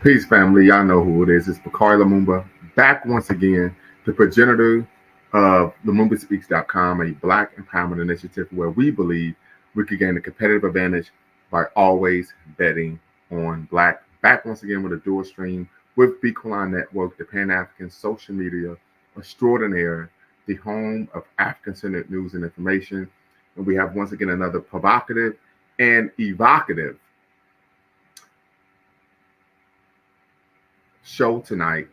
Peace, family. Y'all know who it is. It's Bakari Lumumba back once again, the progenitor of LumumbaSpeaks.com, a Black empowerment initiative where we believe we could gain a competitive advantage by always betting on Black. Back once again with a dual stream with Beacon Network, the Pan African social media extraordinaire, the home of African centered news and information. And we have once again another provocative and evocative show tonight,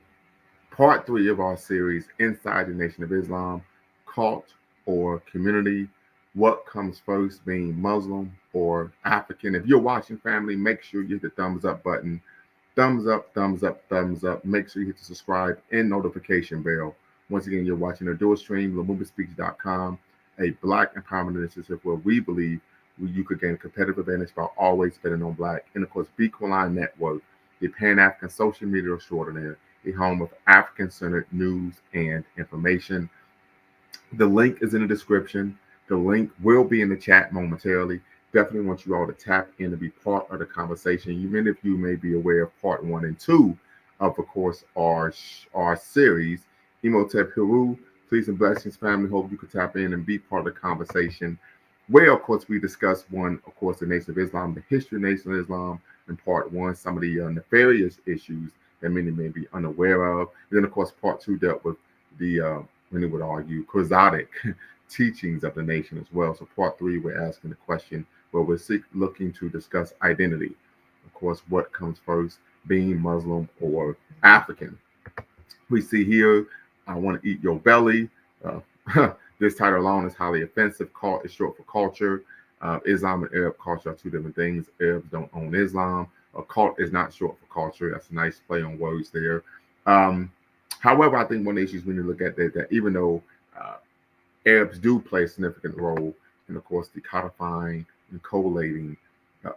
part three of our series, Inside the Nation of Islam, Cult or Community. What comes first, being Muslim or African? If you're watching, family, make sure you hit the thumbs up button. Thumbs up, thumbs up, thumbs up. Make sure you hit the subscribe and notification bell. Once again, you're watching a dual stream, LumumbaSpeaks.com, a Black empowerment initiative where we believe you could gain a competitive advantage by always betting on Black. And of course, Beacon Network, the Pan African social media extraordinaire, the home of African centered news and information. The link is in the description. The link will be in the chat momentarily. Definitely want you all to tap in to be part of the conversation. Many of you may be aware of part one and two of course, our series, Emotev Hiru. Please and blessings, family. Hope you could tap in and be part of the conversation. Where, of course, we discuss one, of course, the Nation of Islam, the history of the Nation of Islam in part one, some of the nefarious issues that many may be unaware of. And then, of course, part two dealt with the, many would argue, quixotic teachings of the nation as well. So part three, we're asking the question where we're looking to discuss identity. Of course, what comes first, being Muslim or African. We see here, I want to eat your belly. This title alone is highly offensive. Cult is short for culture. Islam and Arab culture are two different things. Arabs don't own Islam. A cult is not short for culture. That's a nice play on words there. However, I think one of the issues we need to look at that even though Arabs do play a significant role in, of course, the codifying and collating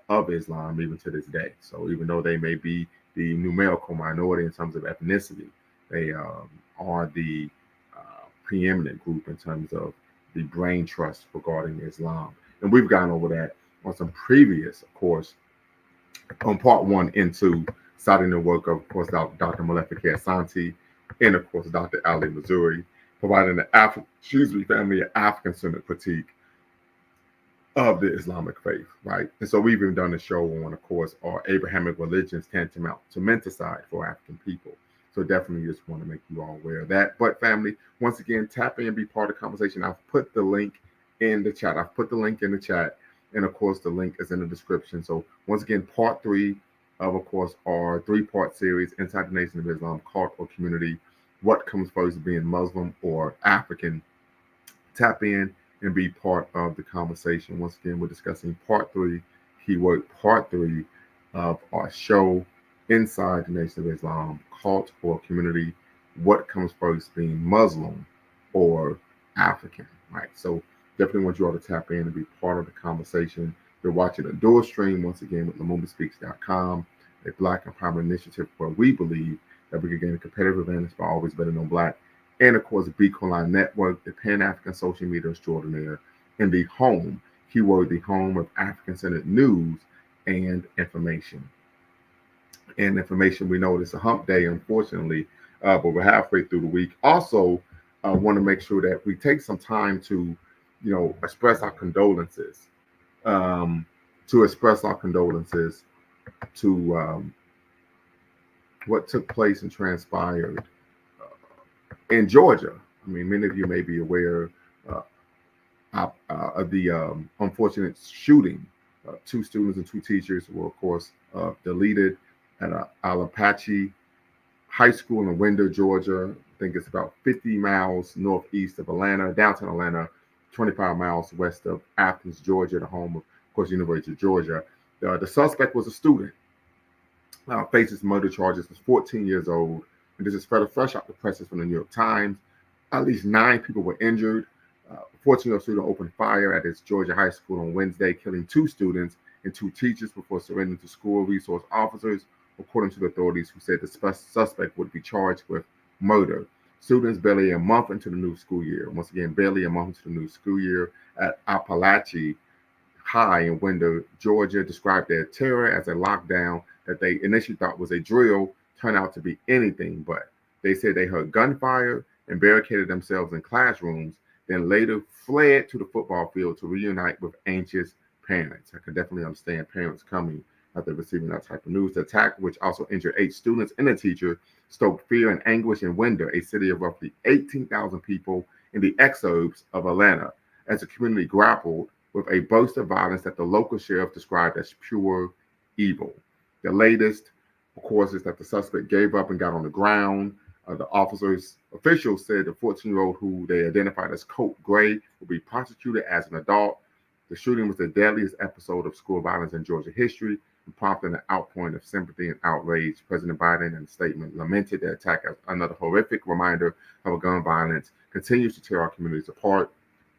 of Islam even to this day. So even though they may be the numerical minority in terms of ethnicity, they are the preeminent group in terms of the brain trust regarding Islam. And we've gone over that on some previous, of course, on part one and two, citing the work of course, Dr. Malefic Santi and, of course, Dr. Ali Missouri, providing the family an African-centered critique of the Islamic faith, right? And so we've even done a show on, of course, are Abrahamic religions tantamount to menticide for African people. So definitely just want to make you all aware of that. But family, once again, tap in and be part of the conversation. I've put the link in the chat. And of course, the link is in the description. So once again, part three of course, our three-part series, Inside the Nation of Islam, Cult or Community. What comes first, being Muslim or African? Tap in and be part of the conversation. Once again, we're discussing part three, keyword part three of our show, Inside the Nation of Islam, Cult or Community. What comes first, being Muslim or African, right? So definitely want you all to tap in and be part of the conversation. You're watching a dual stream, once again, with LumumbaSpeaks.com, a Black empowerment initiative where we believe that we can gain a competitive advantage by always betting on Black. And of course, the Beacon Network, the Pan African social media extraordinaire, and the home, keyword, the home of African centered news and information. And information, we know it's a hump day, unfortunately, but we're halfway through the week. Also, want to make sure that we take some time to, express our condolences, to what took place and transpired in Georgia. I mean, many of you may be aware of the unfortunate shooting. Two students and two teachers were, of course, deleted at Alapache High School in Winder, Georgia. I think it's about 50 miles northeast of Atlanta, downtown Atlanta, 25 miles west of Athens, Georgia, the home of course, University of Georgia. The suspect was a student. Faces murder charges, was 14 years old. And this is fresh out the presses from the New York Times. At least 9 people were injured. A 14-year-old student opened fire at his Georgia high school on Wednesday, killing 2 students and 2 teachers before surrendering to school resource officers, according to the authorities, who said the suspect would be charged with murder. Students barely a month into the new school year. Once again, barely a month into the new school year at Appalachia High in Winder, Georgia, described their terror as a lockdown that they initially thought was a drill, turned out to be anything but. They said they heard gunfire and barricaded themselves in classrooms, then later fled to the football field to reunite with anxious parents. I can definitely understand parents coming after receiving that type of news. The attack, which also injured 8 students and a teacher, stoked fear and anguish in Winder, a city of roughly 18,000 people in the exurbs of Atlanta, as the community grappled with a burst of violence that the local sheriff described as pure evil. The latest, of course, is that the suspect gave up and got on the ground. The officials said the 14-year-old, who they identified as Colt Gray, will be prosecuted as an adult. The shooting was the deadliest episode of school violence in Georgia history and prompted an outpouring of sympathy and outrage. President Biden, in a statement, lamented the attack as another horrific reminder of how gun violence continues to tear our communities apart.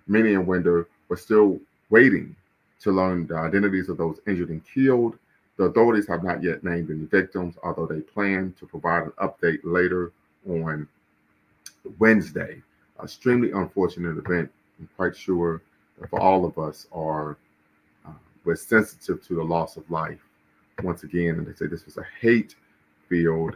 Many in Winder were still waiting to learn the identities of those injured and killed. The authorities have not yet named any victims, although they plan to provide an update later on Wednesday. Extremely unfortunate event. I'm quite sure that for all of us we're sensitive to the loss of life. Once again, and they say this was a hate-filled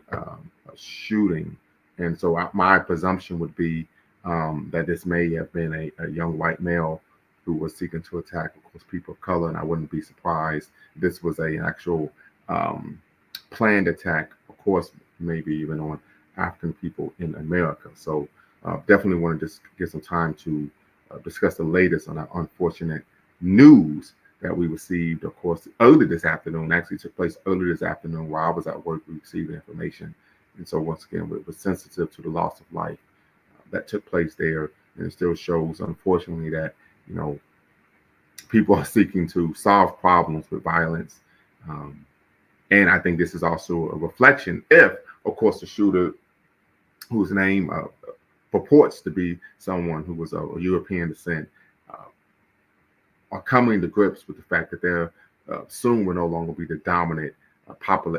shooting, and so my presumption would be that this may have been a young white male who was seeking to attack, of course, people of color, and I wouldn't be surprised if this was an actual planned attack, of course, maybe even on African people in America. So definitely want to just get some time to discuss the latest on that unfortunate news that we received, of course, early this afternoon. Actually took place early this afternoon while I was at work. We received the information. And so once again, we're sensitive to the loss of life that took place there. And it still shows, unfortunately, that, people are seeking to solve problems with violence. And I think this is also a reflection if, of course, the shooter, whose name purports to be someone who was of European descent, are coming to grips with the fact that they're soon will no longer be the dominant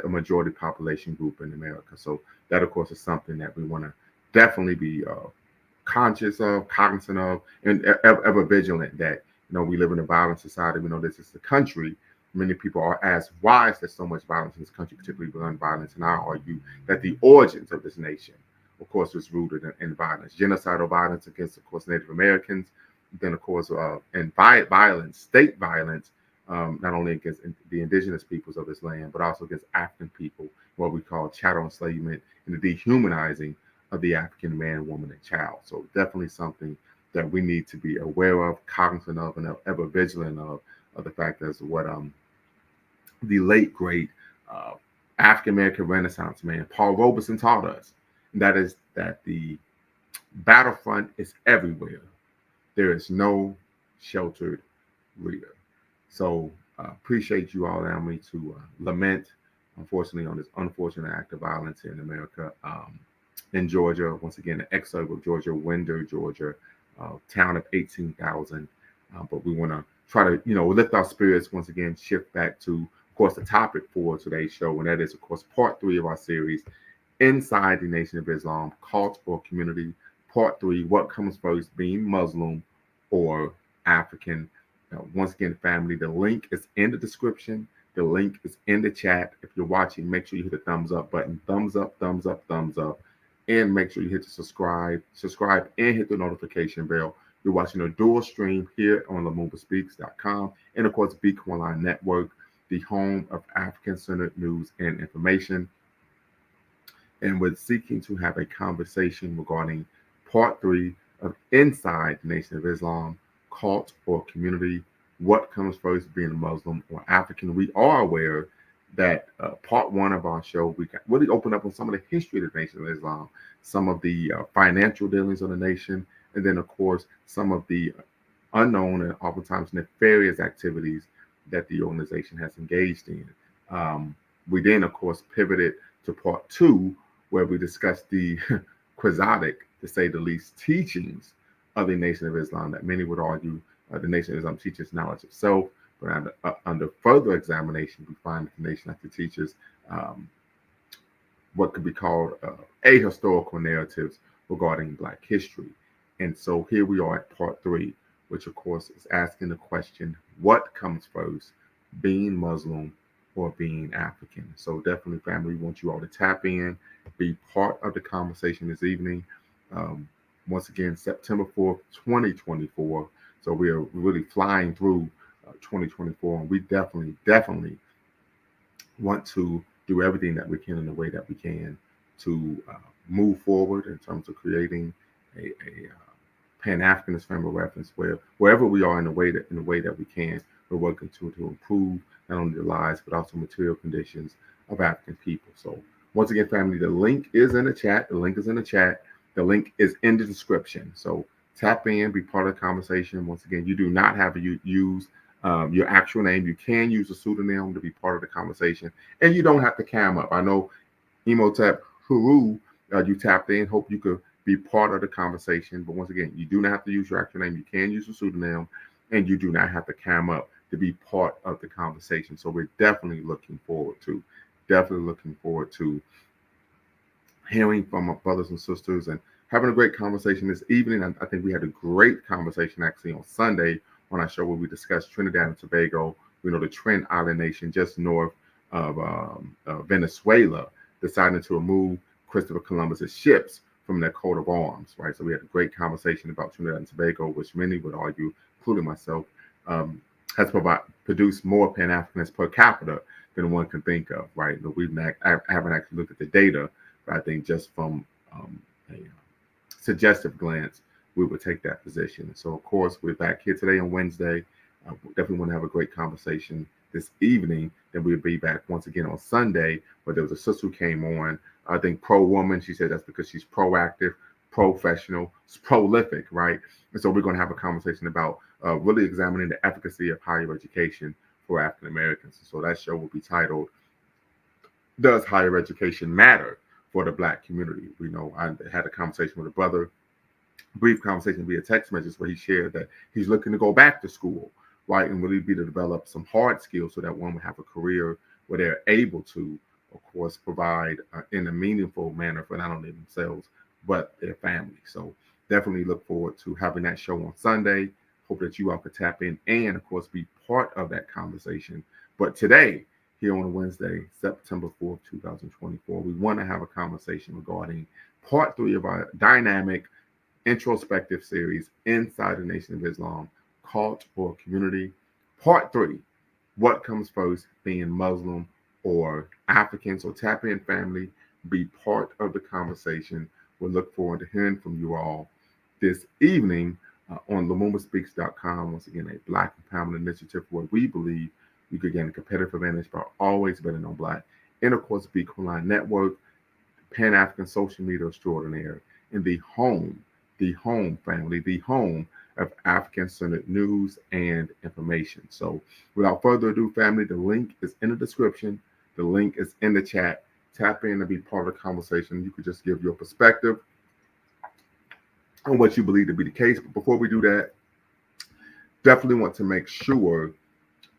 majority population group in America. So that, of course, is something that we want to definitely be conscious of, cognizant of, and ever vigilant that, we live in a violent society. We know this is the country. Many people are as wise there's so much violence in this country, particularly gun violence. And I argue that the origins of this nation, of course, was rooted in violence, genocidal violence against, of course, Native Americans, then, of course, and violence, state violence, not only against the indigenous peoples of this land, but also against African people, what we call chattel enslavement and the dehumanizing of the African man, woman, and child. So definitely something that we need to be aware of, cognizant of, and ever vigilant of the fact as what the late, great African-American Renaissance man, Paul Robeson, taught us. And that is that the battlefront is everywhere. There is no sheltered rear. So appreciate you all allowing me to lament, unfortunately, on this unfortunate act of violence here in America, in Georgia. Once again, the exurb of Georgia, Winder, Georgia, town of 18,000. But we want to try to, lift our spirits once again, shift back to, of course, the topic for today's show. And that is, of course, part 3 of our series, Inside the Nation of Islam, Cult or Community. Part 3, what comes first, being Muslim or African? Once again, family, the link is in the description. The link is in the chat. If you're watching, make sure you hit the thumbs up button. Thumbs up, thumbs up, thumbs up. And make sure you hit the subscribe, and hit the notification bell. You're watching a dual stream here on LumumbaSpeaks.com and, of course, Beacon Online Network, the home of African-centered news and information. And we're seeking to have a conversation regarding part 3 of Inside the Nation of Islam, Cult or Community. What comes first, being a Muslim or African? We are aware that part 1 of our show, we really open up on some of the history of the Nation of Islam, some of the financial dealings of the nation, and then, of course, some of the unknown and oftentimes nefarious activities that the organization has engaged in. We then, of course, pivoted to part 2, where we discussed the quixotic, to say the least, teachings of the Nation of Islam that many would argue the Nation of Islam teaches knowledge of self. But under further examination, we find that the nation actually teaches what could be called ahistorical narratives regarding Black history. And so here we are at part 3. which of course is asking the question, what comes first, being Muslim or being African? So definitely, family, we want you all to tap in, be part of the conversation this evening. Um, Once again, September 4th, 2024. So we are really flying through 2024, and we definitely want to do everything that we can in the way that we can to move forward in terms of creating a Pan Africanist frame of reference where wherever we are in the way that we can, we're working to improve not only the lives but also material conditions of African people. So once again, family, the link is in the chat. The link is in the chat. The link is in the description. So tap in, be part of the conversation. Once again, you do not have to use your actual name. You can use a pseudonym to be part of the conversation, and you don't have to cam up. I know Emotep Huru, you tapped in. Hope you could be part of the conversation. But once again, you do not have to use your actual name. You can use a pseudonym, and you do not have to cam up to be part of the conversation. So we're definitely looking forward to hearing from our brothers and sisters and having a great conversation this evening. I think we had a great conversation actually on Sunday on our show where we discussed Trinidad and Tobago. We know the Trin Island nation just north of Venezuela deciding to remove Christopher Columbus's ships from their coat of arms, right? So we had a great conversation about Trinidad and Tobago, which many would argue, including myself, has produced more Pan-Africanists per capita than one can think of, right? But I haven't actually looked at the data, but I think just from a suggestive glance, we would take that position. So, of course, we're back here today on Wednesday. We definitely want to have a great conversation this evening. Then we'll be back once again on Sunday, where there was a sister who came on, I think pro-woman. She said that's because she's proactive, professional, prolific, right? And so we're going to have a conversation about really examining the efficacy of higher education for African Americans. So that show will be titled, Does Higher Education Matter for the Black Community? We know I had a conversation with a brother, brief conversation via text message, where he shared that he's looking to go back to school, right, and really be to develop some hard skills so that one would have a career where they're able to, of course, provide in a meaningful manner for not only themselves but their family. So definitely look forward to having that show on Sunday. Hope that you all could tap in and, of course, be part of that conversation. But today, here on Wednesday, September 4th, 2024, we want to have a conversation regarding part 3 of our dynamic introspective series, Inside the Nation of Islam, Cult or Community. Part 3, what comes first, being Muslim or African? So tap in, family, be part of the conversation. We'll look forward to hearing from you all this evening on LumumbaSpeaks.com. Once again, a Black Empowerment Initiative where we believe you could gain a competitive advantage by always betting on Black. And of course, Beacon Line Network, Pan-African Social Media Extraordinaire, and the home family, the home of African-centered news and information. So without further ado, family, the link is in the description. The link is in the chat. Tap in and be part of the conversation. You could just give your perspective on what you believe to be the case. But before we do that, definitely want to make sure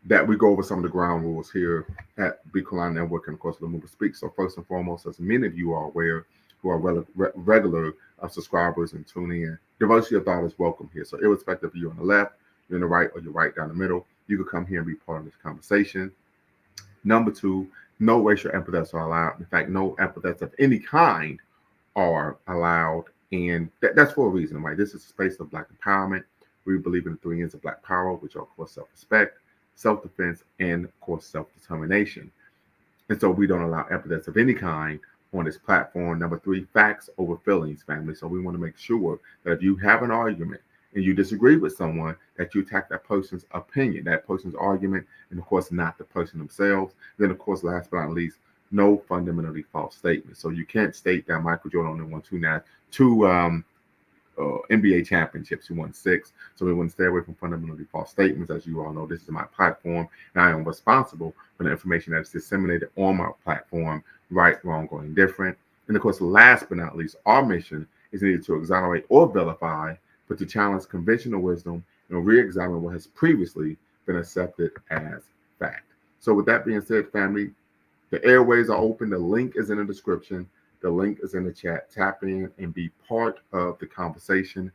that we go over some of the ground rules here at Beacon Line Network and, of course, Lumumba Speaks. So first and foremost, as many of you are aware, who are regular subscribers and tuning in, diversity of thought is welcome here. So irrespective of you on the left, you're on the right, or you're right down the middle, you can come here and be part of this conversation. Number 2, no racial epithets are allowed. In fact, no epithets of any kind are allowed. And that's for a reason, right? This is a space of Black empowerment. We believe in the 3 N's of Black power, which are, of course, self-respect, self-defense, and, of course, self-determination. And so we don't allow epithets of any kind on this platform. Number 3, facts over feelings, family. So we want to make sure that if you have an argument and you disagree with someone, that you attack that person's opinion, that person's argument, and of course not the person themselves. Then, of course, last but not least, no fundamentally false statements. So you can't state that Michael Jordan only won two NBA championships. He won 6. So we want to stay away from fundamentally false statements. As you all know, this is my platform, and I am responsible for the information that is disseminated on my platform, right, wrong, or indifferent. And of course, last but not least, our mission is neither to exonerate or vilify, but to challenge conventional wisdom and re-examine what has previously been accepted as fact. So with that being said, family, the airways are open. The link is in the description. The link is in the chat. Tap in and be part of the conversation.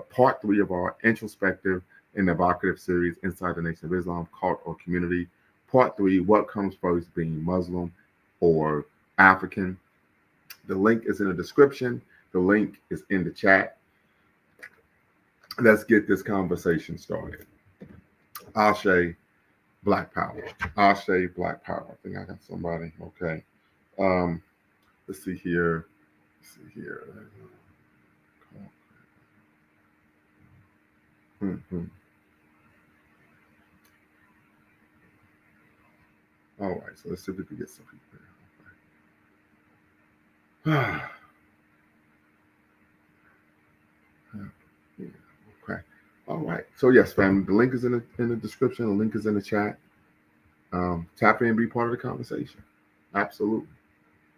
Part 3 of our introspective in the evocative series, Inside the Nation of Islam, Cult or Community. Part 3, what comes first, being Muslim or African? The link is in the description. The link is in the chat. Let's get this conversation started. Ashe, Black Power. Ashe, Black Power. I think I got somebody. Okay. Um, let's see here. Mm-hmm. All right. So let's see if we can get some people here. Yeah, okay. All right. So yes, family. The link is in the description. The link is in the chat. Tap in and be part of the conversation. Absolutely.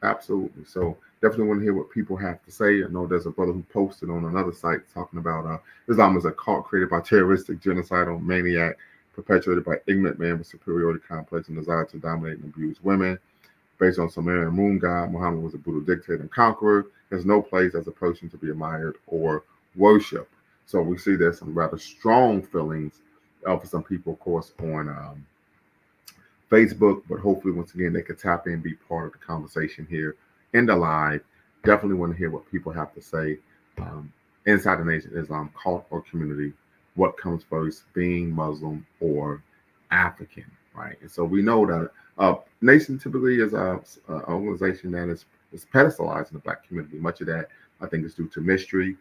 Absolutely. So definitely want to hear what people have to say. I know there's a brother who posted on another site talking about Islam is a cult created by terroristic, genocidal maniac, perpetuated by ignorant man with superiority complex and desire to dominate and abuse women. Based on Sumerian moon god, Muhammad was a brutal dictator and conqueror. There's no place as a person to be admired or worshipped. So we see there's some rather strong feelings for some people, of course, on Facebook, but hopefully, once again, they could tap in and be part of the conversation here in the live. Definitely want to hear what people have to say. Inside the Nation of Islam, cult or community, what comes first, being Muslim or African, right? And so we know that nation typically is an organization that is pedestalized in the Black community. Much of that, I think, is due to mystery.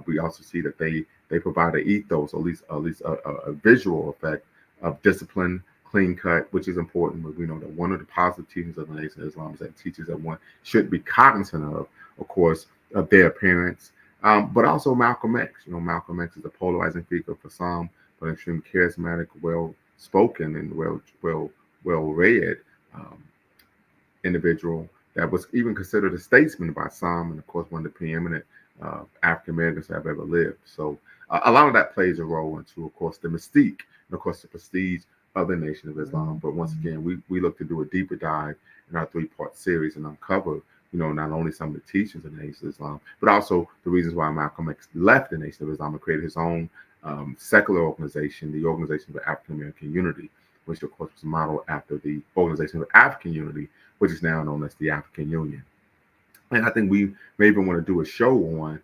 We also see that they provide an ethos, at least a visual effect of discipline, clean cut, which is important. But we know that one of the positive teachings of the Nation of Islam is that it teaches that one should be cognizant of course, of their appearance. But also Malcolm X. You know, Malcolm X is a polarizing figure for some, but extremely charismatic, well spoken, and well read individual that was even considered a statesman by some, and of course one of the preeminent African Americans that have ever lived. So a lot of that plays a role into, of course, the mystique and of course the prestige of the Nation of Islam. But once again, we look to do a deeper dive in our 3-part series and uncover, you know, not only some of the teachings of the Nation of Islam, but also the reasons why Malcolm X left the Nation of Islam and created his own secular organization, the Organization for African American Unity, which of course was modeled after the Organization for African Unity, which is now known as the African Union. And I think we may even want to do a show on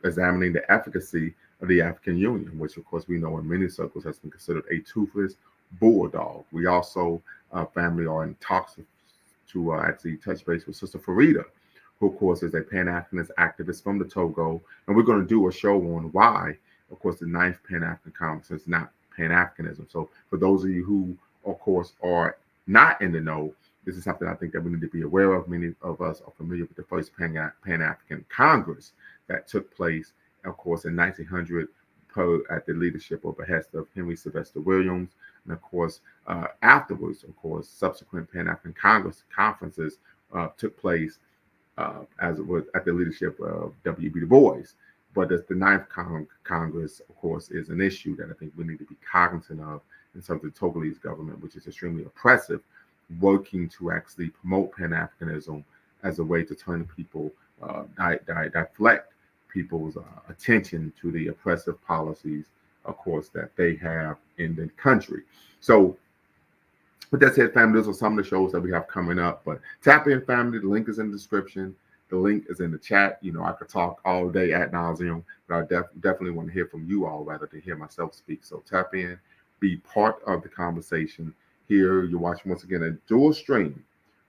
examining the efficacy of the African Union, which of course we know in many circles has been considered a toothless bulldog. We also, family, are in talks to actually touch base with Sister Farida, who of course is a Pan-Africanist activist from the Togo. And we're going to do a show on why, of course, the 9th Pan-African Conference is not Pan-Africanism. So for those of you who, of course, are not in the know, this is something I think that we need to be aware of. Many of us are familiar with the first Pan-African Congress that took place, of course, in 1900 at the leadership or behest of Henry Sylvester Williams. And of course, afterwards, of course, subsequent Pan-African conferences took place as it was at the leadership of W.B. Du Bois. But the 9th Congress, of course, is an issue that I think we need to be cognizant of in terms of the Togolese government, which is extremely oppressive, working to actually promote Pan-Africanism as a way to turn people, deflect people's attention to the oppressive policies, of course, that they have in the country. So with that said, family, those are some of the shows that we have coming up. But tap in, family. The link is in the description. The link is in the chat. You know, I could talk all day ad nauseum, but I definitely want to hear from you all rather than hear myself speak. So tap in, be part of the conversation. Here, you're watching once again a dual stream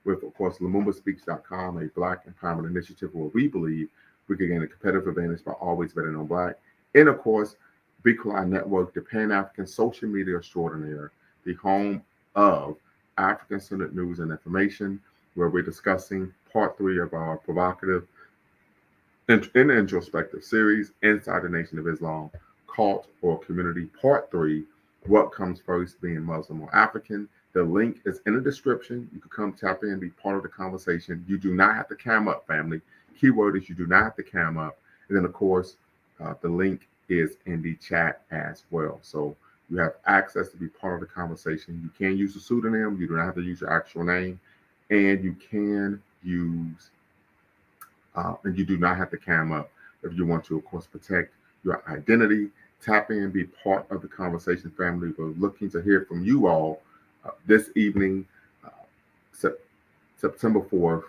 with, of course, LumumbaSpeaks.com, a Black empowerment initiative where we believe we can gain a competitive advantage by always betting on Black. And of course, Beacon Network, the Pan-African social media extraordinaire, the home of African-centered news and information, where we're discussing part 3 of our provocative and introspective series, Inside the Nation of Islam, Cult or Community, part 3, what comes first, being Muslim or African. The link is in the description. You can come tap in and be part of the conversation. You do not have to cam up, family. Keyword is you do not have to cam up. And then, of course, the link is in the chat as well. So you have access to be part of the conversation. You can use a pseudonym. You do not have to use your actual name. And you can use, and you do not have to cam up if you want to, of course, protect your identity Tap in, be part of the conversation, family. We're looking to hear from you all this evening, uh, Sep- September 4th.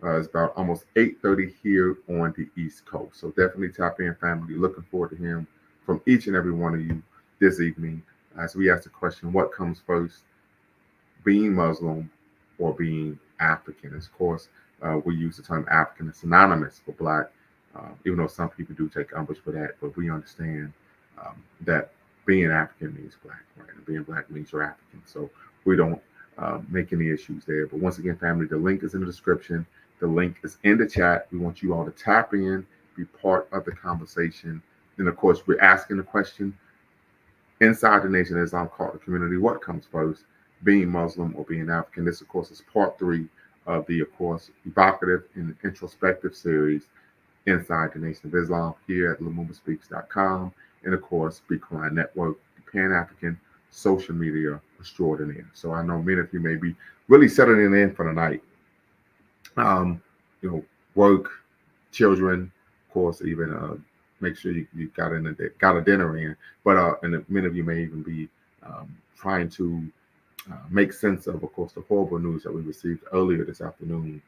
It's about almost 8:30 here on the East Coast. So definitely tap in, family. Looking forward to hearing from each and every one of you this evening as we ask the question, what comes first, being Muslim or being African? Of course, we use the term African as synonymous for Black, even though some people do take umbrage for that, but we understand that being African means Black, right? And being Black means you're African. So we don't make any issues there. But once again, family, the link is in the description. The link is in the chat. We want you all to tap in, be part of the conversation. And of course, we're asking the question inside the Nation of Islam called the community, what comes first, being Muslim or being African? This, of course, is part 3 of the, of course, evocative and introspective series inside the Nation of Islam here at LamumaSpeaks.com and, of course, Speakline Network, the Pan-African social media extraordinaire. So I know many of you may be really settling in for the night. Um, work, children, of course, even make sure you got a dinner in. But and many of you may even be trying to make sense of course, the horrible news that we received earlier this afternoon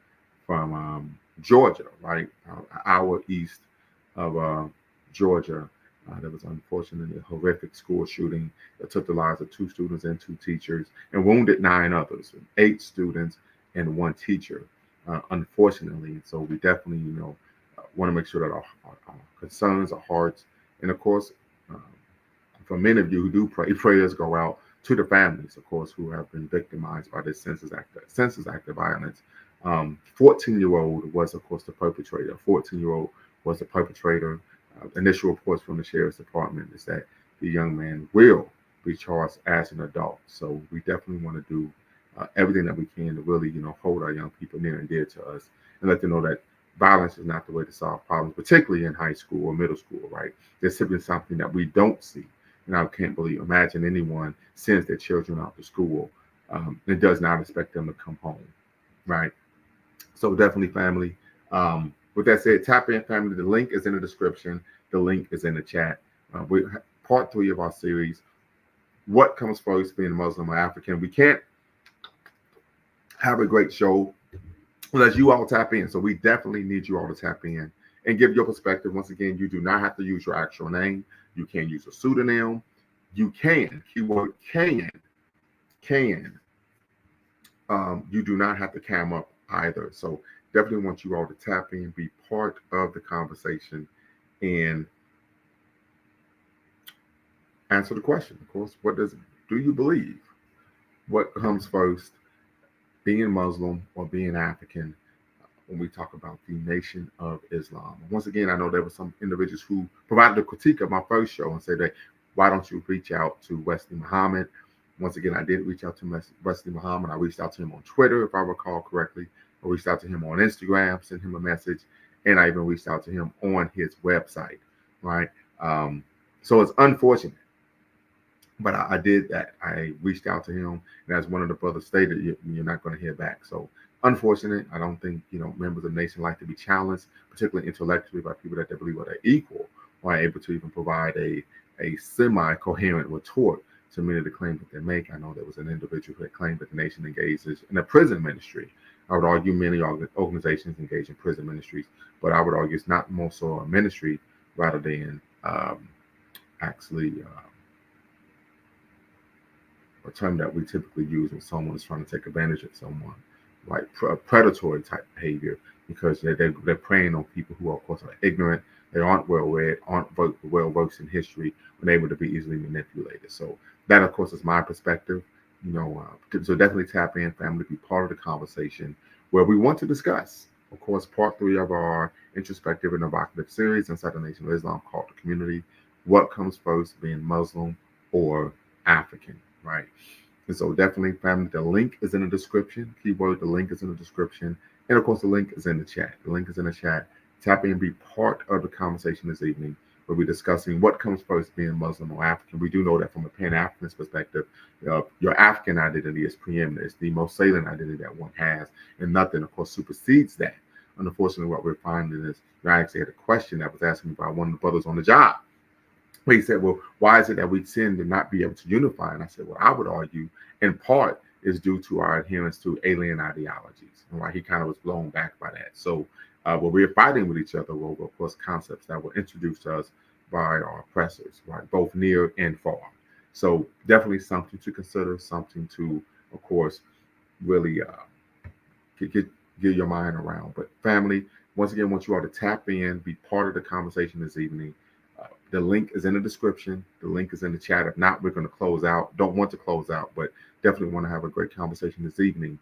from Georgia, right, an hour east of Georgia. There was unfortunately a horrific school shooting that took the lives of 2 students and 2 teachers and wounded 9 others, 8 students and 1 teacher, unfortunately. And so we definitely, want to make sure that our concerns, our hearts, and of course, uh, for many of you who do pray, prayers go out to the families, of course, who have been victimized by this census act of violence. 14-year-old was, of course, the perpetrator. 14-year-old was the perpetrator. Initial reports from the sheriff's department is that the young man will be charged as an adult. So we definitely want to do everything that we can to really, hold our young people near and dear to us and let them know that violence is not the way to solve problems, particularly in high school or middle school, right? There's simply something that we don't see. And I can't imagine anyone sends their children out to school and does not expect them to come home, right? So definitely, family. With that said, tap in, family. The link is in the description. The link is in the chat. We part 3 of our series. What comes first, being Muslim or African? We can't have a great show unless you all tap in. So we definitely need you all to tap in and give your perspective. Once again, you do not have to use your actual name. You can use a pseudonym. You can, keyword can. You do not have to cam up either. So definitely want you all to tap in, be part of the conversation, and answer the question. Of course, do you believe? What comes first, being Muslim or being African, when we talk about the Nation of Islam? Once again, I know there were some individuals who provided a critique of my first show and said that, why don't you reach out to Wesley Muhammad? Once again, I did reach out to Wesley Muhammad. I reached out to him on Twitter, if I recall correctly. I reached out to him on Instagram, sent him a message, and I even reached out to him on his website, right? So it's unfortunate, but I did that. I reached out to him, and as one of the brothers stated, you're not going to hear back. So unfortunate. I don't think members of the nation like to be challenged, particularly intellectually, by people that they believe are their equal, or are able to even provide a semi-coherent retort to many of the claims that they make. I know there was an individual who had claimed that the nation engages in a prison ministry. I would argue many organizations engage in prison ministries, but I would argue it's not more so a ministry rather than actually a term that we typically use when someone is trying to take advantage of someone, like predatory type behavior, because they're preying on people who, of course, are ignorant, they aren't well read, aren't well versed in history, and able to be easily manipulated. So that, of course, is my perspective. So definitely tap in, family, be part of the conversation where we want to discuss, of course, part 3 of our introspective and evocative series inside the Nation of Islam called the community. What comes first, being Muslim or African, right? And so definitely, family, the link is in the description. Keyword, the link is in the description. And of course, the link is in the chat. The link is in the chat. Tap in and be part of the conversation this evening, where we're discussing what comes first, being Muslim or African. We do know that from a Pan-Africanist perspective, your African identity is preeminent. It's the most salient identity that one has, and nothing, of course, supersedes that. Unfortunately, what we're finding is, I actually had a question that was asked me by one of the brothers on the job. he said, well, why is it that we tend to not be able to unify? And I said, well, I would argue in part is due to our adherence to alien ideologies. And right, he kind of was blown back by that. So when we're fighting with each other over, of course, concepts that were introduced to us by our oppressors, right, both near and far. So definitely something to consider, something to, of course, really get your mind around. But family, once again, I want you all to tap in, be part of the conversation this evening. The link is in the description. The link is in the chat. If not, we're going to close out. Don't want to close out, but definitely want to have a great conversation this evening.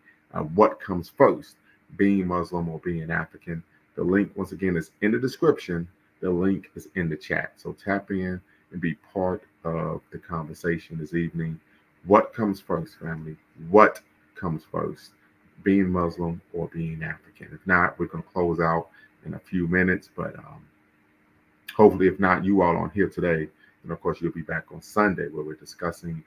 What comes first, being Muslim or being African? The link, once again, is in the description. The link is in the chat. So tap in and be part of the conversation this evening. What comes first, family? What comes first? Being Muslim or being African? If not, we're going to close out in a few minutes, but hopefully, if not you all on here today, and of course you'll be back on Sunday where we're discussing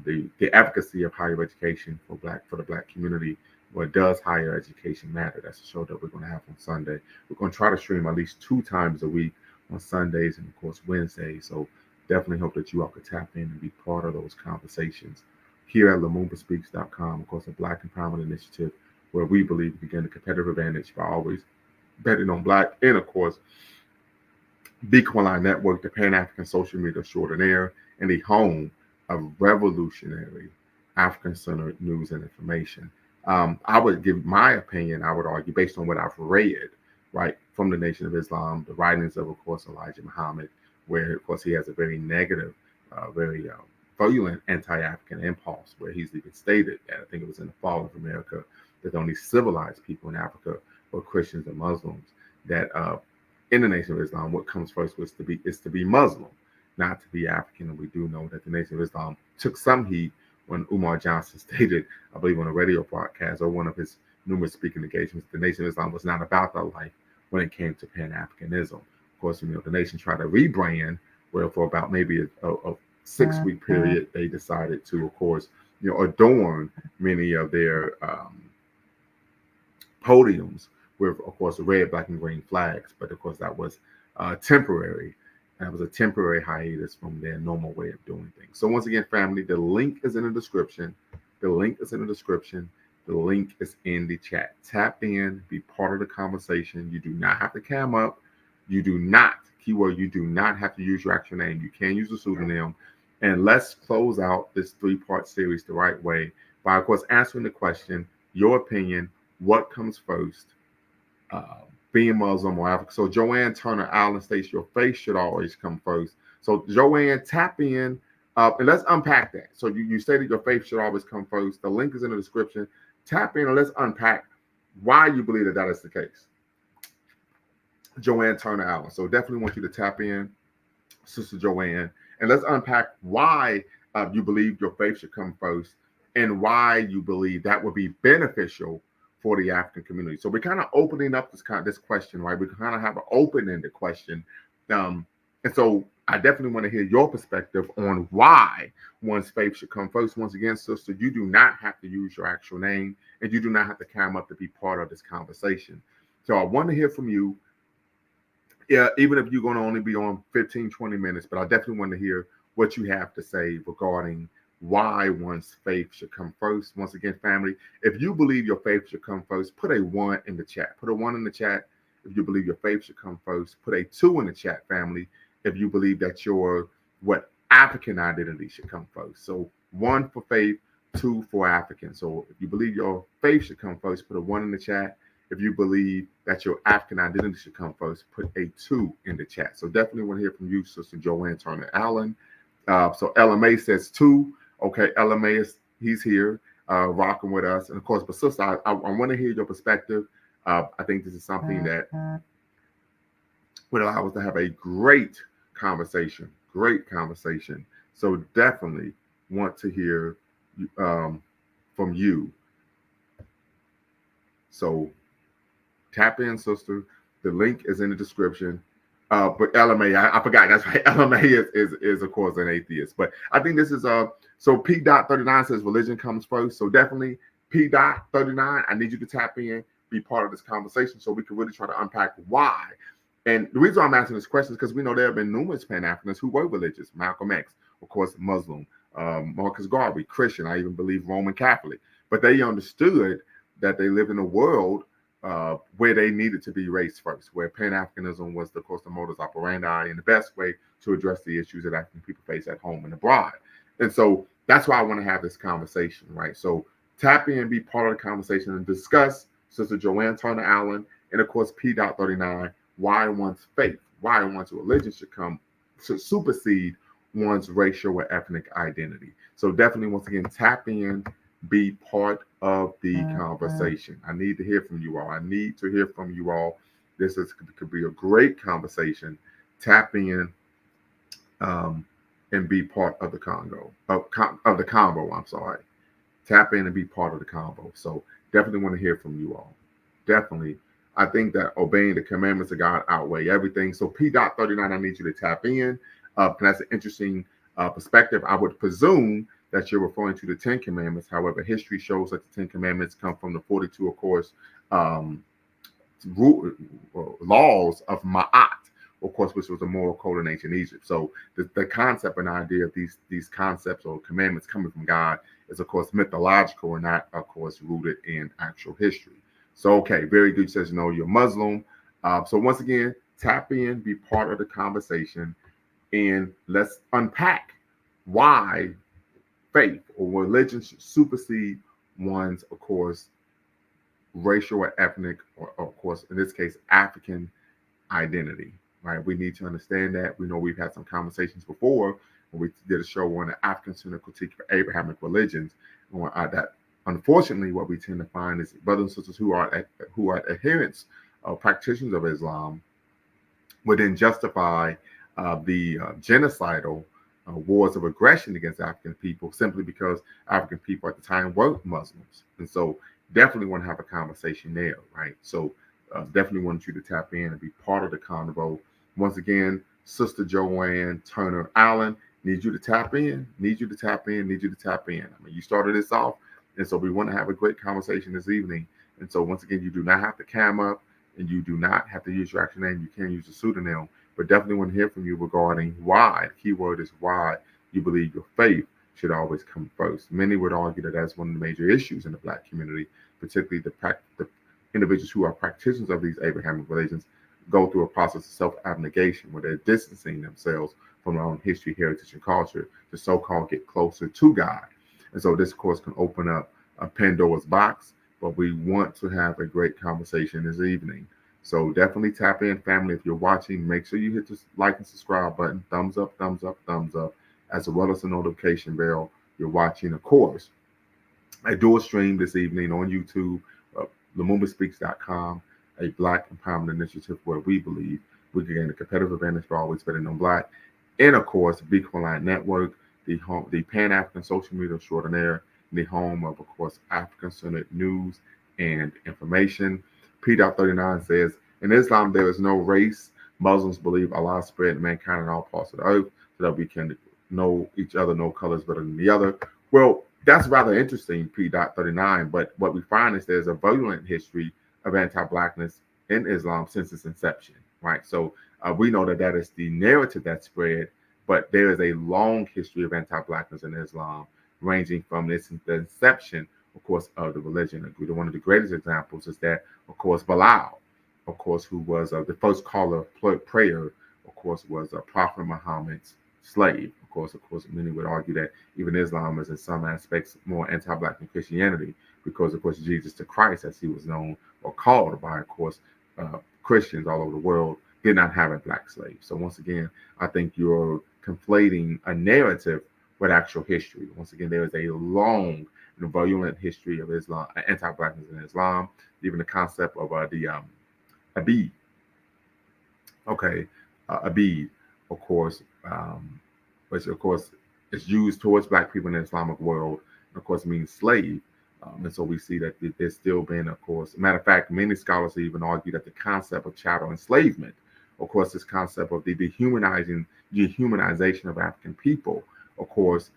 the efficacy of higher education for the Black community. What does higher education matter? That's a show that we're going to have on Sunday. We're going to try to stream at least 2 times a week on Sundays and of course Wednesdays. So definitely hope that you all could tap in and be part of those conversations here at LumumbaSpeaks.com, of course, a Black Empowerment Initiative where we believe we gain a competitive advantage by always betting on Black and of course Beacon Line Network, the Pan-African social media extraordinaire, and the home of revolutionary African-centered news and information. I would give my opinion, I would argue, based on what I've read, right, from the Nation of Islam, the writings of course, Elijah Muhammad, where, of course, he has a very negative, very virulent anti-African impulse, where he's even stated that, I think it was in The Fall of America, that the only civilized people in Africa were Christians and Muslims, that in the Nation of Islam, what comes first is to be Muslim, not to be African. And we do know that the Nation of Islam took some heat when Umar Johnson stated, I believe on a radio broadcast or one of his numerous speaking engagements, the Nation of Islam was not about that life when it came to Pan-Africanism. Of course, the nation tried to rebrand, where for about maybe a 6-week period, they decided to, of course, adorn many of their podiums with, of course, red, black, and green flags. But of course, that was temporary. That was a temporary hiatus from their normal way of doing things. So once again, family, the link is in the description. The link is in the description. The link is in the chat. Tap in, be part of the conversation. You do not have to cam up. You do not, keyword, you do not have to use your actual name. You can use a pseudonym. And let's close out this 3-part series the right way by, of course, answering the question, your opinion, what comes first? Being Muslim or African. So Joanne Turner Allen states your faith should always come first. So Joanne, tap in and let's unpack that. So you stated your faith should always come first. The link is in the description. Tap in and let's unpack why you believe that is the case. Joanne Turner Allen. So definitely want you to tap in, Sister Joanne, and let's unpack why you believe your faith should come first and why you believe that would be beneficial for the African community. So we're kind of opening up this question, right? We kind of have an open-ended question. And so I definitely want to hear your perspective on why one's faith should come first. Once again, sister, you do not have to use your actual name and you do not have to come up to be part of this conversation. So I want to hear from you. Yeah, even if you're going to only be on 15, 20 minutes, but I definitely want to hear what you have to say regarding why one's faith should come first. Once again, family, if you believe your faith should come first, put a 1 in the chat. Put a 1 in the chat if you believe your faith should come first. Put a 2 in the chat, family, if you believe that your African identity should come first. So 1 for faith, 2 for African. So if you believe your faith should come first, put a 1 in the chat. If you believe that your African identity should come first, put a 2 in the chat. So definitely want to hear from you, Sister Joanne Turner Allen. So LMA says 2. Okay, LMA he's here rocking with us. And of course, but sister, I want to hear your perspective. I think this is something that would allow us to have a great conversation. So definitely want to hear from you. So tap in, sister. The link is in the description. But LMA, I forgot. That's right. LMA is of course an atheist. But I think this is so P.39 says religion comes first. So definitely P.39, I need you to tap in, be part of this conversation so we can really try to unpack why And the reason I'm asking this question is because we know there have been numerous Pan-Africanists who were religious. Malcolm X, of course, Muslim, Marcus Garvey, Christian, I even believe Roman Catholic. But they understood that they lived in a world where they needed to be race first, where Pan-Africanism was, of course, the modus operandi and the best way to address the issues that African people face at home and abroad. And so that's why I want to have this conversation, right? So tap in, be part of the conversation, and discuss Sister Joanne Turner Allen and, of course, P.39, why one's faith, why one's religion should supersede one's racial or ethnic identity. So definitely, once again, tap in, be part of the conversation. I need to hear from you all. I need to hear from you all. Could be a great conversation. Tap in and be part of the of the combo. I'm sorry. Tap in and be part of the combo. So definitely want to hear from you all. Definitely. I think that obeying the commandments of God outweigh everything. So P.39, I need you to tap in. That's an interesting perspective. I would presume that you're referring to the 10 Commandments. However, history shows that the 10 Commandments come from the 42, of course, laws of Ma'at, of course, which was a moral code in ancient Egypt. So the concept and idea of these concepts or commandments coming from God is, of course, mythological and not, of course, rooted in actual history. So, okay, very good. Says, you're Muslim. So once again, tap in, be part of the conversation, and let's unpack why faith or religion should supersede one's, of course, racial or ethnic, or of course, in this case, African identity, right? We need to understand that. We know we've had some conversations before when we did a show on the African-centered critique for Abrahamic religions, that unfortunately what we tend to find is brothers and sisters who are adherents practitioners of Islam would then justify the genocidal wars of aggression against African people simply because African people at the time were Muslims. And so definitely want to have a conversation there, right? So definitely want you to tap in and be part of the convo. Once again, Sister Joanne Turner Allen, need you to tap in, need you to tap in, need you to tap in. I mean, you started this off, and so we want to have a great conversation this evening. And so once again, you do not have to cam up, and you do not have to use your actual name. You can use a pseudonym, but definitely want to hear from you regarding why. The key word is why you believe your faith should always come first. Many would argue that that's one of the major issues in the Black community, particularly the individuals who are practitioners of these Abrahamic religions go through a process of self-abnegation where they're distancing themselves from their own history, heritage, and culture to so-called get closer to God. And so this, of course, can open up a Pandora's box, but we want to have a great conversation this evening. So definitely tap in, family. If you're watching, make sure you hit the like and subscribe button, thumbs up, thumbs up, thumbs up, as well as the notification bell. You're watching, of course, a dual stream this evening on YouTube, LumumbaSpeaks.com, a Black empowerment initiative where we believe we can gain a competitive advantage for always better known Black. And of course, Beacon Line Network, the Pan-African social media extraordinaire, the home of course, African-centered news and information. P.39 says, in Islam, there is no race. Muslims believe Allah spread mankind in all parts of the earth so that we can know each other, no colors better than the other. Well, that's rather interesting, P.39, but what we find is there's a virulent history of anti-Blackness in Islam since its inception, right? So we know that is the narrative that's spread, but there is a long history of anti-Blackness in Islam, ranging from the inception, of course, of the religion. One of the greatest examples is that, of course, Bilal, of course, who was the first caller of prayer, of course, was Prophet Muhammad's slave. Of course, many would argue that even Islam is in some aspects more anti-Black than Christianity because, of course, Jesus the Christ, as he was known or called by, of course, Christians all over the world, did not have a Black slave. So once again, I think you're conflating a narrative with actual history. Once again, there is a long and virulent history of Islam, anti-Blackness in Islam, even the concept of the Abid. Okay, Abid, of course, which of course is used towards Black people in the Islamic world, and of course means slave. And so we see that there's still been, of course, matter of fact, many scholars even argue that the concept of chattel enslavement, of course, this concept of the dehumanization of African people, of course,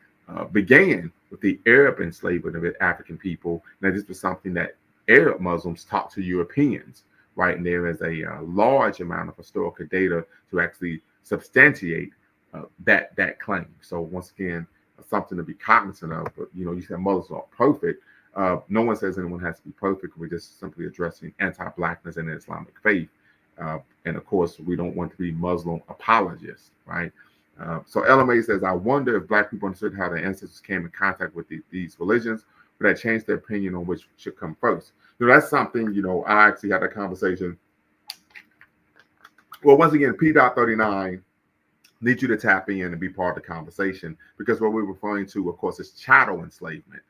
began with the Arab enslavement of African people. Now, this was something that Arab Muslims taught to Europeans, right? And there is a large amount of historical data to actually substantiate that claim. So once again, something to be cognizant of. But you said mothers are perfect. No one says anyone has to be perfect. We're just simply addressing anti-blackness in the Islamic faith. And of course, we don't want to be Muslim apologists, right? So LMA says, I wonder if Black people understood how their ancestors came in contact with these religions, but that changed their opinion on which should come first. That's something, I actually had a conversation. Well, once again, P.39 need you to tap in and be part of the conversation, because what we're referring to, of course, is chattel enslavement,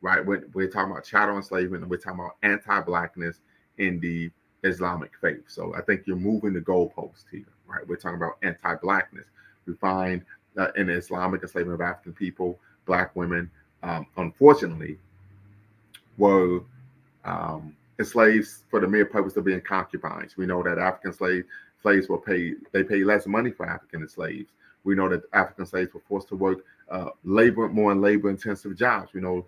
right? We're talking about chattel enslavement, and we're talking about anti-Blackness in the Islamic faith. So I think you're moving the goalpost here, right? We're talking about anti-Blackness. We find in the Islamic enslavement of African people, Black women, unfortunately, were enslaved for the mere purpose of being concubines. We know that African slaves were paid, they paid less money for African slaves. We know that African slaves were forced to work more labor intensive jobs. We know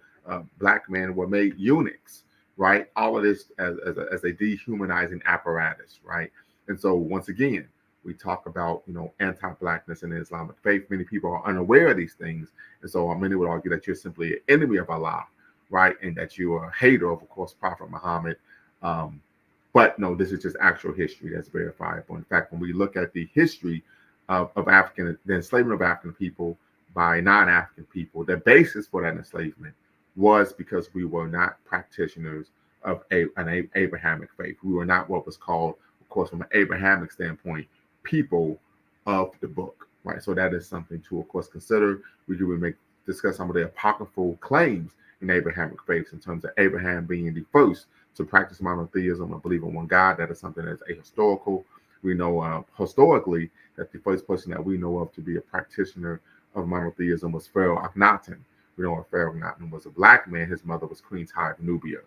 Black men were made eunuchs, right? All of this as a dehumanizing apparatus, right? And so once again, we talk about anti-Blackness in the Islamic faith. Many people are unaware of these things, and so many would argue that you're simply an enemy of Allah, right? And that you are a hater of course, Prophet Muhammad. But no, this is just actual history that's verifiable. In fact, when we look at the history of the enslavement of African people by non-African people, the basis for that enslavement was because we were not practitioners of an Abrahamic faith. We were not what was called, of course, from an Abrahamic standpoint, people of the book, right? So that is something to, of course, consider. We discuss some of the apocryphal claims in Abrahamic faiths in terms of Abraham being the first to practice monotheism and believe in one God. That is something that's ahistorical. We know historically that the first person that we know of to be a practitioner of monotheism was Pharaoh Akhenaten. We know Pharaoh Akhenaten was a Black man. His mother was Queen Tiye of Nubia.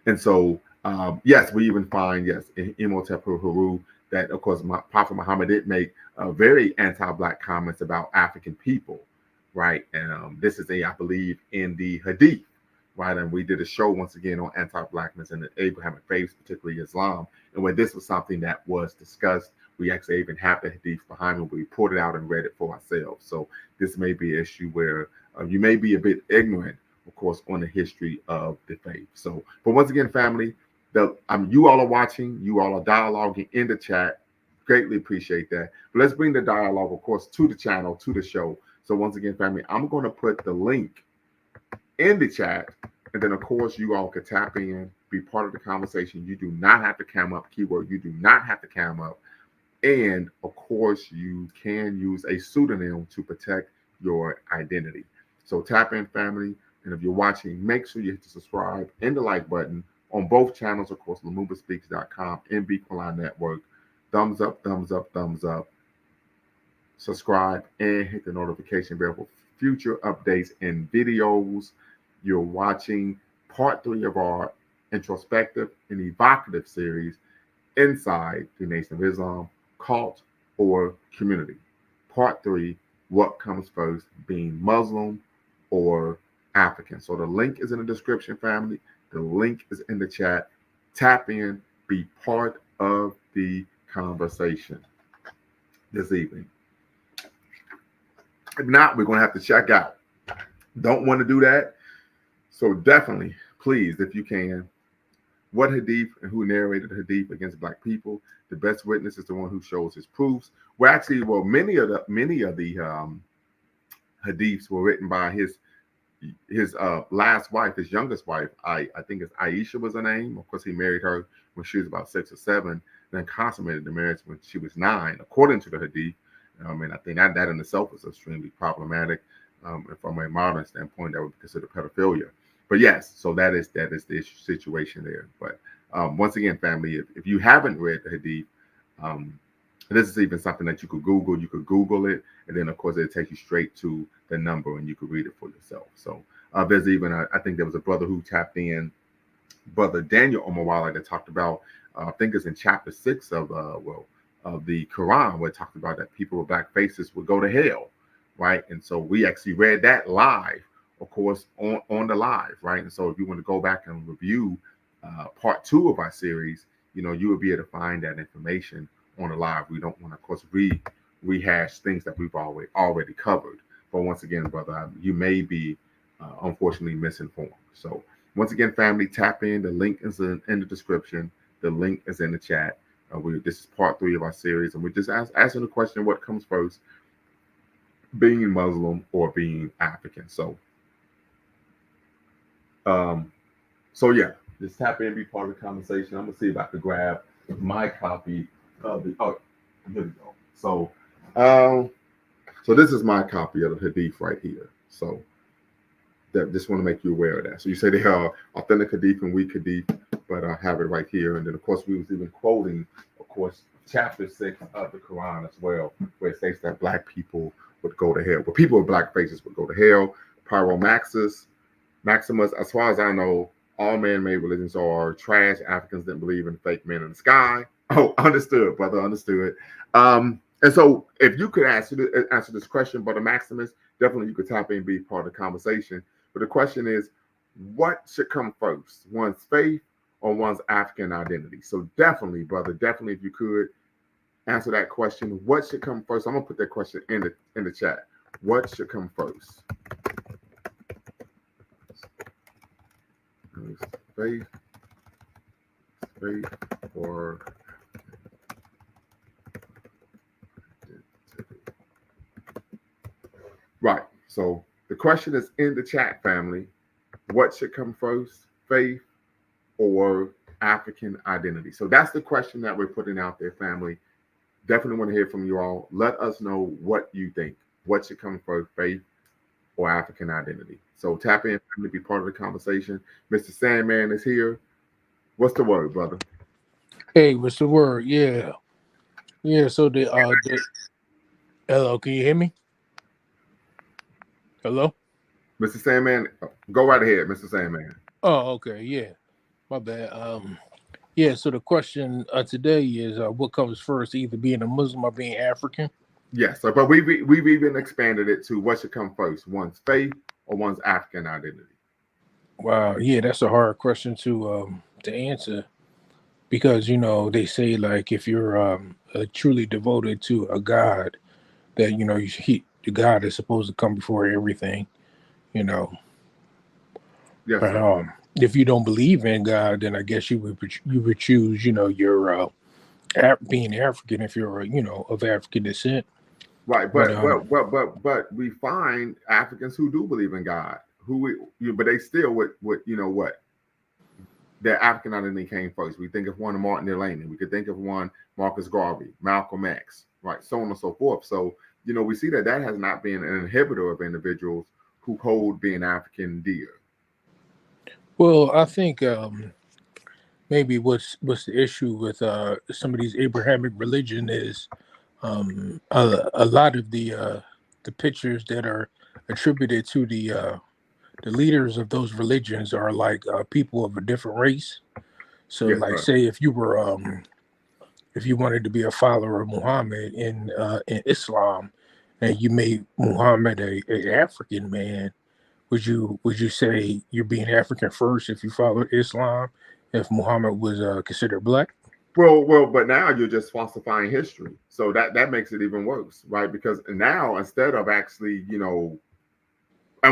And so, yes, we even find, in Imhotep Haru, that, of course, Prophet Muhammad did make very anti-Black comments about African people, right? And this is, I believe, in the Hadith, right? And we did a show, once again, on anti-Blackness and the Abrahamic faiths, particularly Islam. And when this was something that was discussed, we actually even have the Hadith behind it. We reported out and read it for ourselves. So this may be an issue where you may be a bit ignorant, of course, on the history of the faith. So, but once again, family, you all are watching, you all are dialoguing in the chat. Greatly appreciate that. But let's bring the dialogue, of course, to the channel, to the show. So once again, family, I'm going to put the link in the chat, and then, of course, you all can tap in, be part of the conversation. You do not have to cam up. Keyword, you do not have to cam up. And, of course, you can use a pseudonym to protect your identity. So tap in, family. And if you're watching, make sure you hit the subscribe and the like button on both channels, of course, LumumbaSpeaks.com and Beacon Network. Thumbs up, thumbs up, thumbs up. Subscribe and hit the notification bell for future updates and videos. You're watching part 3 of our introspective and evocative series, Inside the Nation of Islam, Cult or Community. Part 3, what comes first, being Muslim or African? So the link is in the description, family. The link is in the chat. Tap in, be part of the conversation this evening. If not, we're going to have to check out. Don't want to do that. So definitely, please, if you can, what hadith and who narrated the hadith against Black people? The best witness is the one who shows his proofs. Many of the hadiths were written by his last wife, his youngest wife. I think it's Aisha was her name. Of course, he married her when she was about 6 or 7, then consummated the marriage when she was 9, according to the hadith. And I think that in itself is extremely problematic. And from a modern standpoint, that would be considered pedophilia. But yes, so that is the situation there. But once again, family, if you haven't read the hadith, this is even something that you could Google. You could Google it, and then, of course, it'll take you straight to the number, and you could read it for yourself. So there's even, I think there was a brother who tapped in, Brother Daniel Omawala, that talked about, I think it's in chapter 6 of the Quran, where it talks about that people with Black faces would go to hell, right? And so we actually read that live, of course, on the live, right? And so if you want to go back and review part 2 of our series, you would be able to find that information on the live. We don't want to, of course, rehash things that we've already covered. But once again, brother, you may be unfortunately misinformed. So once again, family, tap in. The link is in the description. The link is in the chat. This is part 3 of our series, and we're just asking the question: what comes first, being Muslim or being African? Um, so yeah, just tap in, be part of the conversation. I'm gonna see if I can grab my copy of the. Oh, here we go. Um, so this is my copy of the Hadith right here. So that just want to make you aware of that. So you say they are authentic Hadith and weak Hadith, but I have it right here. And then of course we was even quoting, of course, chapter 6 of the Quran as well, where it states that black people would go to hell. But people with black faces would go to hell. Maximus, as far as I know, all man-made religions are trash. Africans didn't believe in fake men in the sky. Oh, understood, brother, understood. And so if you could answer this question, Brother Maximus, definitely you could tap in and be part of the conversation. But the question is, what should come first, one's faith or one's African identity? So definitely, brother, definitely if you could answer that question, what should come first? I'm gonna put that question in the chat. What should come first? Faith or right. So the question is in the chat, family. What should come first, faith or African identity? So that's the question that we're putting out there, family. Definitely want to hear from you all. Let us know what you think. What should come first, faith or African identity? So tap in to be part of the conversation. Mr. Sandman is here. What's the word, brother? Hey, what's the word? Yeah. Yeah, so the hello, can you hear me? Hello? Mr. Sandman, go right ahead, Mr. Sandman. Oh, okay, yeah. My bad. Yeah, so the question today is what comes first, either being a Muslim or being African? Yes, so, but we've even expanded it to what should come first, one's faith or one's African identity. Wow, yeah, that's a hard question to answer because they say like if you're truly devoted to a God that the God is supposed to come before everything, you know. Yes, But sir. if you don't believe in God, then I guess you would choose, your being African if you're, of African descent. Right, But but we find Africans who do believe in God, but they still would what their African identity came first. We think of one Martin Delaney, we could think of one Marcus Garvey, Malcolm X, right, so on and so forth. So we see that has not been an inhibitor of individuals who hold being African dear. well, I think maybe what's the issue with some of these Abrahamic religion is a lot of the pictures that are attributed to the leaders of those religions are like people of a different race. So, Yes, like, sir. say if you wanted to be a follower of Muhammad in Islam, and you made Muhammad a African man, would you say you're being African first if you followed Islam? If Muhammad was considered black? But now you're just falsifying history, so that makes it even worse, right? Because now instead of actually, and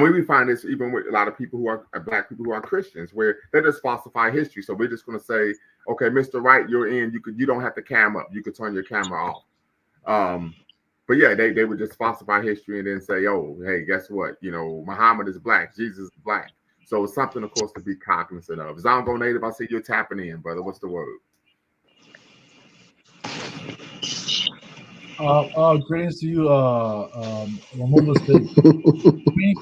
we find this even with a lot of people who are black people who are Christians, where they just falsify history. So we're just going to say, okay, Mr. Wright, you're in. You don't have to cam up. You could turn your camera off. Um, but yeah, they would just falsify history and then say, oh, hey, guess what? Muhammad is black, Jesus is black. So it's something, of course, to be cognizant of. Zongo Native, I see you're tapping in, brother. What's the word? Greetings to you, humble state. Me?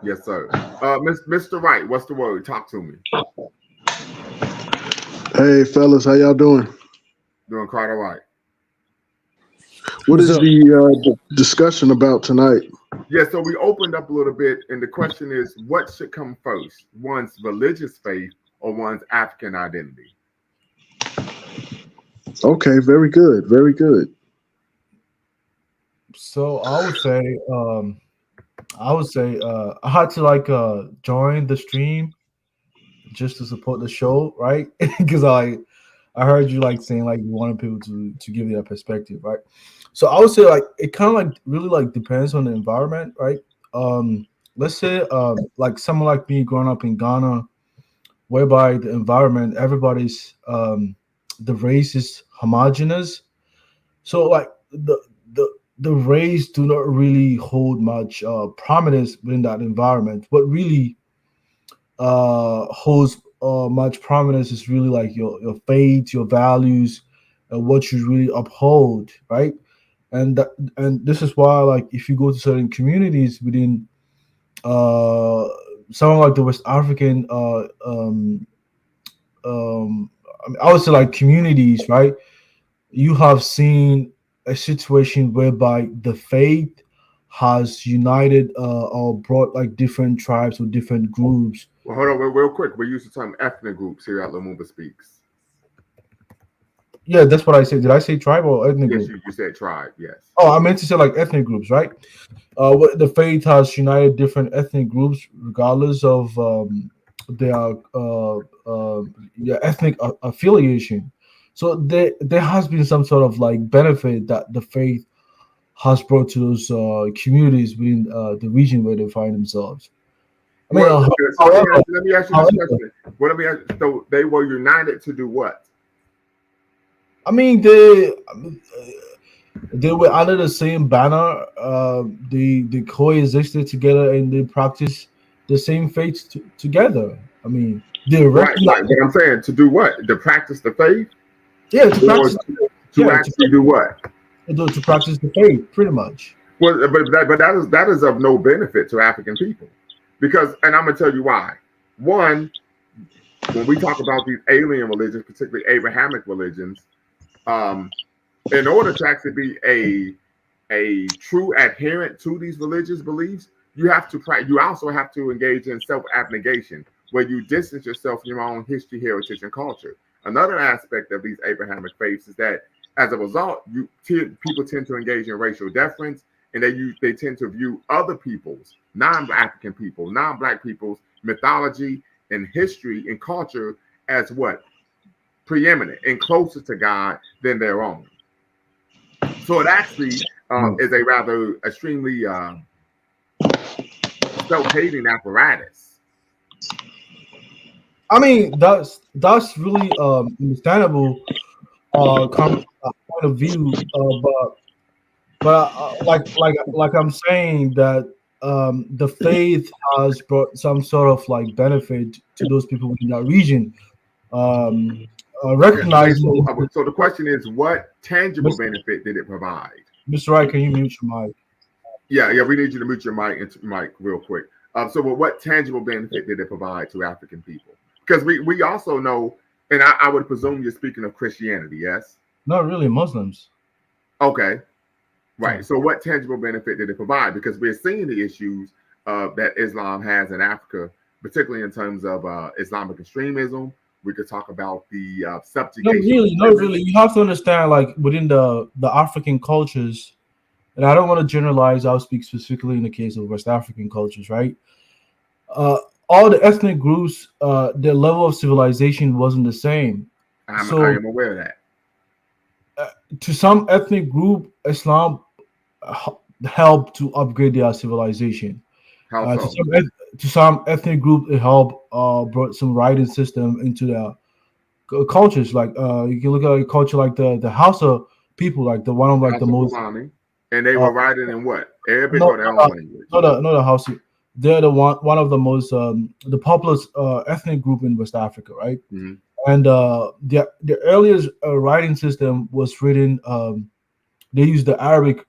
Yes, sir. Mr. Wright, what's the word? Talk to me. Hey, fellas, how y'all doing? Doing quite all right. What What's is up? the discussion about tonight? Yeah, so we opened up a little bit, and the question is, what should come first, one's religious faith or one's African identity? Okay, very good, very good. So I would say I had to like join the stream just to support the show, right? Because I heard you like saying like you wanted people to give their perspective, right? So I would say like it kind of like really like depends on the environment, right? Let's say like someone like me growing up in Ghana, whereby the environment, everybody's the race is homogenous. So like the race do not really hold much prominence within that environment. What really holds much prominence is really like your faith, your values, and what you really uphold, right? And this is why like if you go to certain communities within uh something like the West African I mean, I would say like communities, right? You have seen a situation whereby the faith has united or brought like different tribes or different groups. Well, hold on, real quick. We use the term ethnic groups here at Lumumba Speaks. Yeah, that's what I said. Did I say tribe or ethnic Yes, group? you said tribe. Yes. Oh, I meant to say like ethnic groups, right? What the faith has united different ethnic groups regardless of their ethnic affiliation. So there has been some sort of like benefit that the faith has brought to those communities within the region where they find themselves. I mean, Well, so however, let me ask you this question. Well, let me ask, so they were united to do what? I mean, they were under the same banner. They coexisted together and they practiced the same faith together. I mean, they Right, recognize, right. But I'm saying to do what? To practice the faith, yeah, to or practice, to yeah, actually do what? to practice the faith, pretty much. Well, but that is of no benefit to African people, because, and I'm gonna tell you why. One, when we talk about these alien religions, particularly Abrahamic religions, um, in order to actually be a true adherent to these religious beliefs, you have to you also have to engage in self-abnegation, where you distance yourself from your own history, heritage, and culture. Another aspect of these Abrahamic faiths is that as a result, people tend to engage in racial deference, and they tend to view other people's, non-African people, non-Black people's mythology and history and culture as what? Preeminent and closer to God than their own. So it actually is a rather extremely self-hating apparatus. I mean, that's really understandable point of view, but like I'm saying that the faith has brought some sort of like benefit to those people in that region. Um, Okay, recognizing, so the question is, what tangible Mr. benefit did it provide? Wright, can you mute your mic? Yeah, we need you to mute your mic real quick. So, what tangible benefit did it provide to African people? Because we also know, and I would presume you're speaking of Christianity, yes? Not really Muslims. Okay, right. Yeah. So, what tangible benefit did it provide? Because we're seeing the issues that Islam has in Africa, particularly in terms of Islamic extremism. We could talk about the subjugation of Not women. really. You have to understand, like within the African cultures, and I don't want to generalize. I'll speak specifically in the case of West African cultures, right? Uh, all the ethnic groups, their level of civilization wasn't the same. I So, am aware of that. to some ethnic group, Islam helped to upgrade their civilization. How To so? some ethnic group, it helped brought some writing system into their cultures. Like you can look at a culture like the Hausa people, like the one of like the House of most Fulani. And they uh, were writing in what? Arabic no or their own language? no the Hausa. They're the one of the most the populous ethnic group in West Africa, right? Mm-hmm. And the earliest writing system was written. They use the Arabic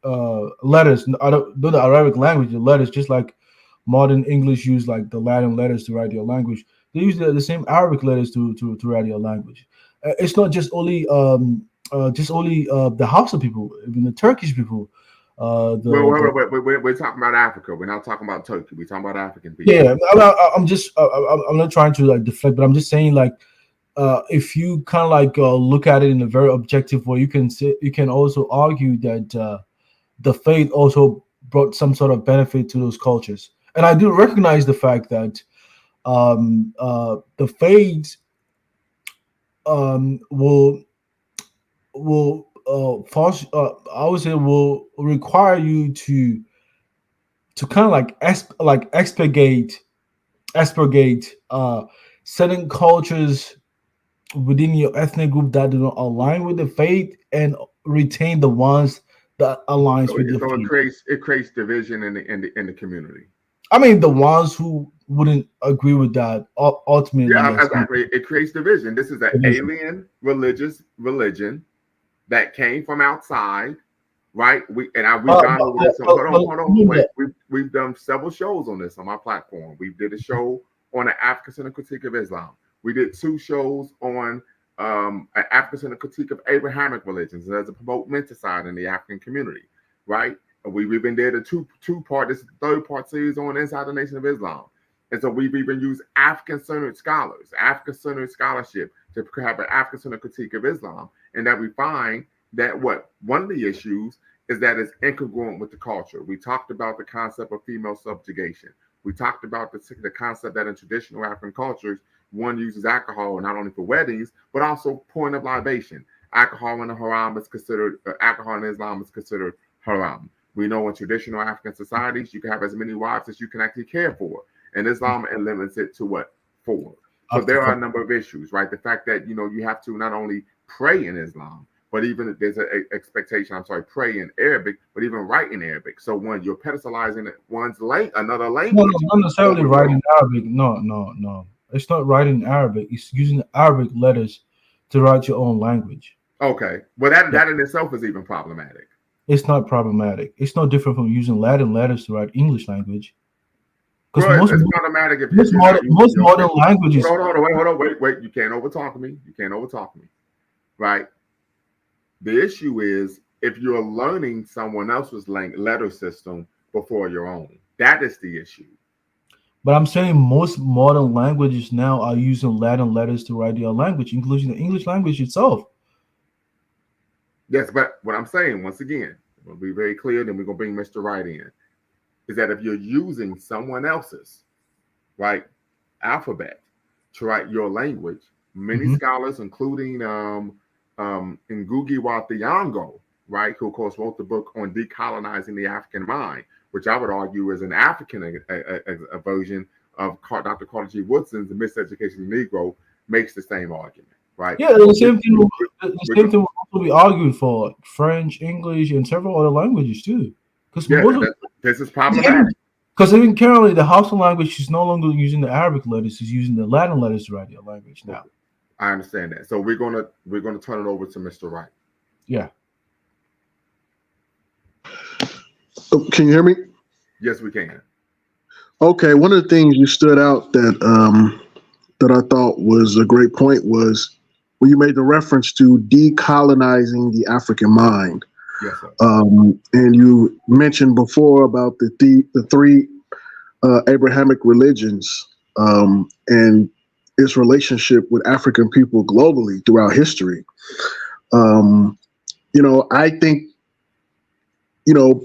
letters. I don't know the Arabic language, the letters, just like modern English use like the Latin letters to write their language. They use the same Arabic letters to write their language. It's not just only the Hausa people, even the Turkish people. Well, The we're talking about Africa. We're not talking about Turkey. We're talking about African people. Yeah, I'm just I'm not trying to like deflect, but I'm just saying like if you kind of like look at it in a very objective way, you can also argue that the faith also brought some sort of benefit to those cultures. And I do recognize the fact that the faith will force. I would say will require you to kind of like expurgate certain cultures within your ethnic group that do not align with the faith and retain the ones that aligns So, with the so faith. it creates division in the community. I mean, the ones who wouldn't agree with that ultimately Yeah, that's exactly. It creates division. This is an division. alien religion that came from outside, right? We've gone over this. So hold on, wait. We've done several shows on this on my platform. We did a show on the African critique of Islam. We did 2 shows on an African critique of Abrahamic religions as a promote menticide in the African community, right? And we've been there the two part. This is the 3rd part series on Inside the Nation of Islam. And so we've even used African-centered scholars, African-centered scholarship to have an African-centered critique of Islam. And that we find that one of the issues is that it's incongruent with the culture. We talked about the concept of female subjugation. We talked about the concept that in traditional African cultures, one uses alcohol not only for weddings, but also point of libation. Alcohol in Islam is considered haram. We know in traditional African societies, you can have as many wives as you can actually care for. And Islam limits it to what? 4. So there are a number of issues, right? The fact that, you have to not only pray in Islam, but even there's an expectation, pray in Arabic, but even write in Arabic. So when you're pedestalizing another language. No, not necessarily writing Arabic. No. It's not writing Arabic. It's using Arabic letters to write your own language. Okay. Well, that in itself is even problematic. It's not problematic. It's no different from using Latin letters to write English language. Because it's problematic if most modern languages. Hold on, wait. You can't overtalk me. Right? The issue is if you're learning someone else's letter system before your own. That is the issue. But I'm saying most modern languages now are using Latin letters to write their language, including the English language itself. Yes, but what I'm saying, once again, we'll be very clear, then we're going to bring Mr. Wright in, is that if you're using someone else's, right, alphabet to write your language, many scholars, including Ngugi wa Thiong'o, right, who of course wrote the book on decolonizing the African mind, which I would argue is an African a version of Dr. Carter G. Woodson's The Miseducation of the Negro, makes the same argument, right? Yeah, the same thing will also be argued for French, English, and several other languages too. Because this is problematic. Because even currently, the Hausa language is no longer using the Arabic letters; it's using the Latin letters to write their language now. I understand that. So we're gonna turn it over to Mr. Wright. Yeah. Can you hear me? Yes, we can. Okay. One of the things you stood out that I thought was a great point was when you made the reference to decolonizing the African mind. Yes, sir. And you mentioned before about the 3 Abrahamic religions and its relationship with African people globally throughout history. I think,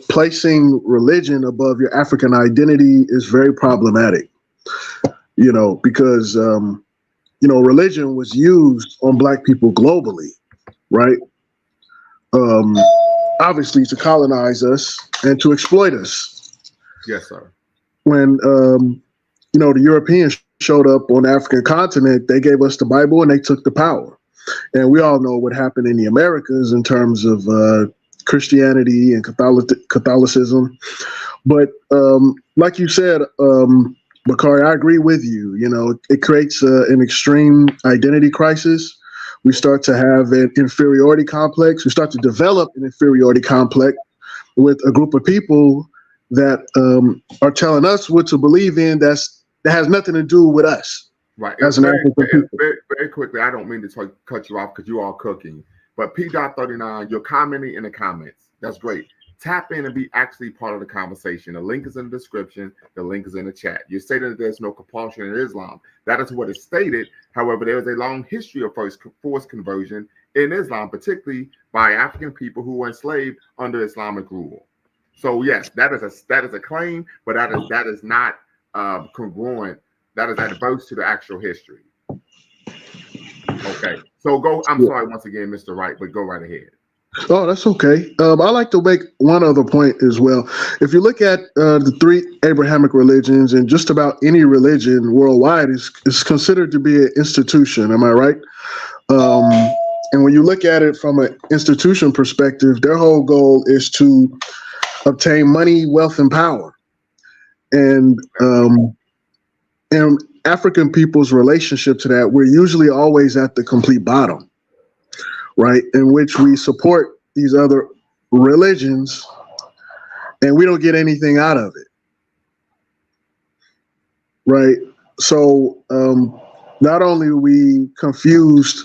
placing religion above your African identity is very problematic, because, religion was used on Black people globally, right? Obviously to colonize us and to exploit us. Yes, sir. When, the Europeans showed up on the African continent, they gave us the Bible and they took the power. And we all know what happened in the Americas in terms of Christianity and Catholicism. But like you said, Bakari, I agree with you. It creates an extreme identity crisis. We start to have an inferiority complex. We start to develop an inferiority complex with a group of people that are telling us what to believe in that has nothing to do with us. Right. As an African people. Very quickly, I don't mean to cut you off because you are cooking, but P.39, you're commenting in the comments. That's great. Tap in and be actually part of the conversation. The link is in the description. The link is in the chat. You're stating that there's no compulsion in Islam. That is what is stated. However, there is a long history of forced conversion in Islam, particularly by African people who were enslaved under Islamic rule. So yes, that is a claim, but that is not congruent. That is adverse to the actual history. Okay. So go. I'm Yeah. sorry once again, Mr. Wright, but go right ahead. Oh, that's okay. I like to make one other point as well. If you look at the three Abrahamic religions, and just about any religion worldwide is considered to be an institution. Am I right? Um, and when you look at it from an institution perspective, their whole goal is to obtain money, wealth, and power. And and African people's relationship to that, we're usually always at the complete bottom, right? In which we support these other religions and we don't get anything out of it, right? So not only are we confused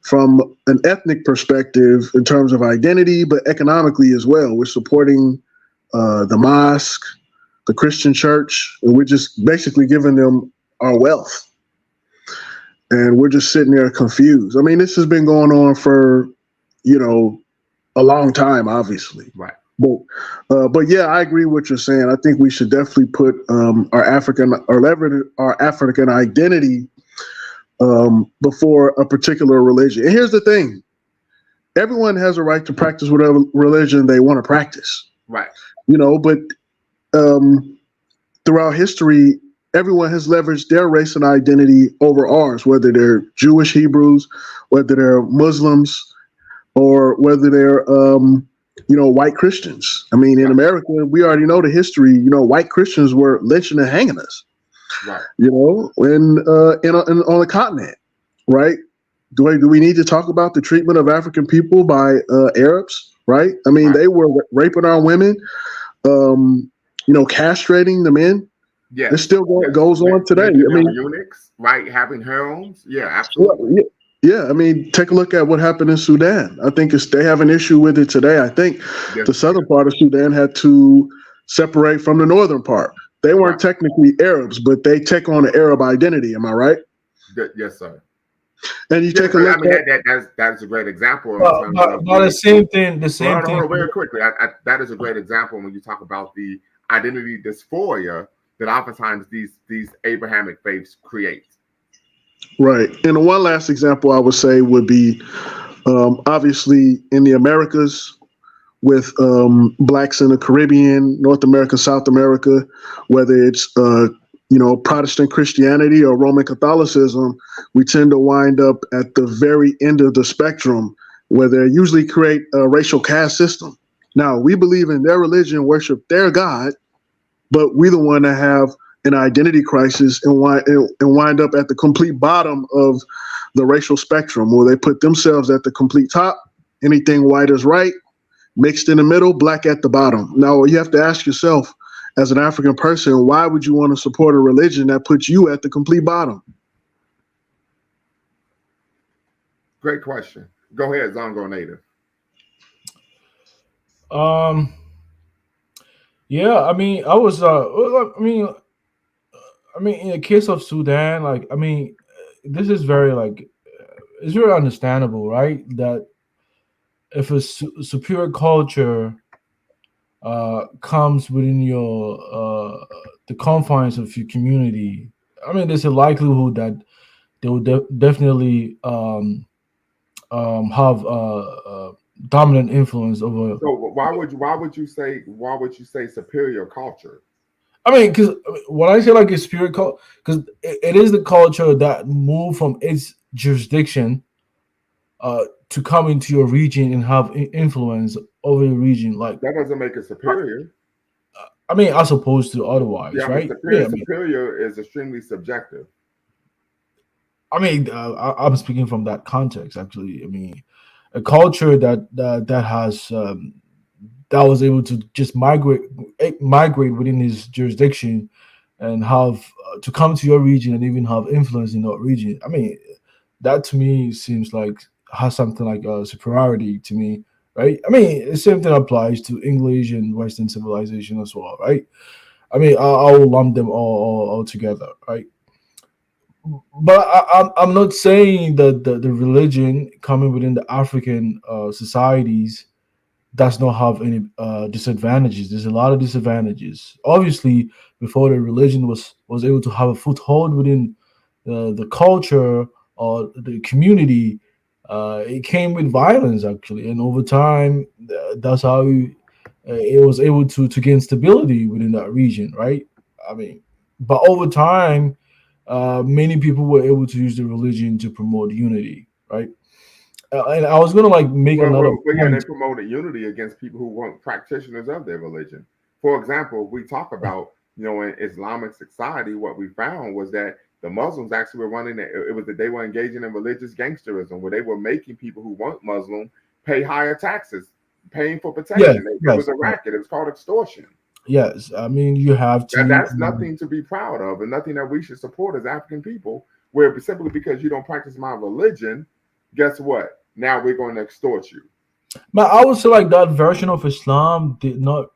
from an ethnic perspective in terms of identity, but economically as well. We're supporting the mosque, the Christian church, and we're just basically giving them our wealth. And we're just sitting there confused. I mean, this has been going on for, a long time, obviously. Right. But yeah, I agree with what you're saying. I think we should definitely put our African identity before a particular religion. And here's the thing: everyone has a right to practice whatever religion they want to practice. Right. But throughout history, everyone has leveraged their race and identity over ours, whether they're Jewish Hebrews, whether they're Muslims, or whether they're white Christians. I mean, in America, we already know the history. White Christians were lynching and hanging us. Right. On the continent, right? Do we need to talk about the treatment of African people by Arabs, right? I mean, They were raping our women, castrating the men. Yeah. It still goes on today. I mean, eunuchs, right? Having harems. Yeah, absolutely. Well, yeah, I mean, take a look at what happened in Sudan. I think they have an issue with it today. I think the southern part of Sudan had to separate from the northern part. They weren't technically Arabs, but they take on an Arab identity. Am I right? Yes, sir. And you take a look. I mean, that's a great example. But the same thing. Hold on, very quickly. That is a great example when you talk about the identity dysphoria that oftentimes these Abrahamic faiths create. Right. And one last example I would say would be obviously in the Americas with blacks in the Caribbean, North America, South America, whether it's Protestant Christianity or Roman Catholicism, we tend to wind up at the very end of the spectrum where they usually create a racial caste system. Now, we believe in their religion, worship their God, but we the one that have an identity crisis and wind up at the complete bottom of the racial spectrum, where they put themselves at the complete top. Anything white is right, mixed in the middle, black at the bottom. Now, you have to ask yourself, as an African person, why would you want to support a religion that puts you at the complete bottom? Great question. Go ahead, Zongo Native. Yeah, I mean, in the case of Sudan, this is very it's very understandable, right? That if a superior culture comes within your the confines of your community, I mean, there's a likelihood that they will definitely have dominant influence over. So why would you say superior culture? I mean, because when I say a spirit culture, because it is the culture that moved from its jurisdiction to come into your region and have influence over the region. Like that doesn't make it superior. I mean, as opposed to otherwise, right? Superior is extremely subjective. I mean, I'm speaking from that context. Actually, I mean, a culture that has that was able to just migrate within his jurisdiction and have to come to your region and even have influence in that region. I mean, that to me seems like has something like a superiority to me, right? I mean, the same thing applies to English and Western civilization as well, right? I mean, I will lump them all together, right? But I'm not saying that the religion coming within the African societies does not have any disadvantages. There's a lot of disadvantages. Obviously, before the religion was able to have a foothold within the culture or the community, it came with violence actually, and over time, that's how it was able to gain stability within that region, right? I mean, but over time, many people were able to use the religion to promote unity, right? And I was gonna like make another Well, yeah, they point. promoted unity against people who weren't practitioners of their religion. For example, if we talk about, in Islamic society, what we found was that the Muslims actually were running it was that they were engaging in religious gangsterism, where they were making people who weren't Muslim pay higher taxes, paying for Yes, protection. It was yes, a racket. It was called extortion. yes. I mean, you have to. That's nothing to be proud of, and nothing that we should support as African people. Where simply because you don't practice my religion, guess what? Now we're going to extort you. But I would say like that version of Islam did not,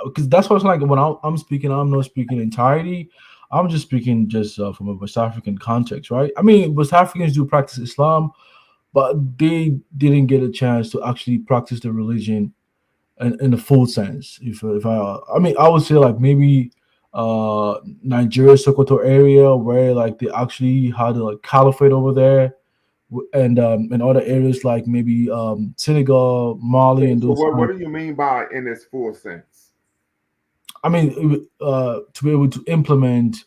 because that's what's like when I'm speaking. I'm not speaking entirety. I'm just speaking just from a West African context, right? I mean, West Africans do practice Islam, but they didn't get a chance to actually practice the religion in the full sense. If I mean, I would say like maybe Nigeria, Sokoto area where like they actually had a like caliphate over there, and other areas like maybe Senegal, Mali, So, and so those what kind. do you mean by in its full sense? I mean, to be able to implement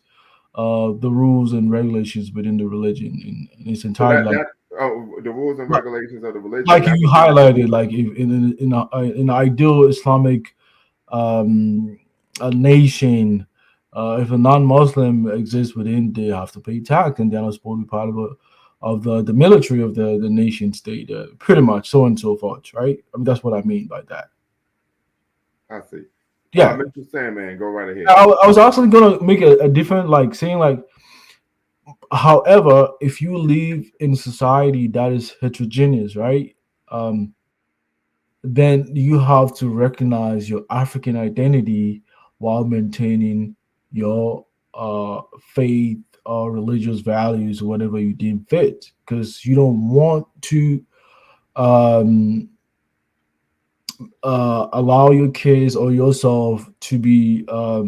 the rules and regulations within the religion in its So entirety, that the rules and like regulations of the religion. like That you would be highlighted, like if in an ideal Islamic um, a nation, if a non-Muslim exists within, they have to pay tax, and they're not supposed to be part of the military of the nation state, pretty much so on and so forth, right? I mean, that's what I mean by that. I see. Yeah, Mr. Sandman, go right ahead. I was actually gonna make a different like saying like, however, if you live in society that is heterogeneous, right? Um, then you have to recognize your African identity while maintaining your faith or religious values, whatever you deem fit, because you don't want to um, allow your kids or yourself to be uh,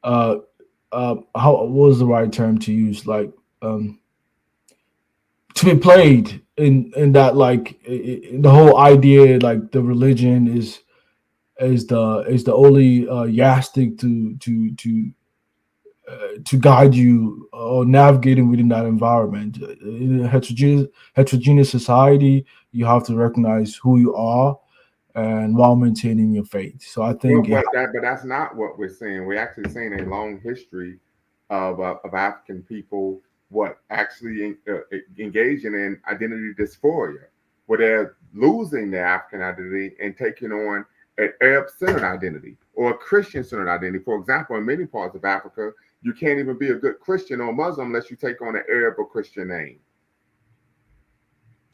how what was the right term to use, like um, to be played in that like the whole idea like the religion is the only yardstick to guide you or navigating within that environment. In a heterogeneous society, you have to recognize who you are and while maintaining your faith. So I Well, think but that's not what we're saying. We're actually seeing a long history of African people what actually engaging in identity dysphoria, where they're losing their African identity and taking on an Arab-centered identity or a Christian-centered identity. For example, in many parts of Africa, you can't even be a good Christian or Muslim unless you take on an Arab or Christian name.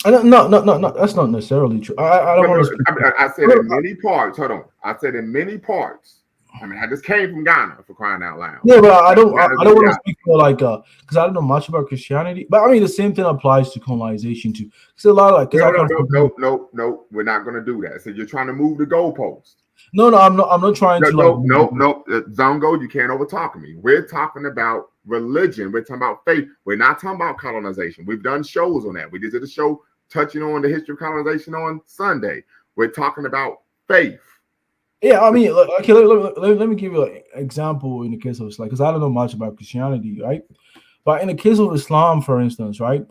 no, that's not necessarily true. I don't But want to speak. I said in many parts. Hold on. I said in many parts. I mean, I just came from Ghana for crying out loud. Yeah, but I don't. That is I a don't want to reality. speak for like because I don't know much about Christianity. But I mean, the same thing applies to colonization too. Because a lot of like because No, I no, come no, from. no, no, no. We're not going to do that. So you're trying to move the goalpost. No, no, I'm not. I'm not trying No, to like. no, no, no. Zongo, you can't overtalk me. We're talking about religion. We're talking about faith. We're not talking about colonization. We've done shows on that. We just did a show touching on the history of colonization on Sunday. We're talking about faith. Yeah, I mean, okay. Let me give you an example in the case of Islam because I don't know much about Christianity, right? But in the case of Islam, for instance, right,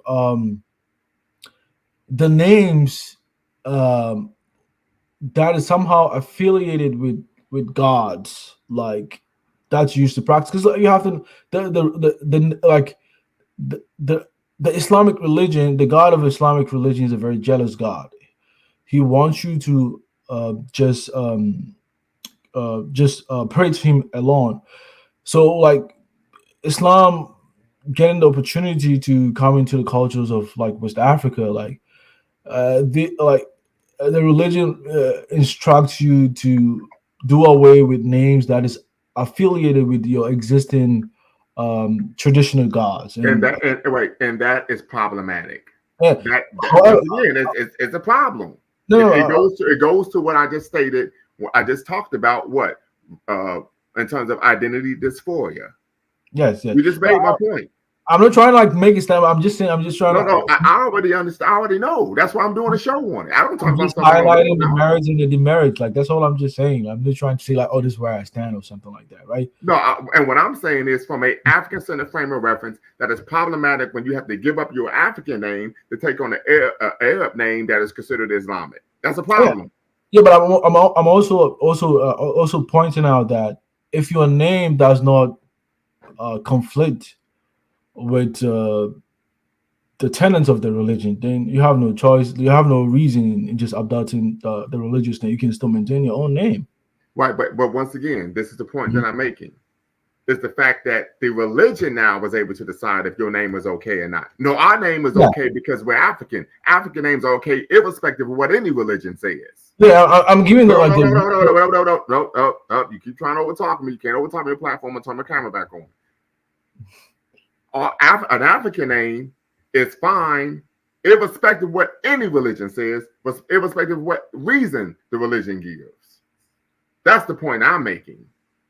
the names um, that is somehow affiliated with gods, like that's used to practice because you have to the like the, the the Islamic religion, the God of Islamic religion is a very jealous God. He wants you to pray to him alone. So like Islam getting the opportunity to come into the cultures of like West Africa, like the religion instructs you to do away with names that is affiliated with your existing traditional gods And and that and that is problematic. yeah. That However, once again, it's a problem. No, It goes to what I just stated. I just talked about what in terms of identity dysphoria. yes, yes. You just made my point. I'm not trying to like make it stand. I'm just saying. I'm just trying No, to. I already understand. I already know. That's why I'm doing a show on it. I don't talk I'm about just stuff I don't know highlighting the about. merits and the demerits. Like that's all I'm just saying. I'm just trying to say like, oh, this is where I stand or something like that, right? No, and what I'm saying is from a African-centered frame of reference that is problematic when you have to give up your African name to take on an Arab name that is considered Islamic. That's a problem. Yeah, but I'm also pointing out that if your name does not conflict with the tenets of the religion, then you have no choice. You have no reason in just adopting the religious name. You can still maintain your own name. Right, but once again, this is the point Mhm. that I'm making. Is the fact that the religion now was able to decide if your name was okay or not. No, our name is Yeah. okay because we're African. African names are okay, irrespective of what any religion says. Yeah, I'm giving No, like no, no, no, the no, no, no, no, no, no, no. You keep trying to overtalk me. You can't overtalk me on the platform and turn my camera back on. An African name is fine, irrespective of what any religion says, but irrespective of what reason the religion gives. That's the point I'm making.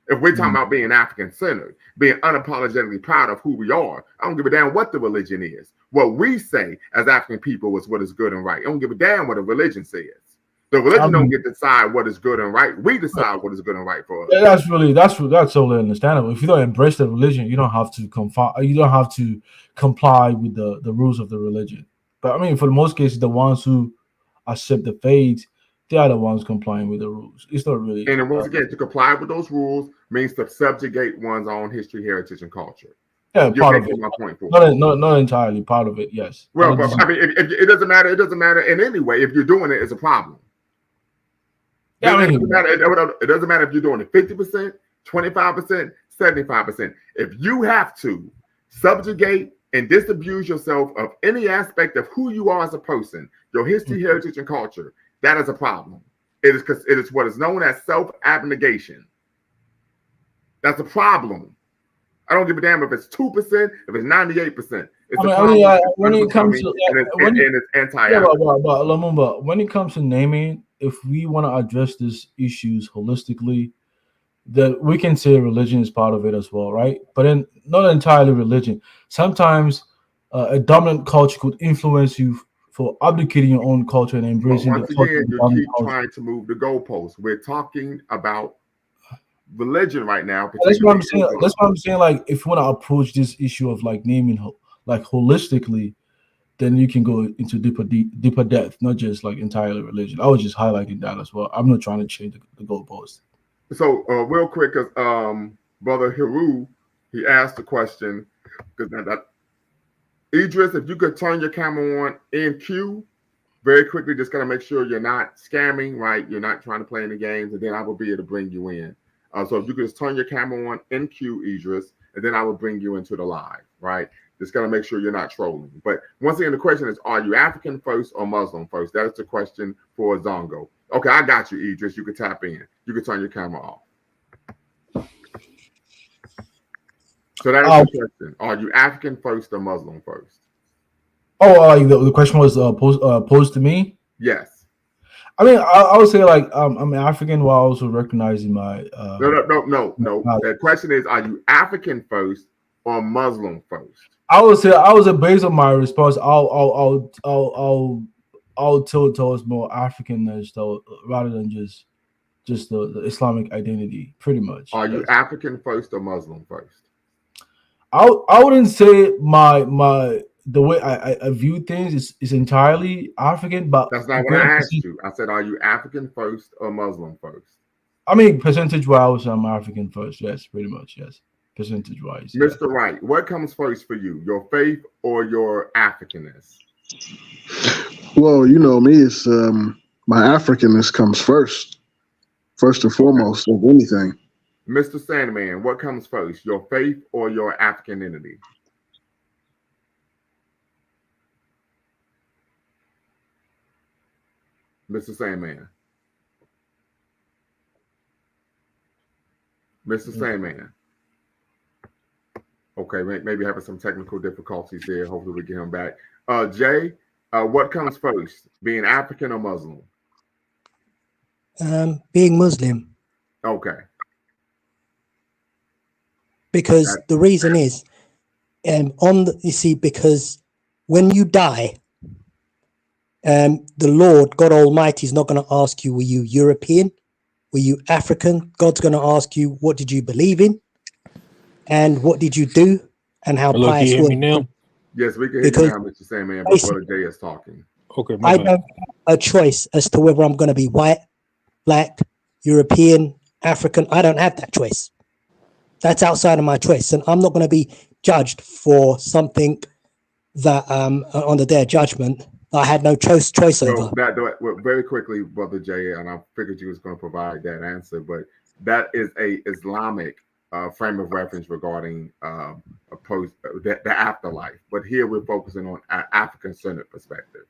If we're talking about being African-centered, being unapologetically proud of who we are, I don't give a damn what the religion is. What we say as African people is what is good and right. I don't give a damn what a religion says. The religion don't get to decide what is good and right. We decide what is good and right for us. Yeah, that's totally understandable. If you don't embrace the religion, you don't have to comply with the rules of the religion. But I mean, for the most cases, the ones who accept the faith, they are the ones complying with the rules. It's not really. And then once again, to comply with those rules means to subjugate one's own history, heritage, and culture. Yeah, You're part of it. making my point for me. Not entirely part of it. Yes. Well, but I mean, if it doesn't matter. It doesn't matter in any way. If you're doing it, it's a problem. Yeah, I mean, it doesn't matter if you're doing it 50%, 25%, 75%. If you have to subjugate and disabuse yourself of any aspect of who you are as a person, your history, heritage, and culture, that is a problem. It is what is known as self-abnegation. That's a problem. I don't give a damn if it's 2%, if it's 98%. It's a problem. When it comes to it's anti. Yeah, but Lumumba, when it comes to naming, if we want to address these issues holistically, then we can say religion is part of it as well, right? But then not entirely religion. Sometimes a dominant culture could influence you for abdicating your own culture and But embracing the once culture again, of the you dominant keep culture. trying to move the goalposts. We're talking about religion right now. That's what I'm saying. Islam. That's what I'm saying. Like, if you want to approach this issue of like naming, like holistically, then you can go into deeper depth, not just like entirely religion. I was just highlighting that as well. I'm not trying to change the goalpost. So real quick, because Brother Hiru, he asked the question, because Idris, if you could turn your camera on in queue very quickly, just gotta make sure you're not scamming, right? You're not trying to play any games, and then I will be able to bring you in. So if you could just turn your camera on in queue, Idris, and then I will bring you into the live, right? Just gotta make sure you're not trolling. But once again, the question is, are you African first or Muslim first? That is the question for Zongo. Okay, I got you, Idris. You can tap in. You can turn your camera off. So that is the question. Are you African first or Muslim first? Oh, the question was posed to me. Yes. I mean, I would say like I'm African while also recognizing my. No. The question is, are you African first or Muslim first? I would say based on my response, I'll tilt towards more Africanness though, rather than just the Islamic identity, pretty much. Are you African first or Muslim first? I wouldn't say my the way I view things is entirely African, but that's not what I asked you. I said, are you African first or Muslim first? I mean, percentage wise, I'm African first. Yes, pretty much. Yes, percentage wise. Mr. Yeah. Wright, what comes first for you, your faith or your Africanness? Well, you know me, it's my Africanness comes first and foremost of anything. Mr. Sandman, what comes first, your faith or your African entity? Mr. Sandman. Mr. Sandman. Okay, maybe having some technical difficulties there. Hopefully we get him back. Jay, what comes first, being African or Muslim? Being Muslim, Okay. because That, the reason is, you see, because when you die, the Lord God Almighty is not going to ask you, were you European? Were you African? God's going to ask you, what did you believe in? And what did you do? And how Hello, can you pious hear were me you? now? yes, we can hear you Because now, Mr. Sandman, but basically, Brother Jay is talking. Okay, my I bad. don't have a choice as to whether I'm going to be white, black, European, African. I don't have that choice. That's outside of my choice. And I'm not going to be judged for something that on the day of judgment I had no choice over. Well, well, very quickly, Brother Jay, and I figured you was going to provide that answer, but that is a Islamic frame of reference regarding the afterlife. But here we're focusing on an African-centered perspective.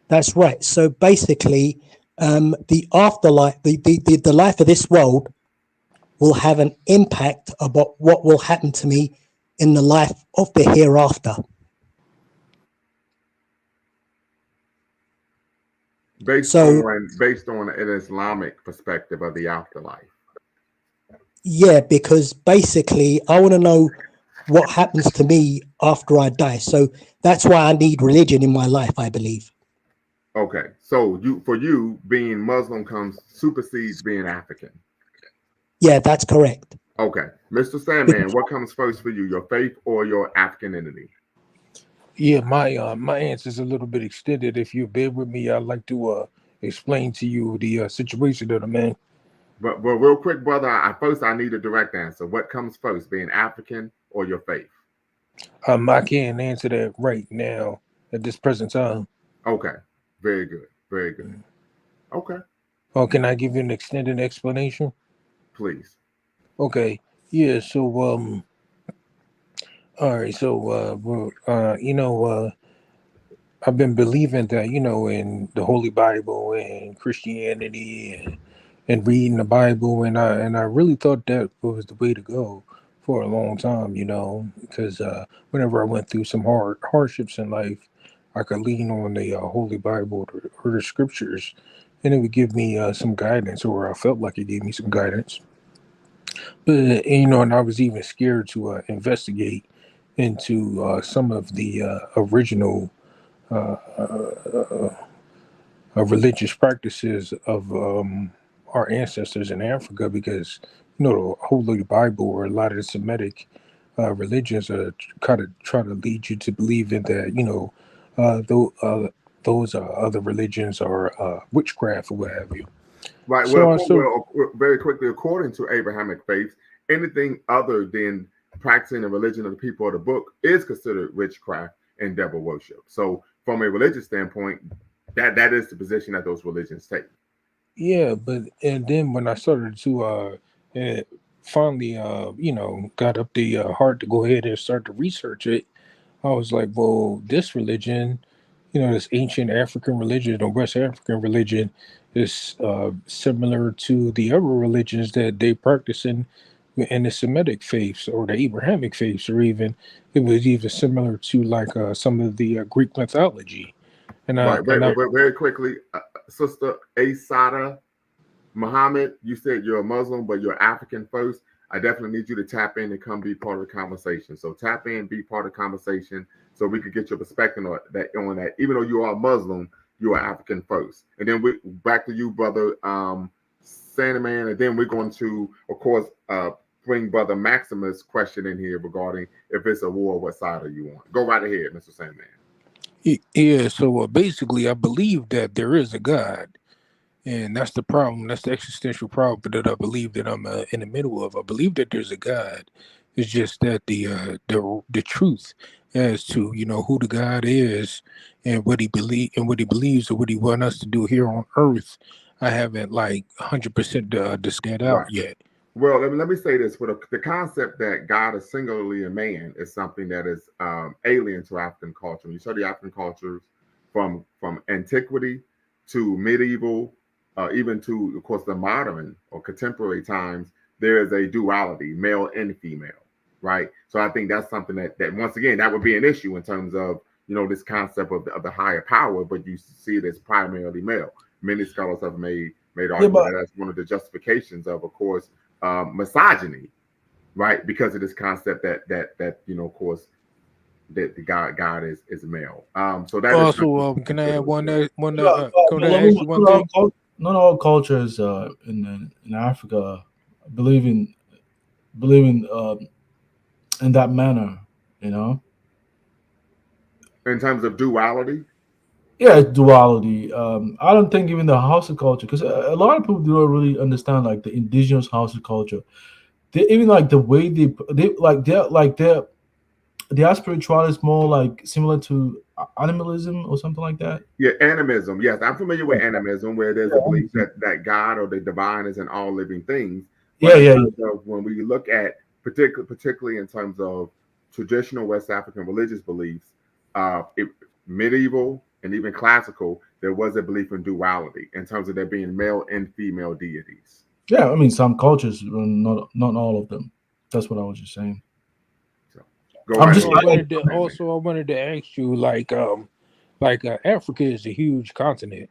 That's right. So basically, the afterlife, the life of this world will have an impact about what will happen to me in the life of the hereafter. Based on an Islamic perspective of the afterlife. Yeah, because basically I want to know what happens to me after I die. So that's why I need religion in my life, I believe. Okay, so for you being Muslim supersedes being African. Yeah, that's correct. Okay, Mr. Sandman, what comes first for you, your faith or your African entity? Yeah, my answer is a little bit extended. If you bear with me, I'd like to explain to you the situation that I'm in. But real quick, brother, first I need a direct answer. What comes first, being African or your faith? I can't answer that right now at this present time. Okay, very good, very good. Okay, Oh, can I give you an extended explanation? please. Okay, yeah. So all right. So I've been believing that in the Holy Bible and Christianity and reading the Bible, and I really thought that was the way to go for a long time, because whenever I went through some hardships in life, I could lean on the Holy Bible or the scriptures, and it would give me some guidance, or I felt like it gave me some guidance. But and I was even scared to investigate into some of the original uh, uh, religious practices of our ancestors in Africa, because the Holy Bible or a lot of the Semitic religions kind of try to lead you to believe in that those other religions are witchcraft or what have you. Right. So I so Very quickly, according to Abrahamic faiths, anything other than practicing the religion of the people of the book is considered witchcraft and devil worship. So, from a religious standpoint, that is the position that those religions take. yeah, but and then when I started to finally got up the heart to go ahead and start to research it, I was like, well, this religion, this ancient African religion or West African religion is similar to the other religions that they practice in the Semitic faiths or the Abrahamic faiths, or even it was even similar to like some of the Greek mythology. And Right. I Very quickly, Sister Asada Muhammad, you said you're a Muslim, but you're African first. I definitely need you to tap in and come be part of the conversation. So tap in, be part of the conversation, so we could get your perspective on that. Even though you are Muslim, you are African first. And then we back to you, brother Sandman, and then we're going to, of course, bring Brother Maximus' question in here regarding if it's a war, what side are you on? Go right ahead, Mr. Sandman. Yeah, so basically, I believe that there is a God. And that's the problem. That's the existential problem that I believe that I'm in the middle of. I believe that there's a God. It's just that the truth as to who the God is and what he believes or what he wants us to do here on Earth. I haven't 100% discovered out Right. yet. Well, let me say this: for the concept that God is singularly a man is something that is alien to African culture. When you study African cultures from antiquity to medieval, even to, of course, the modern or contemporary times, there is a duality, male and female, right? So I think that's something that once again that would be an issue in terms of this concept of the higher power, but you see it as primarily male. Many scholars have made made Yeah, argument but that that's one of the justifications of course, misogyny, right? Because of this concept that of course, that the God is male. So that is Also, something to can I consider add as well. can I ask you one thing? not all cultures in Africa believe in that manner. You know, In terms of duality, yeah, it's duality. I don't think even the Hausa culture, because a lot of people don't really understand like the indigenous Hausa culture. They even like the way their spirituality is more like similar to animalism or something like that. yeah, animism. Yes, I'm familiar with animism, where there's a belief Yeah, that God or the divine is in all living things. yeah, But in yeah, terms of when we look at particularly in terms of traditional West African religious beliefs, it, medieval and even classical, there was a belief in duality in terms of there being male and female deities. yeah. I mean, some cultures, not all of them. That's what I was just saying. So go I'm right just Also, I ahead. wanted to ask you Africa is a huge continent,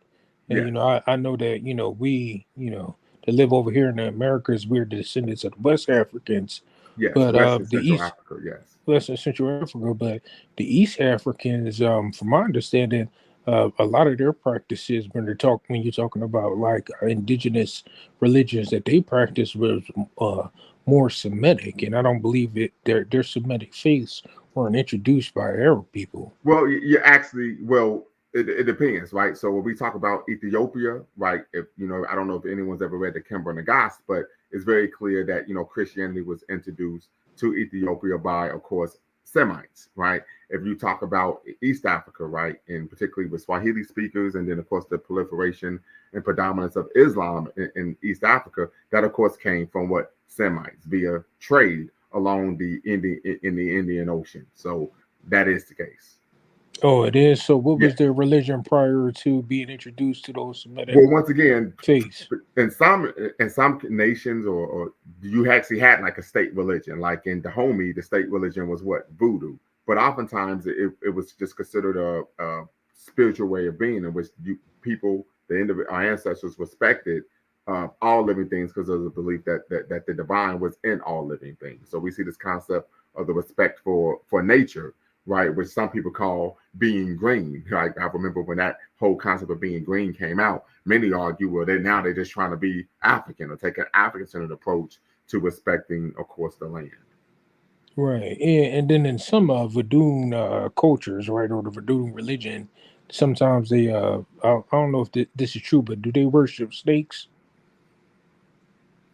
and Yes, I know that we that live over here in the Americas, we're the descendants of the West Africans, yes, but West and the Central East Africa. Yes. West and Central Africa, but the East Africans, from my understanding, a lot of their practices when you're talking about like indigenous religions that they practice was uh, more Semitic, and I don't believe it. Their Semitic faiths weren't introduced by Arab people. Well, you actually, well, it depends, right? So when we talk about Ethiopia, right? If I don't know if anyone's ever read the Kimber and the Goss, but it's very clear that Christianity was introduced to Ethiopia by, of course, Semites, right? If you talk about East Africa, right, and particularly with Swahili speakers, and then of course the proliferation and predominance of Islam in East Africa, that of course came from what Semites via trade along the Indian Ocean. So that is the case. Oh, it is. So, what Yes. was their religion prior to being introduced to those Semitic Well, once again, faiths? in some nations, or you actually had like a state religion. Like in Dahomey, the state religion was what, voodoo. But oftentimes it was just considered a spiritual way of being in which people, our ancestors respected all living things because of the belief that the divine was in all living things. So we see this concept of the respect for nature, right? Which some people call being green. Like I remember when that whole concept of being green came out, many argue, well, they're just trying to be African or take an African-centered approach to respecting, of course, the land. Right, and then in some Vadun cultures, right, or the Vadun religion, sometimes they I don't know if this is true, but do they worship snakes?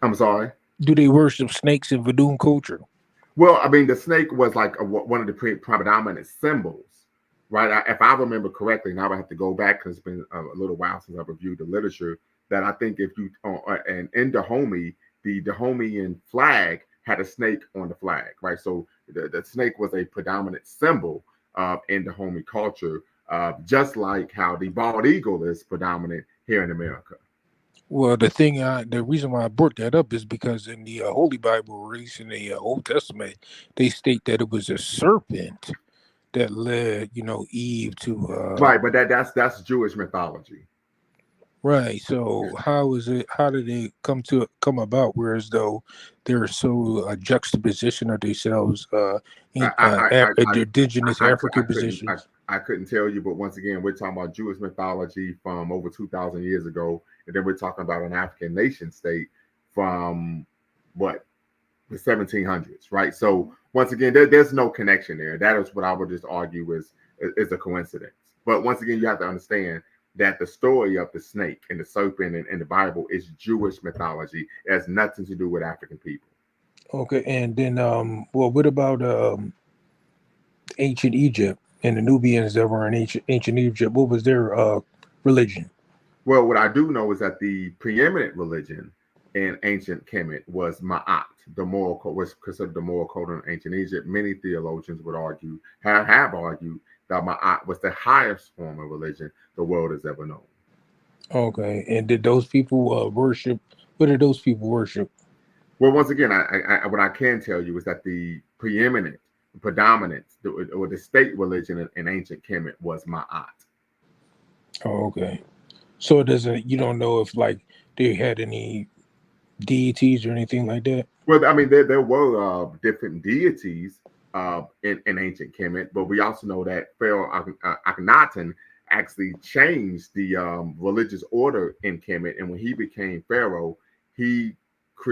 I'm sorry. Do they worship snakes in Vadun culture? Well, I mean, the snake was like one of the predominant symbols, right? If I remember correctly, now I have to go back because it's been a little while since I've reviewed the literature. That I think if you and in Dahomey, the Dahomean flag had a snake on the flag, right? So the snake was a predominant symbol in Dahomey culture, just like how the bald eagle is predominant here in America. Well, the reason why I brought that up is because in the Holy Bible, released in the Old Testament, they state that it was a serpent that led, Eve to Right, but that's Jewish mythology. right. So how is it? How did they come about? Whereas though they're so juxtaposition of themselves I in I indigenous African positions. I couldn't tell you, but once again, we're talking about Jewish mythology from over 2,000 years ago, and then we're talking about an African nation state from what, the 1700s, right? So once again, there's no connection there. That is what I would just argue is a coincidence. But once again, you have to understand that the story of the snake and the serpent in the Bible is Jewish mythology. It has nothing to do with African people. Okay, and then well, what about ancient Egypt and the Nubians that were in ancient Egypt? What was their religion? Well, what I do know is that the preeminent religion in ancient Kemet was Ma'at. The moral code was considered the moral code in ancient Egypt. Many theologians would argue, have argued, that Ma'at was the highest form of religion the world has ever known. Okay, and did those people worship? What did those people worship? Well, once again, what I can tell you is that the preeminent, predominant, or the state religion in ancient Kemet was Ma'at. Oh, okay. So it doesn't. You don't know if like they had any deities or anything like that? Well, I mean, there were different deities in ancient Kemet, but we also know that Pharaoh Akhenaten actually changed the religious order in Kemet, and when he became Pharaoh, he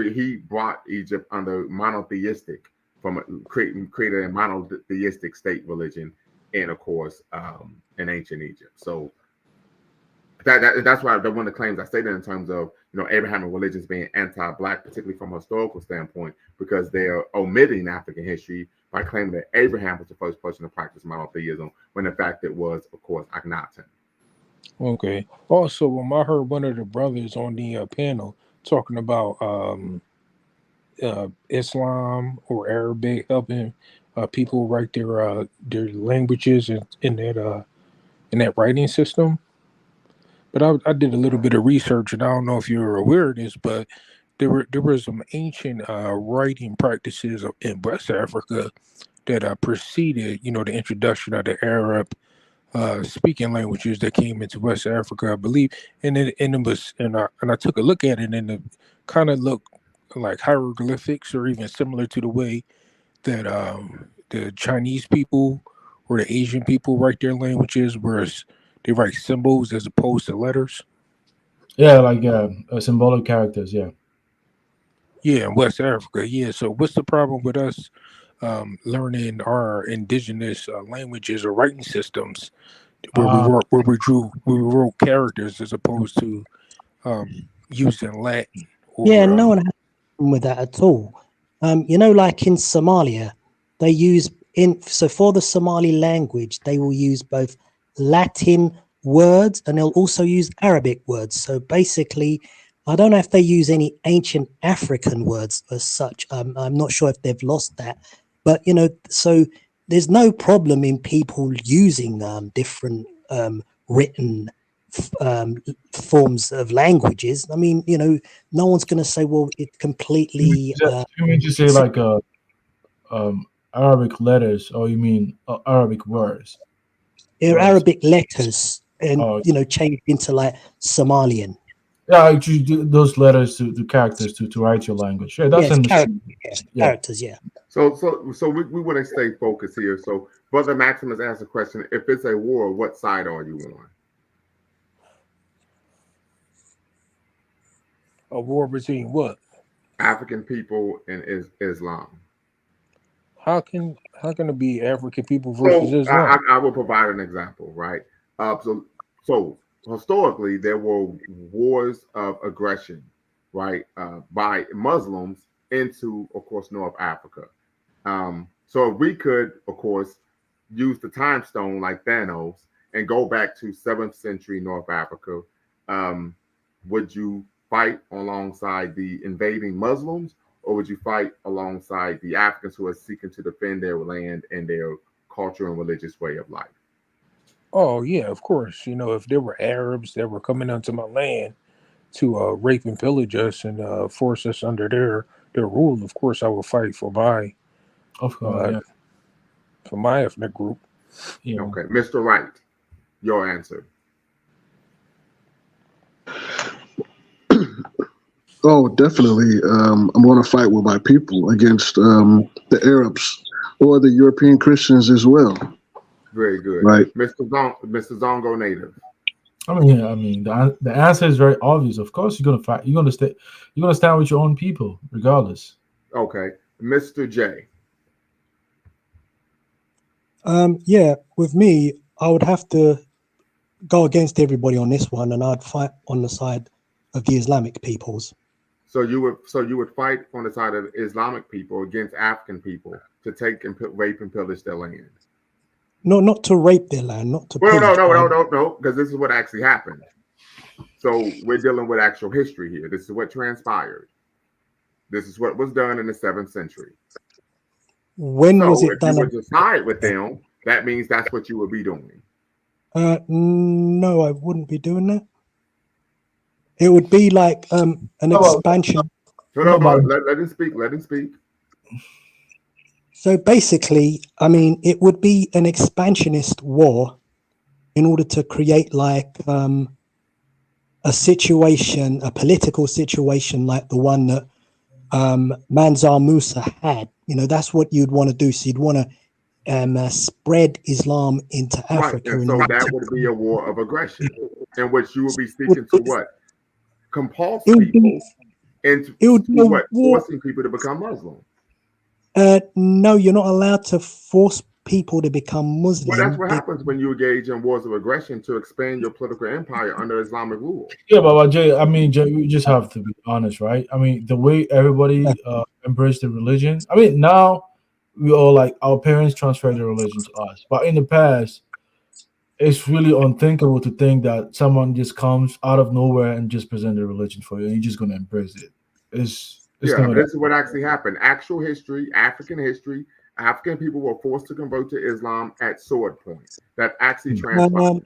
he brought Egypt under monotheistic created a monotheistic state religion, and of course in ancient Egypt. So that's why one of the claims I stated in terms of Abrahamic religions being anti-black, particularly from a historical standpoint, because they're omitting African history by claiming that Abraham was the first person to practice monotheism, when in fact it was, of course, Akhenaten. Okay. Also, I heard one of the brothers on the panel talking about Islam or Arabic helping people write their languages in that writing system. But I did a little bit of research, and I don't know if you're aware of this, but there were some ancient writing practices in West Africa that preceded, the introduction of the Arab speaking languages that came into West Africa, I believe. And I took a look at it, and it kind of looked like hieroglyphics, or even similar to the way that the Chinese people or the Asian people write their languages, whereas they write symbols as opposed to letters. Yeah, like symbolic characters. Yeah. Yeah, in West Africa. Yeah. So what's the problem with us learning our indigenous languages or writing systems where we wrote characters as opposed to using Latin Yeah, or no one has a problem with that at all. Like in Somalia, they use so for the Somali language, they will use both Latin words and they'll also use Arabic words. So basically, I don't know if they use any ancient African words as such. I'm not sure if they've lost that, but so there's no problem in people using different written forms of languages. I mean, no one's going to say, well, it completely. You mean to say like Arabic letters, or you mean Arabic words? Words. Arabic letters and Oh, changed into like Somalian. yeah, actually, those letters to characters to write your language. Yeah, that's Yes, understandable. Yeah. characters. Yeah. So we want to stay focused here. So Brother Maximus asked a question: if it's a war, what side are you on? a war between what? African people and Islam. How can it be African people versus So I, Islam? I will provide an example, right? So historically, there were wars of aggression, right, by Muslims into, of course, North Africa. So if we could, of course, use the time stone like Thanos and go back to 7th century North Africa, um, would you fight alongside the invading Muslims, or would you fight alongside the Africans who are seeking to defend their land and their culture and religious way of life? Oh yeah, of course. If there were Arabs that were coming onto my land to rape and pillage us and force us under their rule, of course I would fight Of course. uh, Yeah. for my ethnic group. Yeah. Okay, Mr. Wright, your answer. Oh, definitely. I'm going to fight with my people against the Arabs or the European Christians as well. Very good. Right. Mr. Zongo Native. I mean, the answer is very obvious. Of course, you're gonna fight. You're gonna stay. You're gonna stand with your own people, regardless. Okay. Mr. J. Yeah, with me, I would have to go against everybody on this one, and I'd fight on the side of the Islamic peoples. So you would fight on the side of Islamic people against African people to take and rape and pillage their land. No, not to rape their land, not to Well, pillage. no, because this is what actually happened. So we're dealing with actual history here. This is what transpired. This is what was done in the 7th century. When was So it if done? you were to side with them, that means that's what you would be doing. No, I wouldn't be doing that. It would be like an expansion. Let him speak. Let him speak. So basically, I mean, it would be an expansionist war in order to create like a situation, a political situation like the one that Manzar Musa had. That's what you'd want to do. So you'd want to spread Islam into Right. Africa. And so that would be a war of aggression in which you would be seeking to what? Compulse people into what? Forcing people to become Muslim. No, you're not allowed to force people to become Muslim. Well, that's what happens when you engage in wars of aggression to expand your political empire under Islamic rule. Yeah, but Jay, I mean, Jay, we just have to be honest, right? I mean, the way everybody embraced the religion. I mean, now we all like our parents transferred the religion to us, but in the past, it's really unthinkable to think that someone just comes out of nowhere and just present a religion for you, and you're just going to embrace it. It's this is what actually happened. Actual history, African people were forced to convert to Islam at sword point. That actually transpired.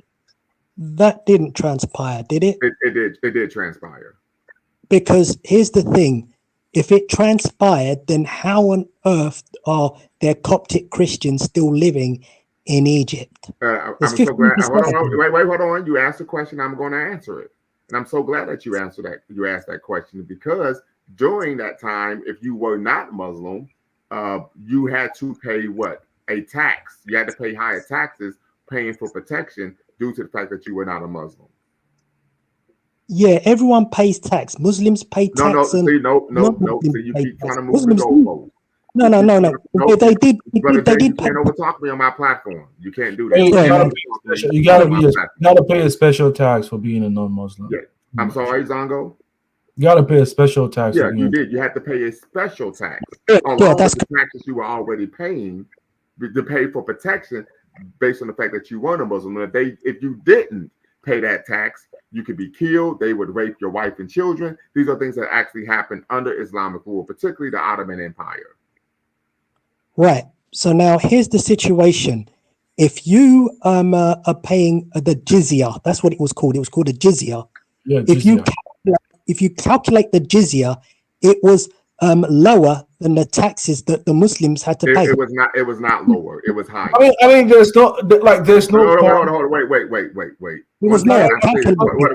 That didn't transpire, did it? It did transpire. Because here's the thing. If it transpired, then how on earth are there Coptic Christians still living in Egypt? I'm so glad. Hold on. You asked a question. I'm going to answer it. And I'm so glad that you answered that. You asked that question because during that time, if you were not Muslim, you had to pay what? A tax. You had to pay higher taxes, paying for protection due to the fact that you were not a Muslim. Yeah, everyone pays tax. Muslims pay tax. So you keep trying to move the goalposts. No. They did. You can't overtalk me on my platform. You can't do that. You gotta pay a special tax for being a non-Muslim. Yeah. I'm sorry, Zongo. You gotta pay a special tax. Yeah, you did. You had to pay a special tax along with the taxes you were already paying to pay for protection based on the fact that you weren't a Muslim. If you didn't pay that tax, you could be killed. They would rape your wife and children. These are things that actually happened under Islamic rule, particularly the Ottoman Empire. Right. So now here's the situation. If you are paying the jizya, that's what it was called. It was called a jizya. Yeah, jizya. If you calculate the jizya, it was lower than the taxes that the Muslims had to pay. It was not. It was not lower. It was higher. I mean, there's no. Hold on. Wait. It was lower.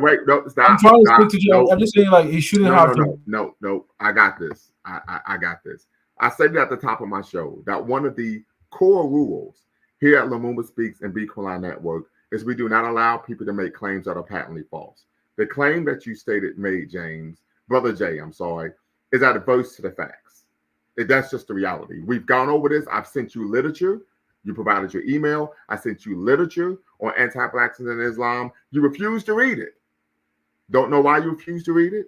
Wait. No, stop. I'm trying to speak to you. I'm just saying, like, he shouldn't have to. No. I got this. I got this. I said at the top of my show that one of the core rules here at Lumumba Speaks and Be Quran Network is we do not allow people to make claims that are patently false. The claim that you made, Brother Jay, I'm sorry, is adverse to the facts. That's just the reality. We've gone over this. I've sent you literature. You provided your email. I sent you literature on anti-Blackness in Islam. You refused to read it. Don't know why you refused to read it.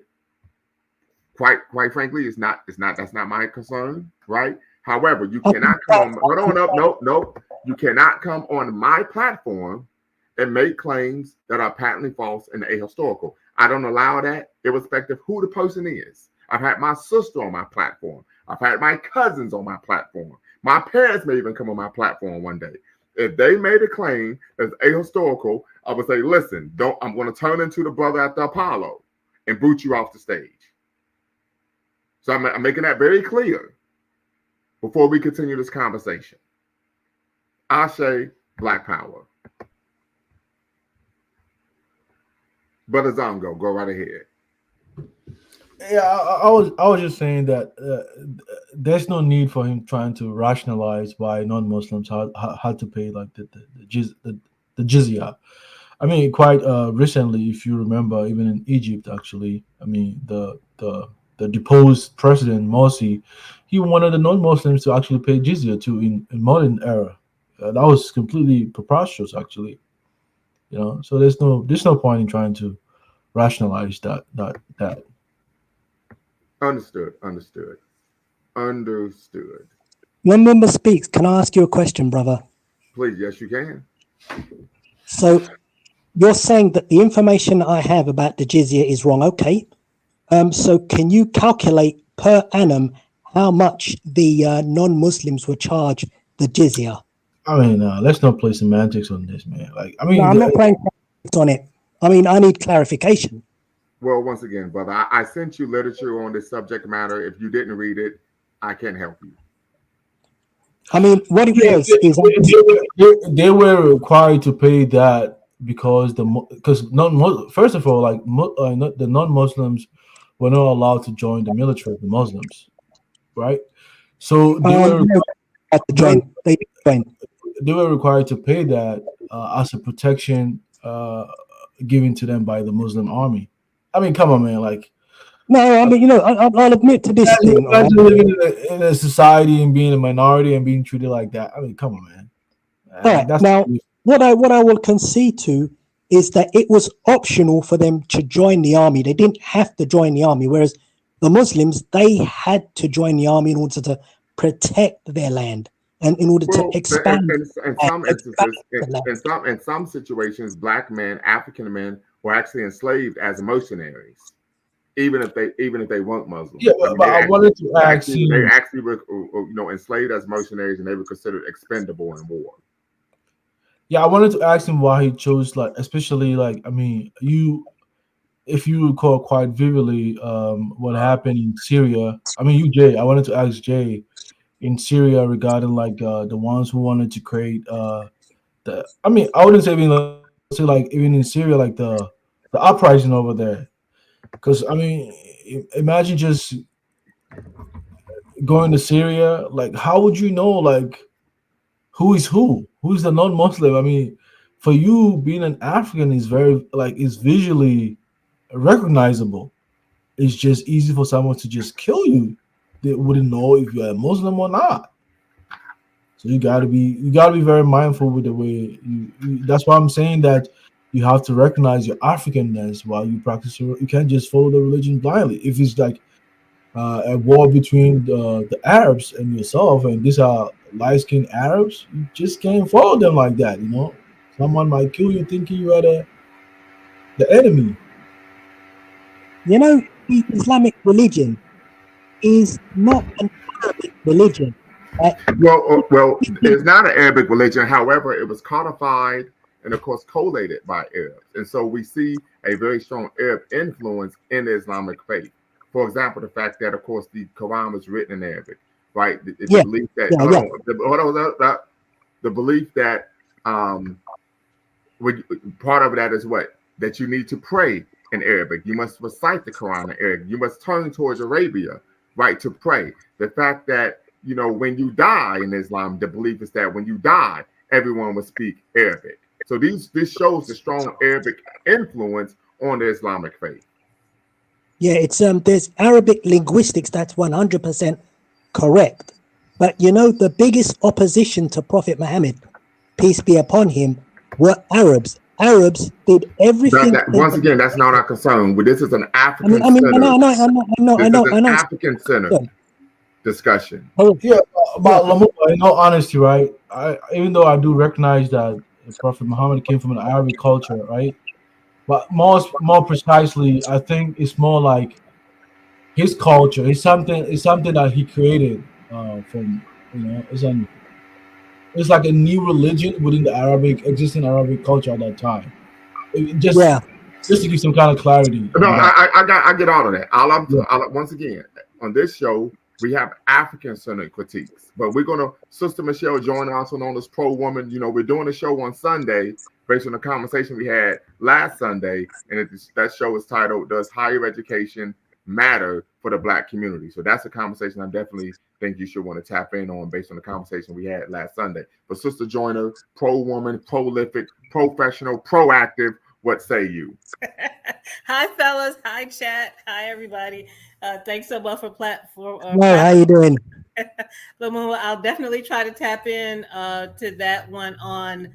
Quite frankly, that's not my concern, right? However, you cannot come on. No. You cannot come on my platform and make claims that are patently false and ahistorical. I don't allow that, irrespective of who the person is. I've had my sister on my platform. I've had my cousins on my platform. My parents may even come on my platform one day. If they made a claim that's ahistorical, I would say, listen, I'm going to turn into the brother at the Apollo and boot you off the stage. So I'm making that very clear before we continue this conversation. Ashe, Black Power. Brother Zongo, go right ahead. Yeah, I was just saying that there's no need for him trying to rationalize why non-Muslims had to pay like the jizya. I mean, quite recently, if you remember, even in Egypt, actually, I mean, the deposed president Morsi, he wanted the non-Muslims to actually pay jizya too in modern era. That was completely preposterous, actually. So there's no point in trying to rationalize that. Understood. Lumumba Speaks. Can I ask you a question, brother? Please, yes, you can. So you're saying that the information I have about the jizya is wrong. Okay. So can you calculate per annum how much the non-Muslims were charged the jizya? I mean, let's not play semantics on this, man. No, I'm not playing semantics on it. I mean, I need clarification. Well, once again, brother, I sent you literature on this subject matter. If you didn't read it, I can't help you. I mean, what it was is they were required to pay that because first of all, like the non-Muslims were not allowed to join the military of the Muslims, right? So No, had to they were, join. They did join. they were required to pay that as a protection given to them by the Muslim army. I mean, come on, man. Like, No, I mean, I'll admit to this thing. All right? imagine living in a society and being a minority and being treated like that. I mean, come on, man. All right. That's Now, what I will concede to is that it was optional for them to join the army. They didn't have to join the army, whereas the Muslims, they had to join the army in order to protect their land and in order to Well, expand. in some instances, in some situations, black men, African men, were actually enslaved as mercenaries, even if they weren't Muslim. yeah. I mean, But I wanted to ask they you. actually were enslaved as mercenaries, and they were considered expendable in war. Yeah, I wanted to ask him why he chose, like, especially, like, I mean, if you recall quite vividly, what happened in Syria. I mean, Jay. I wanted to ask Jay in Syria regarding like the ones who wanted to create the. I mean, I wouldn't say even say like even in Syria, like the uprising over there. Because I mean, imagine just going to Syria. Like, how would you know like who is who? Who's the non-Muslim? I mean, for you being an African is very like is visually recognizable. It's just easy for someone to just kill you. They wouldn't know if you're a Muslim or not. So you gotta be very mindful with the way that's why I'm saying that you have to recognize your Africanness while you practice you can't just follow the religion blindly. If it's like a war between the Arabs and yourself, and these are light-skinned Arabs, you just can't follow them like that. Someone might kill you thinking you are the enemy. The Islamic religion is not an Arabic religion. Right? Well, it's not an Arabic religion. However, it was codified and, of course, collated by Arabs, and so we see a very strong Arab influence in the Islamic faith. For example, the fact that, of course, the Quran was written in Arabic, right? The Yeah, belief that yeah, yeah. the belief that um, part of that is what that you need to pray in Arabic. You must recite the Quran in Arabic. You must turn towards Arabia, right, to pray. The fact that when you die in Islam, the belief is that when you die, everyone will speak Arabic. So this shows the strong Arabic influence on the Islamic faith. Yeah, it's there's Arabic linguistics that's 100% correct. But the biggest opposition to Prophet Muhammad, peace be upon him, were Arabs. Arabs did everything. Once again, that's not our concern. But this is an African I mean, I centered. know, This I is know, an I know. African centered discussion. Oh, Yeah, yeah, about Lamu, in all honesty, right? Even though I do recognize that Prophet Muhammad came from an Arabic culture, right? But more precisely, I think it's more like his culture. It's something that he created from it's like a new religion within the existing Arabic culture at that time. Just yeah, to give some kind of clarity No, on that. I get all of that. Yeah. Once again, on this show, we have African centered critiques, but we're gonna Sister Michelle join also known as Pro Woman. We're doing a show on Sunday based on the conversation we had last Sunday, and that show is titled "Does Higher Education Matter for the Black Community?" So that's a conversation I definitely think you should want to tap in on based on the conversation we had last Sunday. But Sister Joyner, Pro Woman, prolific, professional, proactive. What say you? Hi, fellas. Hi, chat. Hi, everybody. Thanks so much for platform. no, how you doing? I'll definitely try to tap in to that one on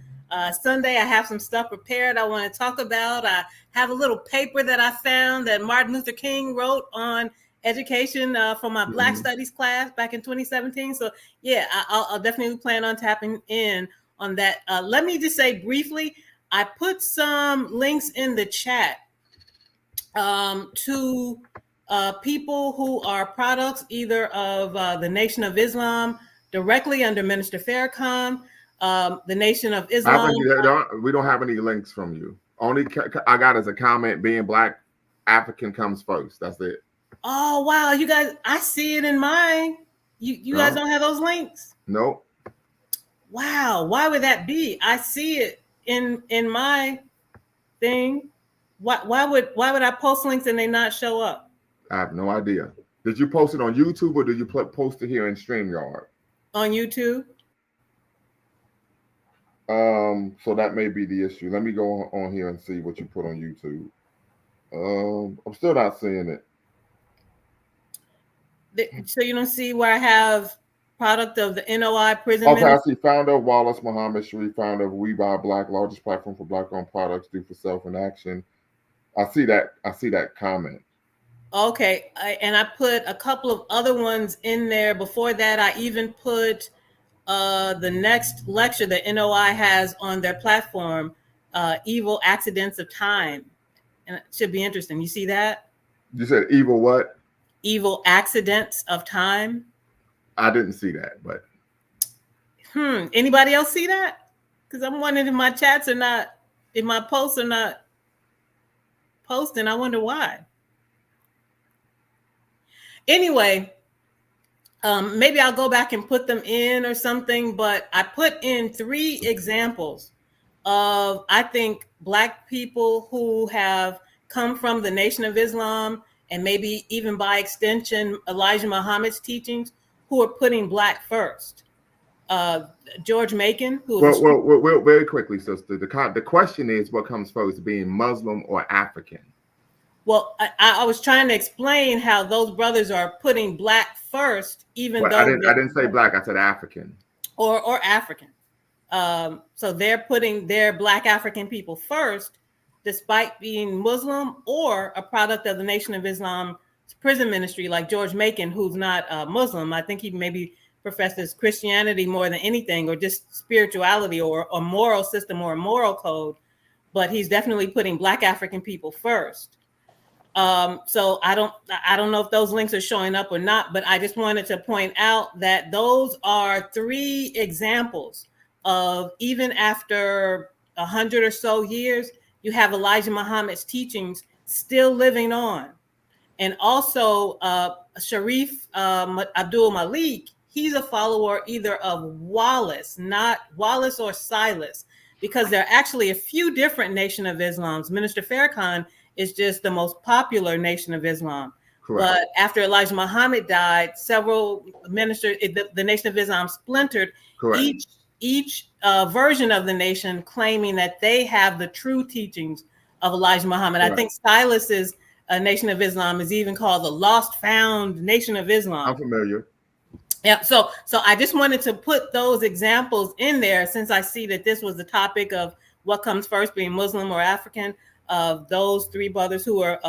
Sunday. I have some stuff prepared I want to talk about. I have a little paper that I found that Martin Luther King wrote on education for my Black Studies class back in 2017. So, yeah, I'll definitely plan on tapping in on that. Let me just say briefly, I put some links in the chat to people who are products either of the Nation of Islam directly under Minister Farrakhan, the Nation of Islam. We don't have any links from you. Only I got as a comment: being Black African comes first. That's it. Oh wow, you guys! I see it in mine. You guys don't have those links? Nope. Wow, why would that be? I see it in my thing. Why would I post links and they not show up? I have no idea. Did you post it on YouTube or did you post it here in StreamYard? On YouTube. So that may be the issue. Let me go on here and see what you put on YouTube. I'm still not seeing it. So you don't see where I have product of the NOI prison. Okay, I see founder of Wallace Muhammad Sharif, founder of We Buy Black, largest platform for Black-owned products, do for self and action. I see that comment. Okay, and I put a couple of other ones in there. Before that, I even put the next lecture that NOI has on their platform, Evil Accidents of Time. And it should be interesting. You see that? You said evil what? Evil Accidents of Time. I didn't see that, but anybody else see that? Because I'm wondering if my chats are not, if my posts are not posting. I wonder why. Anyway, maybe I'll go back and put them in or something, but I put in 3 examples of, I think, Black people who have come from the Nation of Islam and maybe even by extension Elijah Muhammad's teachings, who are putting Black first. George Macon, who is well, very quickly, sister. The question is, what comes first, being Muslim or African? Well, I was trying to explain how those brothers are putting Black first, even though I didn't say Black. I said African. Or African. So they're putting their Black African people first, despite being Muslim or a product of the Nation of Islam prison ministry, like George Macon, who's not Muslim. I think he maybe professes Christianity more than anything, or just spirituality, or a moral system, or a moral code. But he's definitely putting Black African people first. So I don't know if those links are showing up or not, but I just wanted to point out that those are 3 examples of, even after 100 or so years, you have Elijah Muhammad's teachings still living on. And also Sharif Abdul Malik, he's a follower either of Wallace, not Wallace or Silas, because there are actually a few different Nation of Islams. Minister Farrakhan is just the most popular Nation of Islam. Correct. But after Elijah Muhammad died, several ministers, the Nation of Islam splintered. Correct. Each version of the nation claiming that they have the true teachings of Elijah Muhammad. Correct. I think Silas's Nation of Islam is even called the Lost Found Nation of Islam. I'm familiar. Yeah, so I just wanted to put those examples in there, since I see that this was the topic of what comes first, being Muslim or African, of those 3 brothers who are,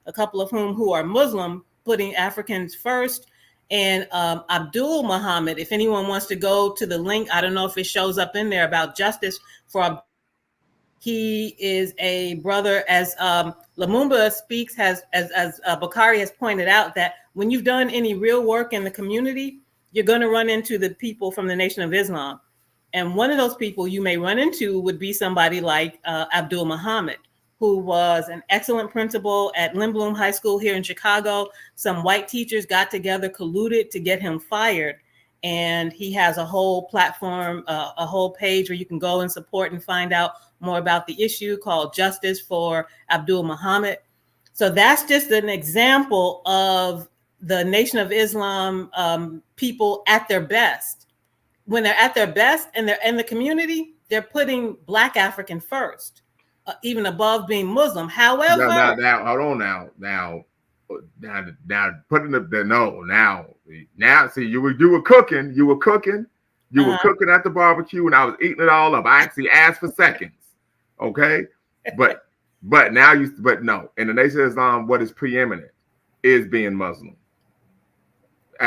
a couple of whom who are Muslim, putting Africans first. And Abdul Muhammad, if anyone wants to go to the link, I don't know if it shows up in there, about justice for, he is a brother, as Lumumba speaks, as Bakari has pointed out, that when you've done any real work in the community, you're going to run into the people from the Nation of Islam. And one of those people you may run into would be somebody like Abdul Muhammad, who was an excellent principal at Lindblom High School here in Chicago. Some white teachers got together, colluded to get him fired. And he has a whole platform, a whole page where you can go and support and find out more about the issue, called Justice for Abdul Muhammad. So that's just an example of the Nation of Islam people at their best. When they're at their best and they're in the community, they're putting Black African first, even above being Muslim. However, now hold on now putting the now see, you were cooking at the barbecue, and I was eating it all up. I actually asked for seconds, okay, but now no, in the Nation of Islam, what is preeminent is being Muslim.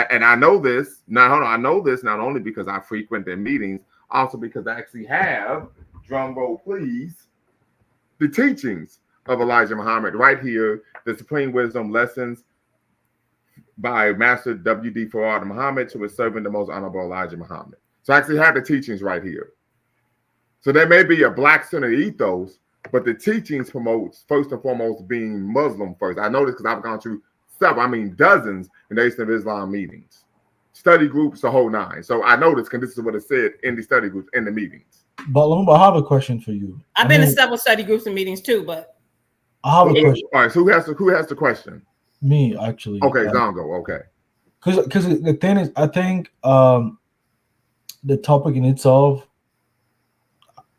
And I know this. I know this not only because I frequent their meetings, also because I actually have, drum roll please, the teachings of Elijah Muhammad right here, the Supreme Wisdom Lessons by Master W.D. Farad Muhammad, who is serving the Most Honorable Elijah Muhammad. So I actually have the teachings right here. So there may be a Black-centered ethos, but the teachings promotes, first and foremost, being Muslim first. I know this because I've gone through dozens in the Nation of Islam meetings, study groups, the whole 9. So I know this because this is what it said in the study groups, in the meetings. But Lumumba, I have a question for you. I've been in several study groups and meetings too, but I have a question. All right, so who has the question? Me, actually. Okay, Zongo. Okay. Because the thing is, I think the topic in itself,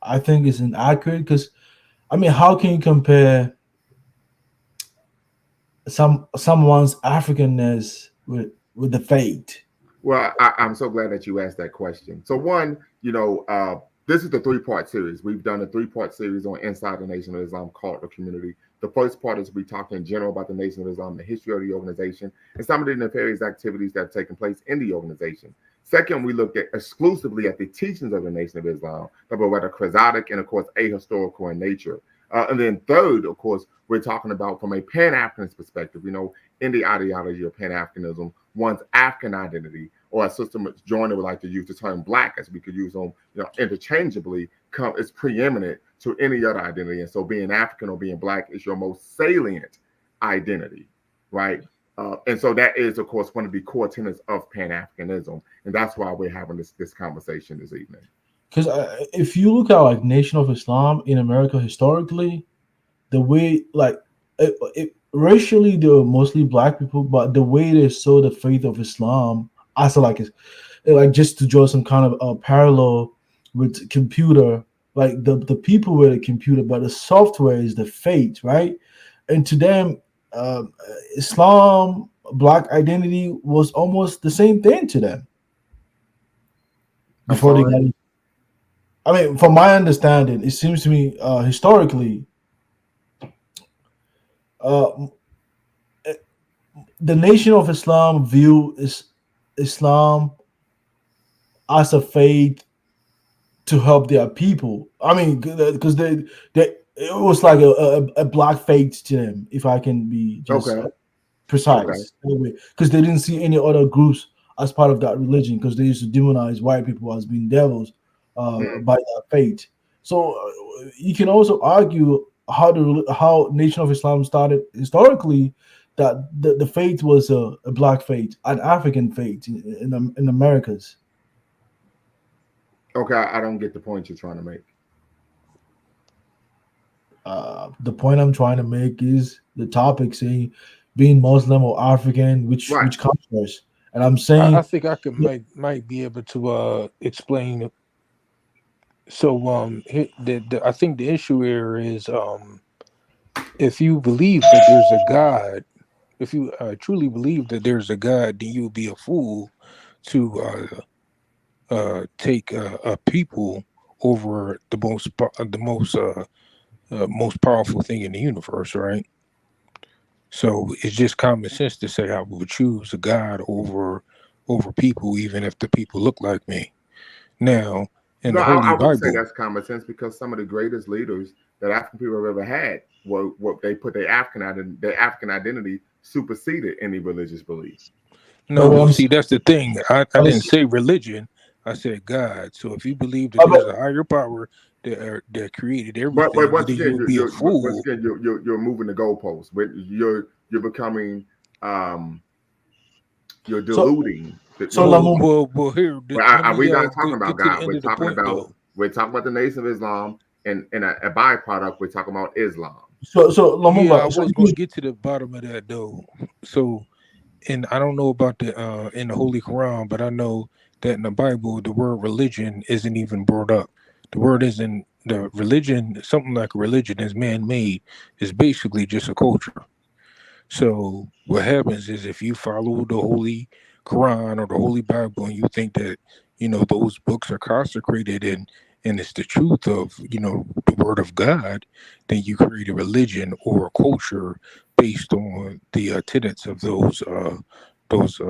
I think, is inaccurate. Because I mean, how can you compare someone's Africanness with the faith? Well, I'm so glad that you asked that question. So one, this is the three-part series. We've done a three-part series on Inside the Nation of Islam, called the community. The first part is we talk in general about the Nation of Islam, the history of the organization, and some of the nefarious activities that have taken place in the organization. Second, we looked at exclusively at the teachings of the Nation of Islam, that were rather charismatic and, of course, ahistorical in nature. And then third, of course, we're talking about from a Pan-Africanist perspective, in the ideology of Pan-Africanism, one's African identity, or as Sister Joyner would like to use the term black, as we could use them, interchangeably, is preeminent to any other identity. And so being African or being black is your most salient identity, right? And so that is, of course, one of the core tenets of Pan-Africanism. And that's why we're having this conversation this evening. Because if you look at like Nation of Islam in America historically, the way racially they were mostly black people, but the way they saw the faith of Islam, I feel like it's like, just to draw some kind of a parallel with computer, like the people were the computer, but the software is the faith, right? And to them, Islam, black identity was almost the same thing to them before they got. I mean, from my understanding, it seems to me historically, the Nation of Islam view is Islam as a faith to help their people. I mean, because they it was like a black faith to them, if I can be just precise, because they didn't see any other groups as part of that religion, because they used to demonize white people as being devils by that faith. So you can also argue how Nation of Islam started historically, that the faith was a black faith, an African faith in Americas. Okay, I don't get the point you're trying to make. The point I'm trying to make is the topic saying being Muslim or African, which comes first. And I'm saying I think I could might be able to explain. So I think the issue here is if you believe that there's a God, if you truly believe that there's a God, then you'll be a fool to take a people over the most powerful thing in the universe, right? So it's just common sense to say I would choose a God over people, even if the people look like me. Now, in the Holy I would say Bible, that's common sense, because some of the greatest leaders that African people have ever had were what they put their African identity superseded any religious belief. No, see, that's the thing. I didn't say religion. I said God. So if you believe that there's a higher power that created everything, but once then again, you'll be a fool. Once again, you're moving the goalposts. You're becoming you're diluting. Well, here we're not talking about God. We're talking about the Nation of Islam, and a byproduct. We're talking about Islam. So Lumumba, I was going to get to the bottom of that though. So, and I don't know about the in the Holy Quran, but I know that in the Bible the word religion isn't even brought up. The word isn't the religion. Something like a religion is man-made. It's basically just a culture. So what happens is if you follow the Holy Quran or the Holy Bible and you think that those books are consecrated and it's the truth of the Word of God, then you create a religion or a culture based on the tenets of those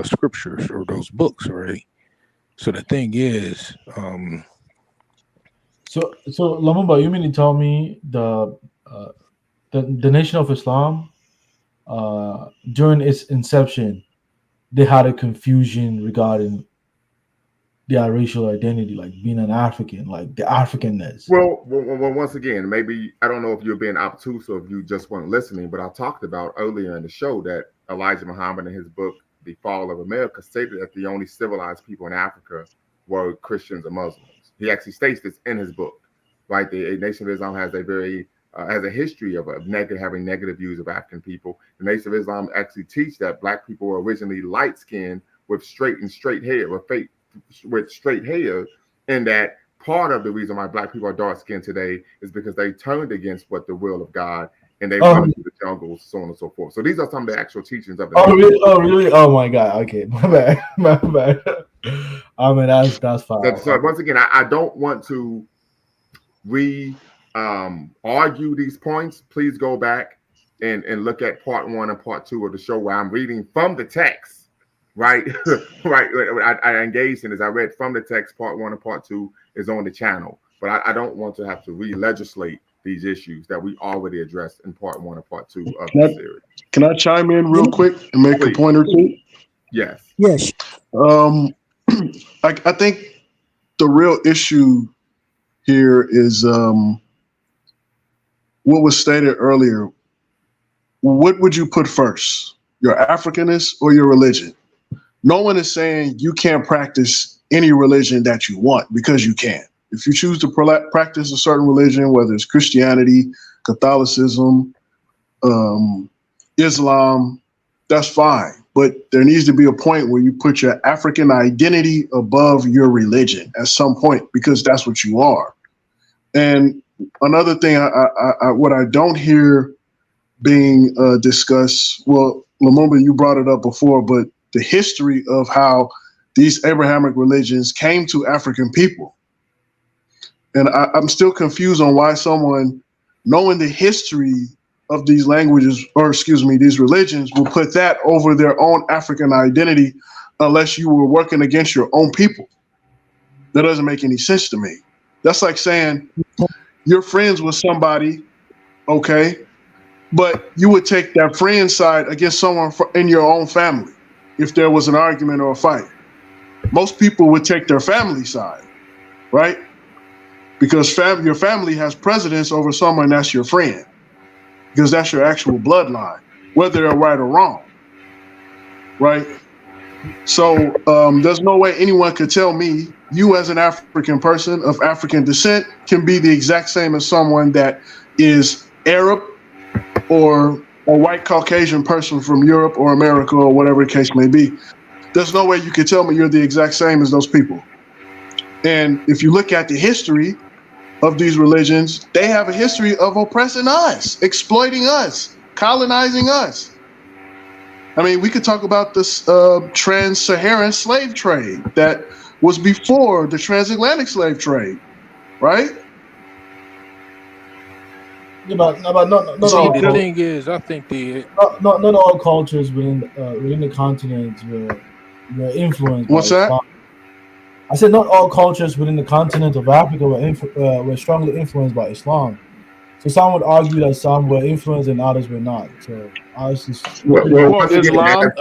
scriptures or those books, right? So the thing is, so Lumumba, you mean to tell me the Nation of Islam during its inception, they had a confusion regarding their racial identity, like being an African, like the Africanness. Well, once again, maybe I don't know if you're being obtuse or if you just weren't listening, but I talked about earlier in the show that Elijah Muhammad, in his book The Fall of America, stated that the only civilized people in Africa were Christians and Muslims. He actually states this in his book. right? The Nation of Islam has a very has a history of having negative views of African people. The Nation of Islam actually teach that Black people were originally light skinned with straight hair, with straight hair, and that part of the reason why Black people are dark skinned today is because they turned against what the will of God and they went into the jungles, so on and so forth. So these are some of the actual teachings of the. Oh really? Oh really? Oh my God. Okay, my bad. My bad. I mean that's fine. So once again, I don't want to argue these points. Please go back and look at part 1 and part 2 of the show where I'm reading from the text, right? Right. I engaged in this. I read from the text. Part 1 and part 2 is on the channel, but I don't want to have to re-legislate these issues that we already addressed in part 1 and part 2 of the series. Can I chime in real quick and make a point or two? Yes. Yes. I think the real issue here is what was stated earlier. What would you put first, your Africanness or your religion? No one is saying you can't practice any religion that you want, because you can. If you choose to practice a certain religion, whether it's Christianity, Catholicism, Islam, that's fine. But there needs to be a point where you put your African identity above your religion at some point, because that's what you are. And another thing, what I don't hear being discussed, well, Lumumba, you brought it up before, but the history of how these Abrahamic religions came to African people. And I'm still confused on why someone, knowing the history of these languages, or excuse me, these religions, will put that over their own African identity, unless you were working against your own people. That doesn't make any sense to me. That's like saying you're friends with somebody, okay, but you would take that friend's side against someone in your own family if there was an argument or a fight. Most people would take their family side, right? Because your family has precedence over someone that's your friend, because that's your actual bloodline, whether they're right or wrong, right? So there's no way anyone could tell me you, as an African person of African descent, can be the exact same as someone that is Arab or a white Caucasian person from Europe or America or whatever the case may be. There's no way you could tell me you're the exact same as those people. And if you look at the history of these religions, they have a history of oppressing us, exploiting us, colonizing us. I mean, we could talk about this trans-Saharan slave trade that was before the transatlantic slave trade, right? Yeah, but not See, all. the thing is, I think Not all cultures within the continent were influenced. What's by that? Islam. I said not all cultures within the continent of Africa were strongly influenced by Islam. So some would argue that some were influenced and others were not. So I was just Well, once again, Islam.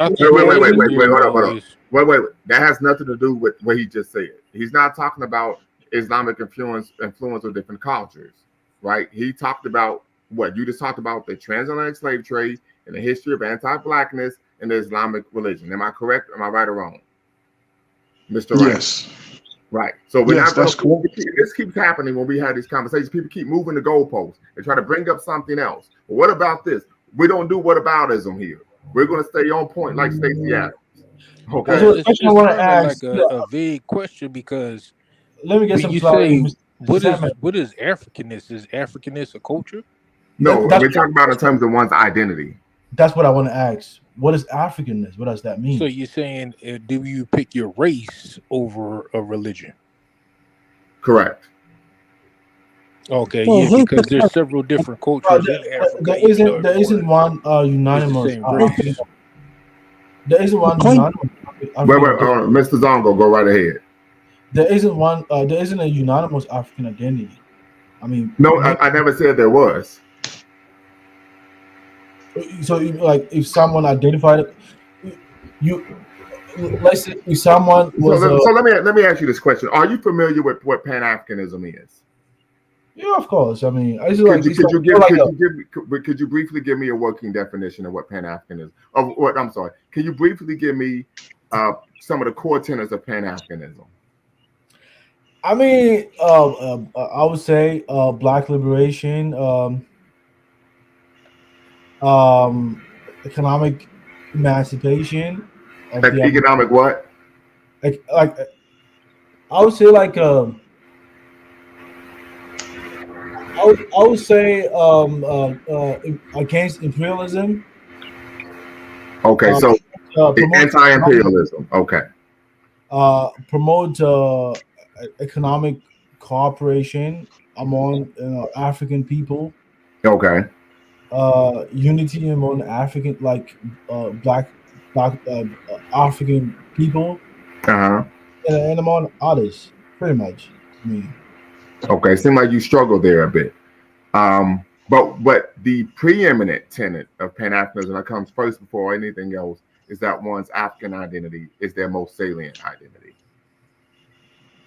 wait. That has nothing to do with what he just said. He's not talking about Islamic influence of different cultures, right? He talked about what you just talked about, the transatlantic slave trade and the history of anti-blackness and the Islamic religion. Am I correct? Am I right or wrong, Mr. Wright? Yes. Right. So we're Yes, not that's cool. This keeps happening when we have these conversations. People keep moving the goalposts. They try to bring up something else. But what about this? We don't do whataboutism here. We're going to stay on point like Stacey Adams. Okay. It's kind of like a vague question, because let me get some you clarity. say, what is Africanness? Is Africanness a culture? No, we're talking about in terms of one's identity. That's what I want to ask. What is Africanness? What does that mean? So you're saying, do you pick your race over a religion? Correct. Okay, yeah, because there's several different cultures in Africa. There isn't one unanimous. There isn't one unanimous. Wait, Mr. Zongo, go right ahead. There isn't one. There isn't a unanimous African identity. I mean, no, I never said there was. So, like, if someone identified it, let's say if someone was. So let me ask you this question: are you familiar with what Pan-Africanism is? Yeah, of course. I mean, could you briefly give me a working definition of what Pan-Africanism? Can you briefly give me some of the core tenets of Pan-Africanism? I mean, I would say black liberation, um, economic emancipation of the Economic what? like I would say like I would say against imperialism, Okay, uh, so promote anti-imperialism. Okay, promote economic cooperation among African people, okay, unity among African black African people, uh-huh. and among others, pretty much. I mean, Okay. Seems like you struggle there a bit. But the preeminent tenet of Pan-Africanism that comes first before anything else is that one's African identity is their most salient identity.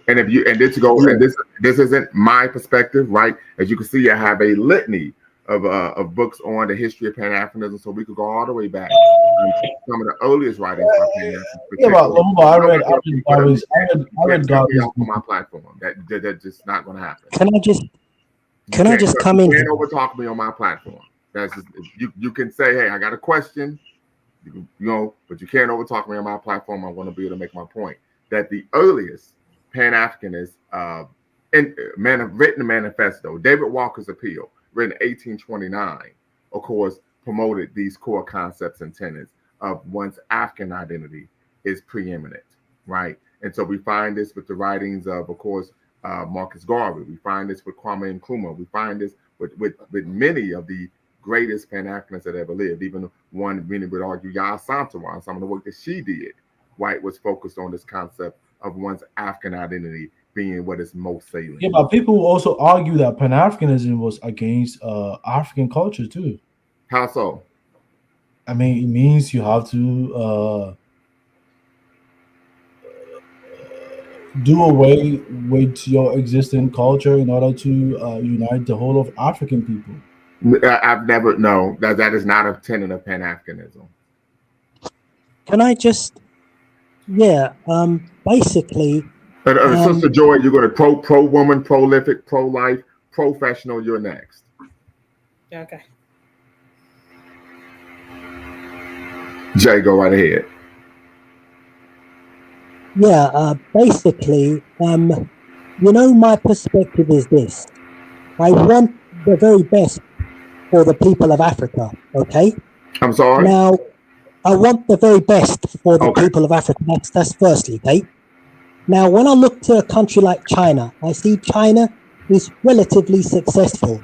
And if you and this go Yeah. and this isn't my perspective, right? As you can see, I have a litany of books on the history of Pan Africanism, so we could go all the way back to some of the earliest writings by Pan Africans, yeah, but particularly. Lumumba, I'm not going to I but read you Darwin's, you I can't read cut me Darwin's off on book. my platform. That's just not going to happen. Can I just You can I can't just come you in can't here? overtalk me on my platform. That's just, you can say, hey, I got a question, but you can't overtalk me on my platform. I want to be able to make my point that the earliest Pan Africanist written manifesto, David Walker's Appeal, written in 1829, of course, promoted these core concepts and tenets of one's African identity is preeminent, right? And so we find this with the writings of course, Marcus Garvey. We find this with Kwame Nkrumah. We find this with many of the greatest Pan Africanists that ever lived. Even one many would argue, Yaa Santawa, and some of the work that she did, right, was focused on this concept of one's African identity being what is most Yeah, salient. but people also argue that Pan Africanism was against African culture too. How so? I mean, it means you have to do away with your existing culture in order to unite the whole of African people. I've never no that is not a tenet of Pan Africanism. Can I just basically Sister Joy, you're going to pro woman, prolific, pro life, professional. You're next. Okay. Jay, go right ahead. basically my perspective is this. I want the very best for the people of Africa, okay? I'm sorry? Now, I want the very best for the Okay. people of Africa. That's firstly, okay? Now, when I look to a country like China, I see China is relatively successful.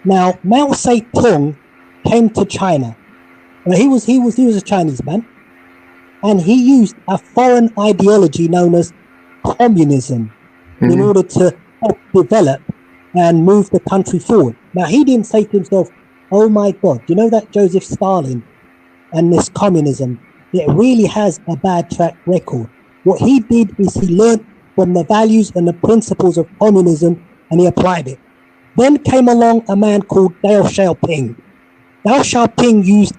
Now, Mao Zedong came to China. He was a Chinese man, and he used a foreign ideology known as communism in order to help develop and move the country forward. Now, he didn't say to himself, "Oh my God, you know that Joseph Stalin and this communism, it really has a bad track record." What he did is he learned from the values and the principles of communism and he applied it. Then came along a man called Deng Xiaoping. Deng Xiaoping used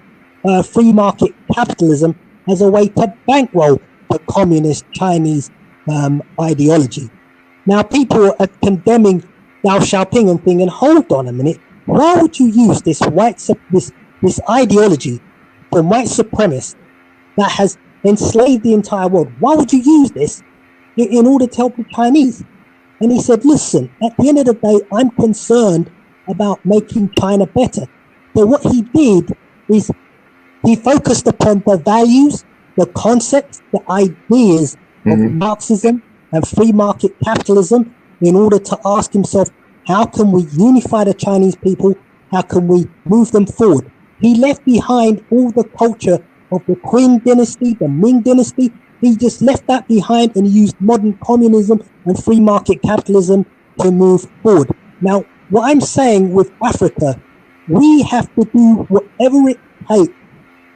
free market capitalism as a way to bankroll the communist Chinese ideology. Now people are condemning Deng Xiaoping and thinking, hold on a minute, why would you use this this ideology from white supremacists that has enslaved the entire world? Why would you use this in order to help the Chinese? And he said, listen, at the end of the day, I'm concerned about making China better. So what he did is he focused upon the values, the concepts, the ideas of Marxism and free market capitalism in order to ask himself, how can we unify the Chinese people? How can we move them forward? He left behind all the culture of the Qing dynasty, the Ming dynasty. He just left that behind and used modern communism and free market capitalism to move forward. Now, what I'm saying with Africa, we have to do whatever it takes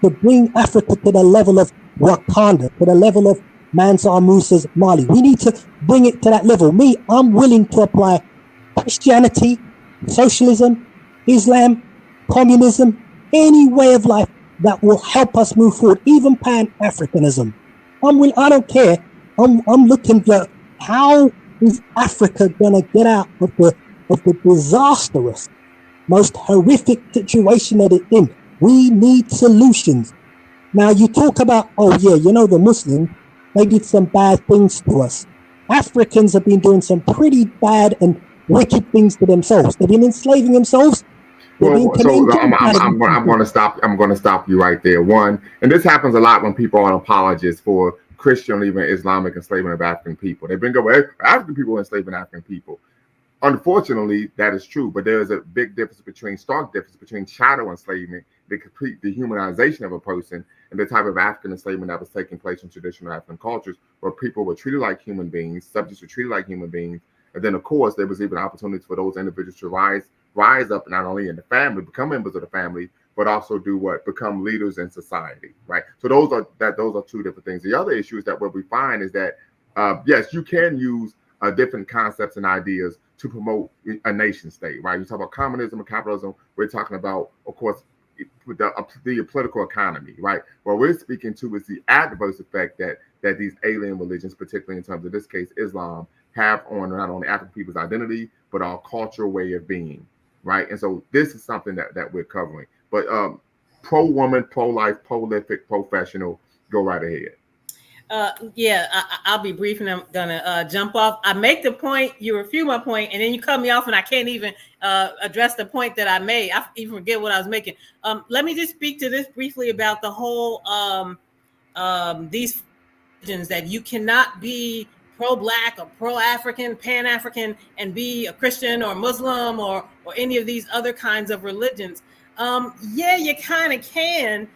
to bring Africa to the level of Wakanda, to the level of Mansa Musa's Mali. We need to bring it to that level. I'm willing to apply Christianity, socialism, Islam, communism, any way of life that will help us move forward, even Pan-Africanism. I don't care. I'm looking at how is Africa gonna get out of the disastrous, most horrific situation that it's in? We need solutions. Now you talk about, oh yeah, the Muslims, they did some bad things to us. Africans have been doing some pretty bad and wicked things to themselves. They've been enslaving themselves. They've been Well, committing so genocide against I'm themselves. going to stop. I'm going to stop you right there. One, and this happens a lot when people are apologists for Christian or even Islamic enslavement of African people. They bring up African people enslaving African people. Unfortunately, that is true, but there is a stark difference between chattel enslavement, the complete dehumanization of a person, and the type of African enslavement that was taking place in traditional African cultures, where people were treated like human beings, subjects were treated like human beings, and then, of course, there was even opportunities for those individuals to rise up not only in the family, become members of the family, but also do what? Become leaders in society, right? So those are two different things. The other issue is that what we find is that yes, you can use different concepts and ideas to promote a nation state, right? You talk about communism and capitalism. We're talking about, of course, the political economy, right? What we're speaking to is the adverse effect that these alien religions, particularly in terms of this case, Islam, have on not only African people's identity, but our cultural way of being, right? And so this is something that we're covering. But pro-woman, pro-life, prolific, professional, go right ahead. Yeah, I'll be brief and I'm gonna jump off. I make the point, you refute my point, and then you cut me off, and I can't even address the point that I made. I even forget what I was making. Let me just speak to this briefly about the whole these religions, that you cannot be pro-black or pro-African, pan-African, and be a Christian or Muslim or any of these other kinds of religions. Yeah, you kind of can.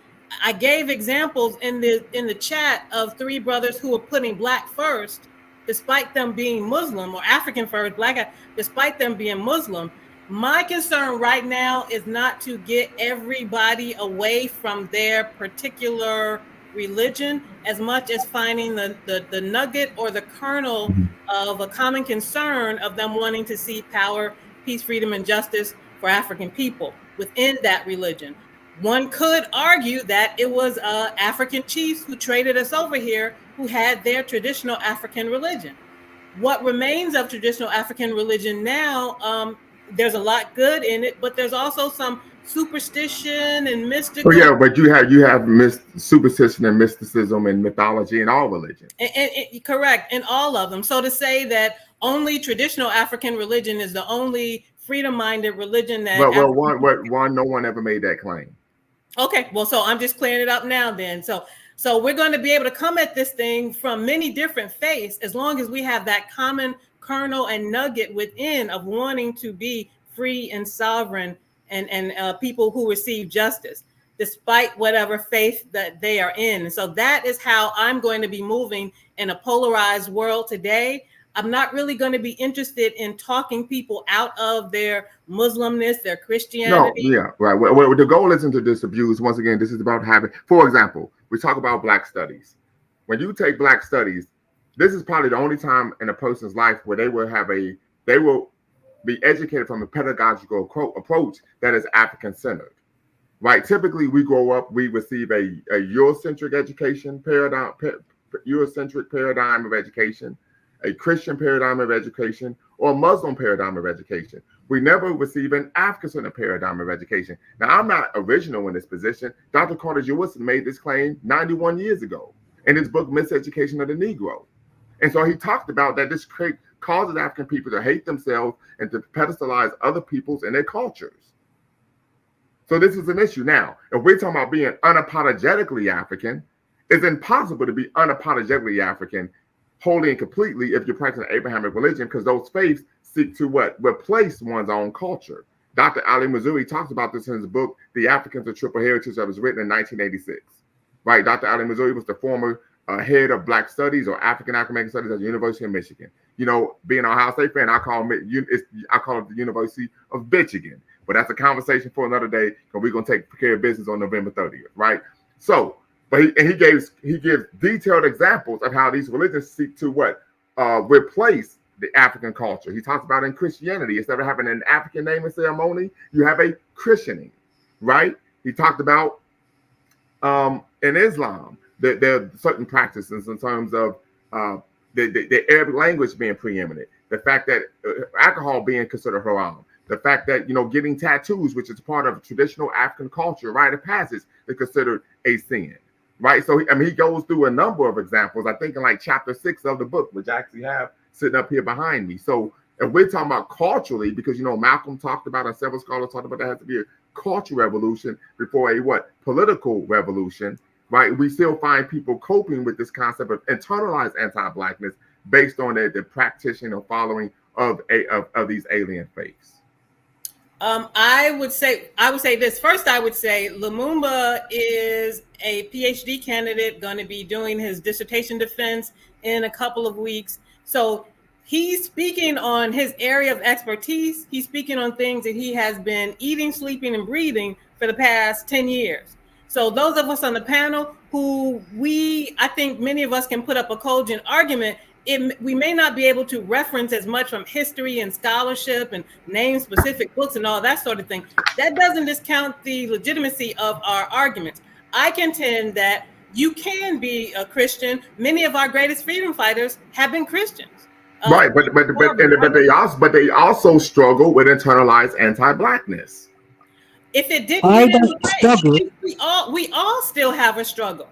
I gave examples in the chat of three brothers who were putting black first, despite them being Muslim, or African first, black, despite them being Muslim. My concern right now is not to get everybody away from their particular religion as much as finding the nugget or the kernel of a common concern of them wanting to see power, peace, freedom, and justice for African people within that religion. One could argue that it was African chiefs who traded us over here who had their traditional African religion. What remains of traditional African religion now, there's a lot good in it, but there's also some superstition and mystical. Oh yeah, but you have superstition and mysticism and mythology in all religions. Correct, in all of them. So to say that only traditional African religion is the only freedom-minded religion that well, no one ever made that claim. Okay, well, so I'm just clearing it up now then. So we're going to be able to come at this thing from many different faiths as long as we have that common kernel and nugget within of wanting to be free and sovereign and people who receive justice despite whatever faith that they are in. And so that is how I'm going to be moving in a polarized world today. I'm not really going to be interested in talking people out of their Muslimness, their Christianity. No, yeah, right. Well, the goal isn't to disabuse. Once again, this is about having, for example, we talk about Black studies. When you take Black studies, this is probably the only time in a person's life where they will be educated from a pedagogical approach that is African-centered. Right. Typically, we grow up, we receive a Eurocentric education paradigm, Eurocentric paradigm of education, a Christian paradigm of education, or a Muslim paradigm of education. We never receive an African-centered paradigm of education. Now, I'm not original in this position. Dr. Carter Jewison made this claim 91 years ago in his book, Miseducation of the Negro. And so he talked about that this causes African people to hate themselves and to pedestalize other peoples and their cultures. So this is an issue. Now, if we're talking about being unapologetically African, it's impossible to be unapologetically African wholly and completely if you're practicing Abrahamic religion, because those faiths seek to what? Replace one's own culture. Dr. Ali Mazrui talks about this in his book, The Africans of Triple Heritage, that was written in 1986. Right? Dr. Ali Mazrui was the former head of Black Studies or African-American Studies at the University of Michigan. You know, being an Ohio State fan, I call it the University of Michigan. But that's a conversation for another day, because we're going to take care of business on November 30th, right? So, but he gives detailed examples of how these religions seek to what? Replace the African culture. He talks about in Christianity, instead of having an African naming ceremony, you have a christening, right? He talked about in Islam that there are certain practices in terms of the Arabic language being preeminent, the fact that alcohol being considered haram, the fact that getting tattoos, which is part of traditional African culture, rite of passage, is considered a sin, right? So he goes through a number of examples. I think in like chapter 6 of the book, which I actually have sitting up here behind me. So if we're talking about culturally, because Malcolm talked about, and several scholars talked about, there has to be a cultural revolution before a political revolution, right? We still find people coping with this concept of internalized anti-blackness based on the practicing or following of these alien faiths. I would say this. First, I would say Lumumba is a PhD candidate going to be doing his dissertation defense in a couple of weeks. So he's speaking on his area of expertise. He's speaking on things that he has been eating, sleeping, and breathing for the past 10 years. So those of us on the panel I think many of us can put up a cogent argument. We may not be able to reference as much from history and scholarship and name specific books and all that sort of thing. That doesn't discount the legitimacy of our arguments. I contend that you can be a Christian. Many of our greatest freedom fighters have been Christians. Right, but they also struggle with internalized anti-blackness. If it didn't I get in don't the struggle. way, we all still have a struggle.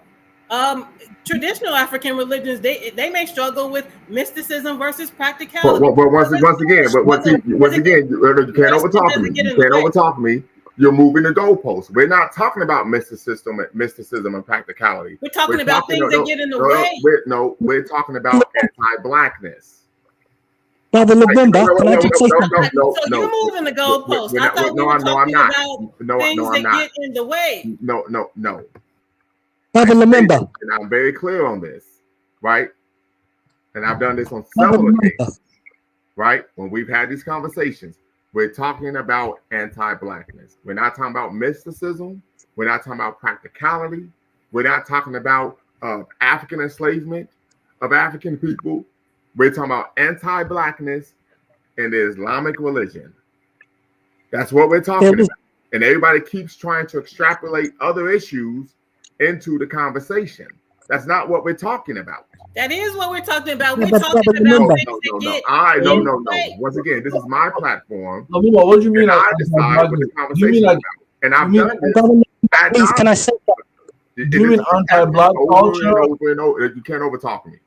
Traditional African religions, they may struggle with mysticism versus practicality. But once again, you can't overtalk me. You can't overtalk me. You're moving the goalposts. We're not talking about mysticism and practicality. We're talking about things that get in the way. We're talking about anti-blackness. Brother Lumumba, can I just say something? So you're moving the goalposts. I thought we were talking about things that get in the way. No. Brother Lumumba. And I'm very clear on this, right? And I've done this on several occasions, right? When we've had these conversations, we're talking about anti-blackness. We're not talking about mysticism. We're not talking about practicality. We're not talking about African enslavement of African people. We're talking about anti-blackness and the Islamic religion. That's what we're talking about. And everybody keeps trying to extrapolate other issues into the conversation. That's not what we're talking about. That is what we're talking about. We're talking about no. Once again, this is my platform. What do you mean? I decide what the conversation is about. And I've done this. Please, can I say that? Do you mean anti-black culture? You can't overtalk me.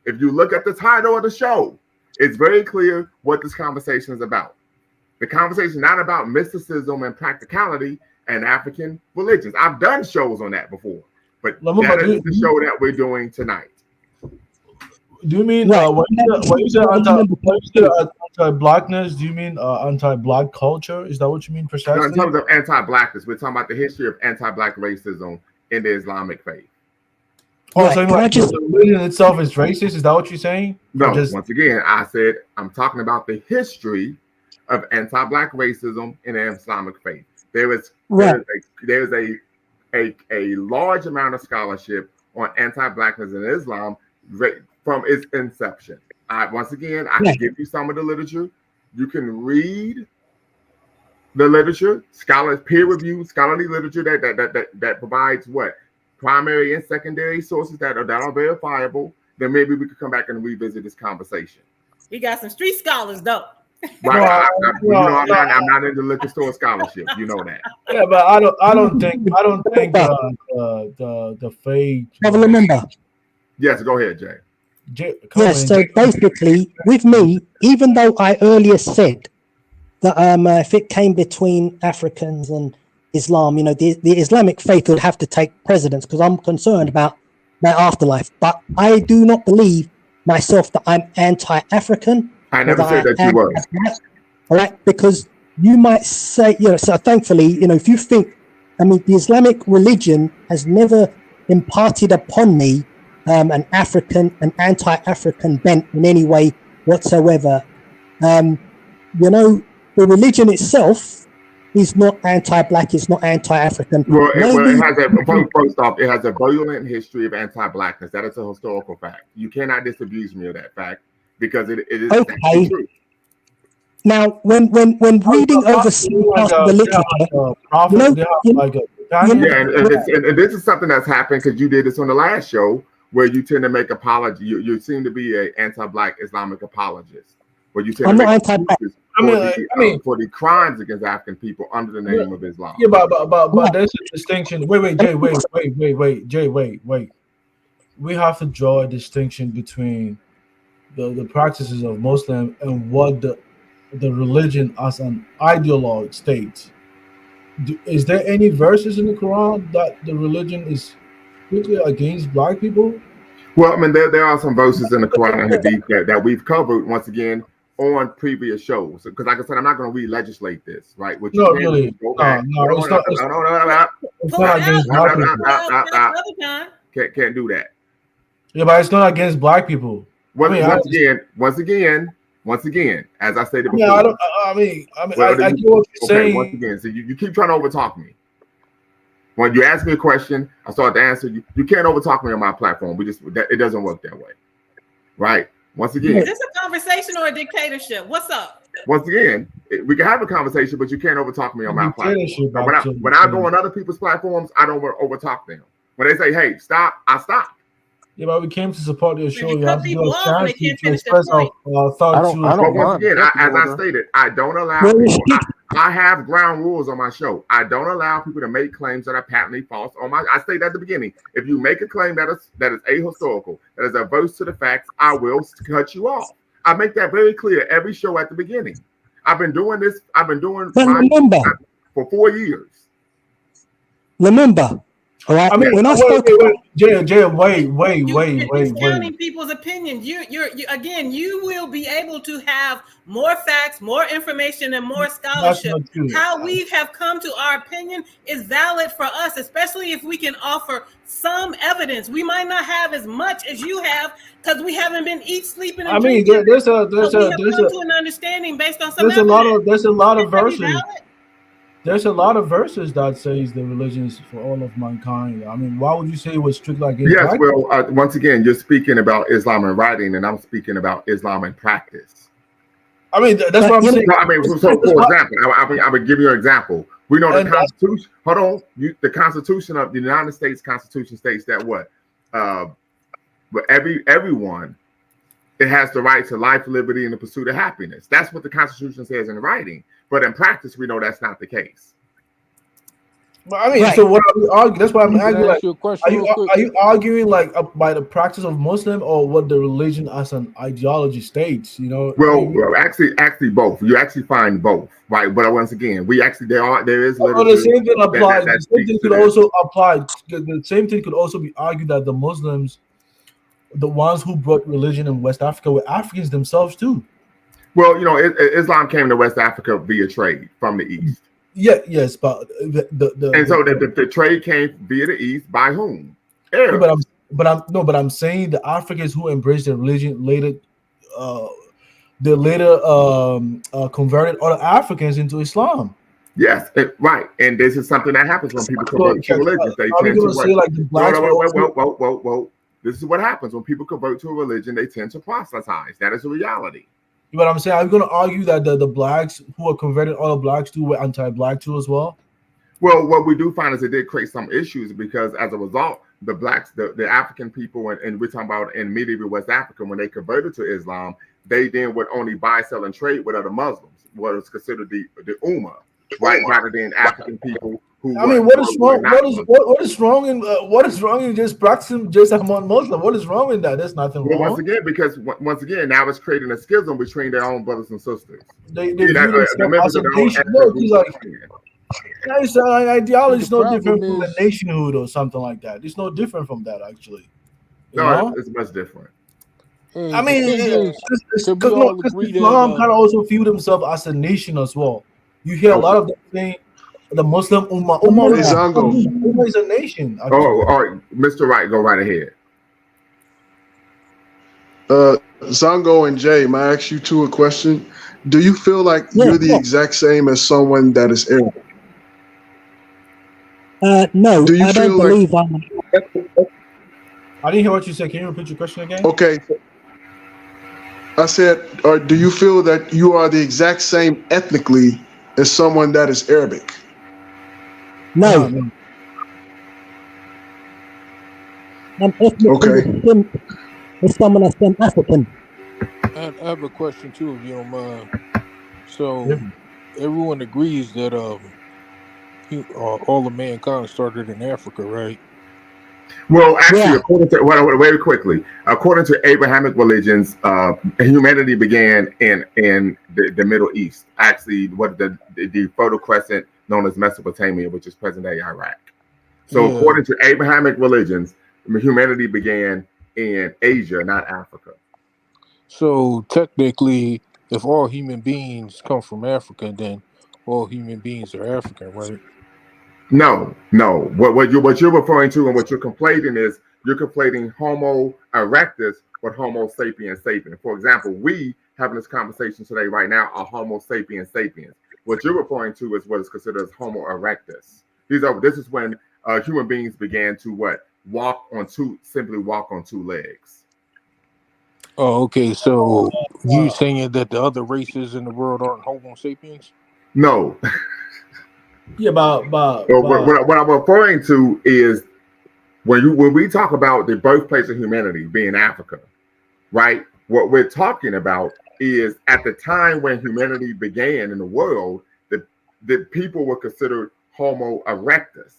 If you look at the title of the show, it's very clear what this conversation is about. The conversation is not about mysticism and practicality and African religions. I've done shows on that before, but that is the show that we're doing tonight. Do you mean when you say anti-blackness? Do you mean anti-black culture? Is that what you mean precisely? No, in terms of anti-blackness, we're talking about the history of anti-black racism in the Islamic faith. Oh, so the religion itself is racist? Is that what you're saying? No. Once again, I said I'm talking about the history of anti-black racism in the Islamic faith. There's a large amount of scholarship on anti-blackness in Islam from its inception. Once again, I can give you some of the literature. You can read the literature, peer-reviewed scholarly literature that provides primary and secondary sources that are verifiable. Then maybe we could come back and revisit this conversation. We got some street scholars though. Right, I'm not into liquor store scholarship. You know that. Yeah, but I don't think the faith. Remember. Yes, go ahead, Jay. Yes, so basically, with me, even though I earlier said that if it came between Africans and Islam, the Islamic faith would have to take precedence because I'm concerned about my afterlife. But I do not believe myself that I'm anti-African. I never said that you were. All right, because you might say, so thankfully, if you think, the Islamic religion has never imparted upon me an anti-African bent in any way whatsoever. The religion itself is not anti-black, it's not anti-African. Well, it has a virulent history of anti-blackness. That is a historical fact. You cannot disabuse me of that fact. Because it is okay. True. Now, when reading over the literature, and this is something that's happened because you did this on the last show where you tend to make apology. You seem to be an anti-black Islamic apologist, where you tend I'm to not make anti-black. excuses I mean, for the crimes against African people under the name of Islam. yeah, but there's a distinction. Wait, Jay, wait, Jay, wait. We have to draw a distinction between the practices of Muslim and what the religion as an ideologue states. Is there any verses in the Quran that the religion is strictly against black people? Well, I mean, there are some verses in the Quran and Hadith that we've covered once again on previous shows. Because, like I said, I'm not going to re-legislate this, right? What you No, can do really. is go back. No, it's not. It's Pull it not out. against black people. Another time. Can't do that. Yeah, but it's not against black people. Once I again, as I stated before. Yeah, I get what you're saying. Once again, so you keep trying to overtalk me. When you ask me a question, I start to answer you. You can't overtalk me on my platform. It doesn't work that way, right? Once again, is this a conversation or a dictatorship? What's up? Once again, we can have a conversation, but you can't overtalk me on my platform. When I go on other people's platforms, I don't overtalk them. When they say, "Hey, stop," I stop. Yeah, but we came to support your show. You have to give people us off when chance they can't to finish their express our point. thoughts. But once again, as I stated, I don't allow people. I have ground rules on my show. I don't allow people to make claims that are patently false. I stated at the beginning, if you make a claim that is ahistorical, that is averse to the facts, I will cut you off. I make that very clear every show at the beginning. I've been doing this. For 4 years. Remember. All right. I mean, when I spoke about Jay, wait. You're discounting people's opinions. You will be able to have more facts, more information, and more scholarship. How we have come to our opinion is valid for us, especially if we can offer some evidence. We might not have as much as you have because we haven't been eating, sleeping, and drinking. There's come to an understanding based on some. There's a lot of verses. There's a lot of verses that says the religion is for all of mankind. I mean, why would you say it was strict like this? Yes, well, once again, you're speaking about Islam in writing, and I'm speaking about Islam in practice. I mean, that's what I'm saying. No, I mean, so for example, I would give you an example. We know the Constitution. Hold on, the Constitution of the United States Constitution states that what? But everyone, it has the right to life, liberty, and the pursuit of happiness. That's what the Constitution says in writing. But in practice, we know that's not the case. But I mean, so what are we arguing? That's why I'm arguing. Like, are you arguing like by the practice of Muslim or what the religion as an ideology states? You know. Well, actually, both. You actually find both, right? But once again, there is. The same thing applies. The same thing could also apply. The same thing could also be argued that the Muslims, the ones who brought religion in West Africa, were Africans themselves too. Well, Islam came to West Africa via trade from the East. Yes, but the trade came via the East by whom? Arabs. But I'm saying the Africans who embraced the religion later, converted other Africans into Islam. Yes, right, and this is something that happens when people convert to religion. They tend to say like the blacks. Whoa. This is what happens when people convert to a religion. They tend to proselytize. That is a reality. But I'm saying, I'm going to argue that the blacks who are converted other blacks too were anti-black too as well. Well, what we do find is it did create some issues because as a result, the blacks, the African people, and we're talking about in medieval West Africa, when they converted to Islam, they then would only buy, sell, and trade with other Muslims, what is considered the Ummah, right? Rather than African people who. I mean, what is wrong? What is wrong in just practicing just among Muslims? What is wrong with that? There's nothing wrong. Once again, now it's creating a schism between their own brothers and sisters. They view themselves as a nation. No, because ideology is no different from the nationhood or something like that. It's no different from that, actually. No, it's much different. I mean, because Islam kind of also view themselves as a nation as well. You hear a lot of them saying the Muslim Ummah. Ummah is a nation. Actually. Oh, all right, Mr. Wright, go right ahead. Zongo and Jay, may I ask you two a question? Do you feel like you're the exact same as someone that is Arabic? No, I don't believe I'm. I didn't hear what you said. Can you repeat your question again? Okay. I said, or do you feel that you are the exact same ethnically as someone that is Arabic? No. I'm ethnically Okay. distinct with someone that's African. I have a question too, if you don't mind. So Yeah. everyone agrees that all of mankind started in Africa, right? Well, actually, Yeah, according to very quickly, according to Abrahamic religions, humanity began in the Middle East. Actually, what the Fertile Crescent, known as Mesopotamia, which is present day Iraq. So, Yeah. according to Abrahamic religions, humanity began in Asia, not Africa. So technically, if all human beings come from Africa, then all human beings are African, right? No, no. What you're referring to and what you're conflating is you're conflating Homo erectus with Homo sapiens sapiens. For example, we having this conversation today right now are Homo sapiens sapiens. What you're referring to is what is considered as Homo erectus. This is when human beings began to what simply walk on two legs. Oh, okay. So you saying that the other races in the world aren't Homo sapiens? No. Yeah, So what I'm referring to is when we talk about the birthplace of humanity being Africa, right? What we're talking about is at the time when humanity began in the world, the people were considered Homo erectus.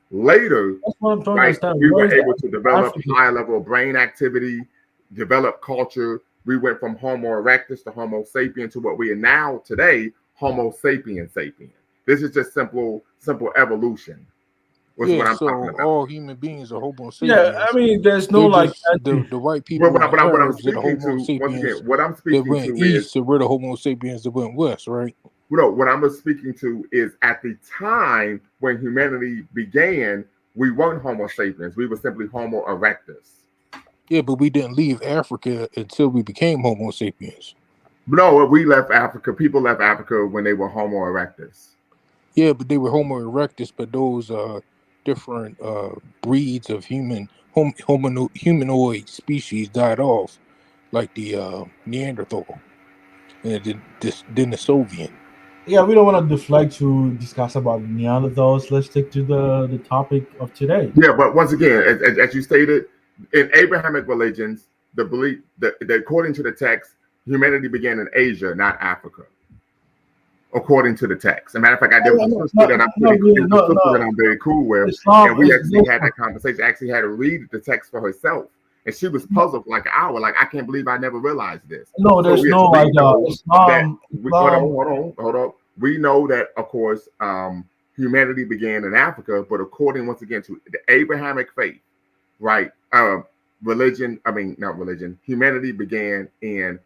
Later, that's what I'm trying to right, understand. we Where were is able the to develop African? high level brain activity, develop culture. We went from Homo erectus to Homo sapien to what we are now today, Homo sapien sapien. This is just simple evolution, was Yeah. what I'm So talking about. all human beings are Homo Yeah, I sapiens. mean, there's no They're like just anti. the white But people what, and I, the what I'm Arabs that are speaking Homo to, once again, sapiens what I'm that speaking went to is, east, and we're the Homo sapiens that went west, right? what I'm speaking to is at the time when humanity began, we weren't Homo sapiens. We were simply Homo erectus. Yeah, but we didn't leave Africa until we became Homo sapiens. No, we left Africa. People left Africa when they were Homo erectus. Yeah, but they were Homo erectus, but those different breeds of humanoid species died off, like the Neanderthal and the Denisovian. Yeah, we don't want to deflect to discuss about Neanderthals. Let's stick to the topic of today. Yeah, but once again, as you stated, in Abrahamic religions, the belief that according to the text, humanity began in Asia, not Africa. According to the text. As a matter of fact, there was a sister that I'm No, pretty, really, there was a sister that no. I'm very cool with, and Islam we is actually had that conversation. I actually had to read the text for herself, and she was puzzled for like an hour. Like, I can't believe I never realized this. no. So There's yes, no we like know that. Islam. Hold on. We know that, of course, humanity began in Africa, but according once again to the Abrahamic faith, right? Religion. I mean, not religion. Humanity began in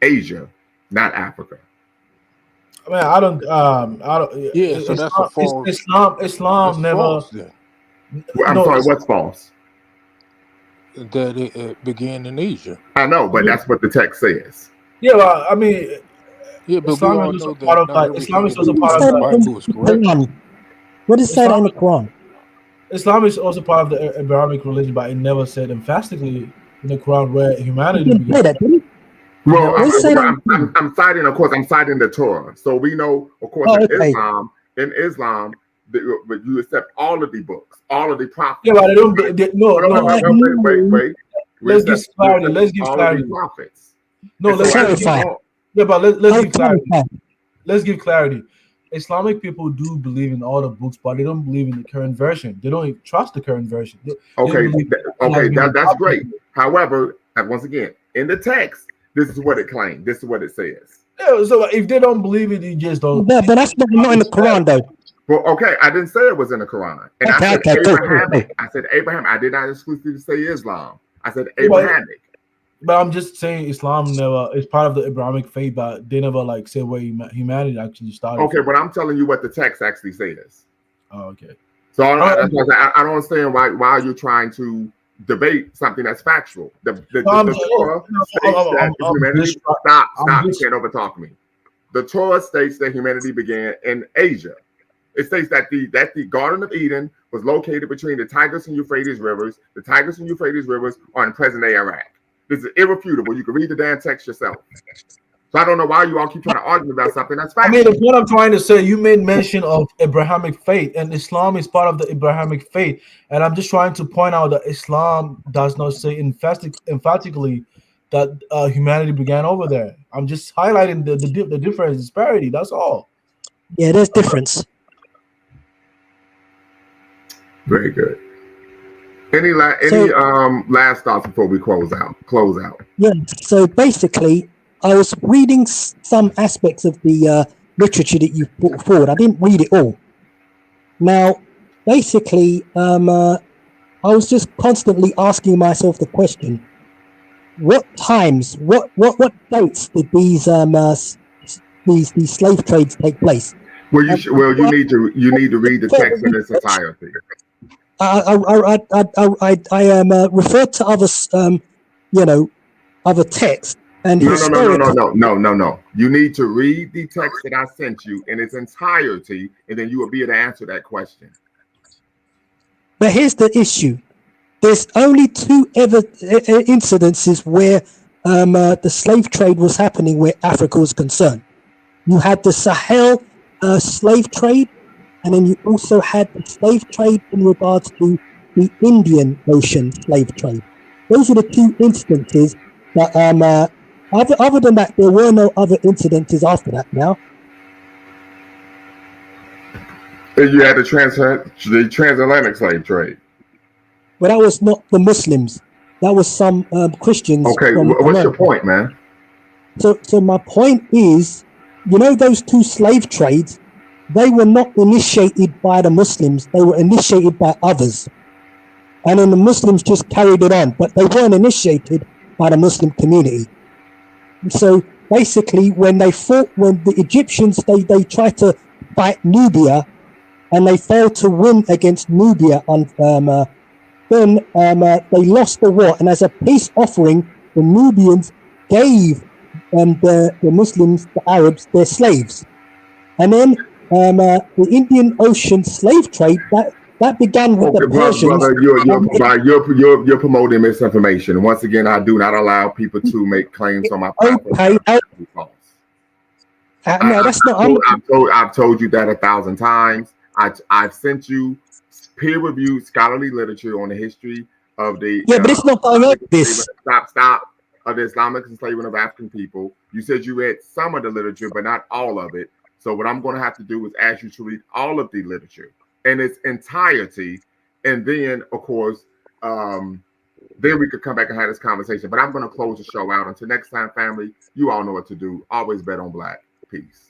Asia, not Africa. I mean, I don't. Yeah, so that's a false. Islam That's never. false then. Well, I'm No, sorry. it's, What's false? That it began in Asia. I know, but that's what the text says. yeah. Well, I mean, Yeah, but we Islam all is also know part that of not like Islam everything is in also Where part does of the that in Bible is the correct. Quran? Where does it say that Islam. in the Quran? Islam is also part of the Abrahamic religion, but it never said emphatically in the Quran where It humanity didn't began. say that, did it? It Well, never Where said. does it say that in the Quran? I'm citing, of course, I'm citing the Torah. So we know, of course, Oh, okay. In Islam, you accept all of the books, all of the Yeah, prophets. but they don't. Right? No, Hold on, no. wait. Let's give clarity. Let's give all of the clarity. prophets. No, And so let's give. Clarify. Yeah, but let's I'll give clarity. clarify. Let's give clarity. Islamic people do believe in all the books, but they don't believe in the current version. They don't even trust the current version. They believe it has been that's adopted. great. However, once again, in the text, this is what it claims. This is what it says. Yeah, so if they don't believe it, you just don't. But that's not in the Quran, though. Well, okay, I didn't say it was in the Quran, and I Okay, said okay, cool, cool, Abrahamic. cool. I said Abraham. I did not exclusively say Islam. I said Yeah, but Abrahamic. I'm just saying Islam never is part of the Abrahamic faith, but they never like say where humanity actually started. Okay, but I'm telling you what the text actually says. Oh, okay. So I don't understand why you're trying to debate something that's factual. The Torah states that humanity. Stop! You can't overtalk me. The Torah states that humanity began in Asia. It states that the Garden of Eden was located between the Tigris and Euphrates rivers. The Tigris and Euphrates rivers are in present-day Iraq. This is irrefutable. You can read the damn text yourself. So I don't know why you all keep trying to argue about something that's I factual. mean, what I'm trying to say, you made mention of Abrahamic faith, and Islam is part of the Abrahamic faith. And I'm just trying to point out that Islam does not say emphatically that humanity began over there. I'm just highlighting the difference, disparity. That's all. Yeah, there's difference. Very good. Any last thoughts before we close out? Yeah. So basically, I was reading some aspects of the literature that you put forward. I didn't read it all. Now, basically, I was just constantly asking myself the question: what times, what dates did these slave trades take place? Well, you need to read the text in its entirety. I am referred to other other texts and historical. No. You need to read the text that I sent you in its entirety, and then you will be able to answer that question. But here's the issue: there's only two incidences where the slave trade was happening where Africa was concerned. You had the Sahel slave trade, and then you also had the slave trade in regards to the Indian Ocean slave trade. Those are the two instances that other than that, there were no other incidences after that now. And you had the transatlantic slave trade. But that was not the Muslims. That was some Christians. Okay, what's your point, man? So my point is, those two slave trades, they were not initiated by the Muslims. They were initiated by others. And then the Muslims just carried it on, but they weren't initiated by the Muslim community. So basically, when the Egyptians, they tried to fight Nubia, and they failed to win against Nubia, then they lost the war. And as a peace offering, the Nubians gave the Muslims, the Arabs, their slaves. And then the Indian Ocean slave trade, that began with the Persians. Brother, you're promoting misinformation. Once again, I do not allow people to make claims on my platform. Okay. No, that's not. I've told you that 1,000 times. I've sent you peer-reviewed scholarly literature on the history of the. Yeah, but it's not going like this. Stop. Of the Islamic enslavement of African people. You said you read some of the literature, but not all of it. So what I'm going to have to do is ask you to read all of the literature in its entirety, and then, of course, then we could come back and have this conversation. But I'm going to close the show out. Until next time, family, you all know what to do. Always bet on black. Peace.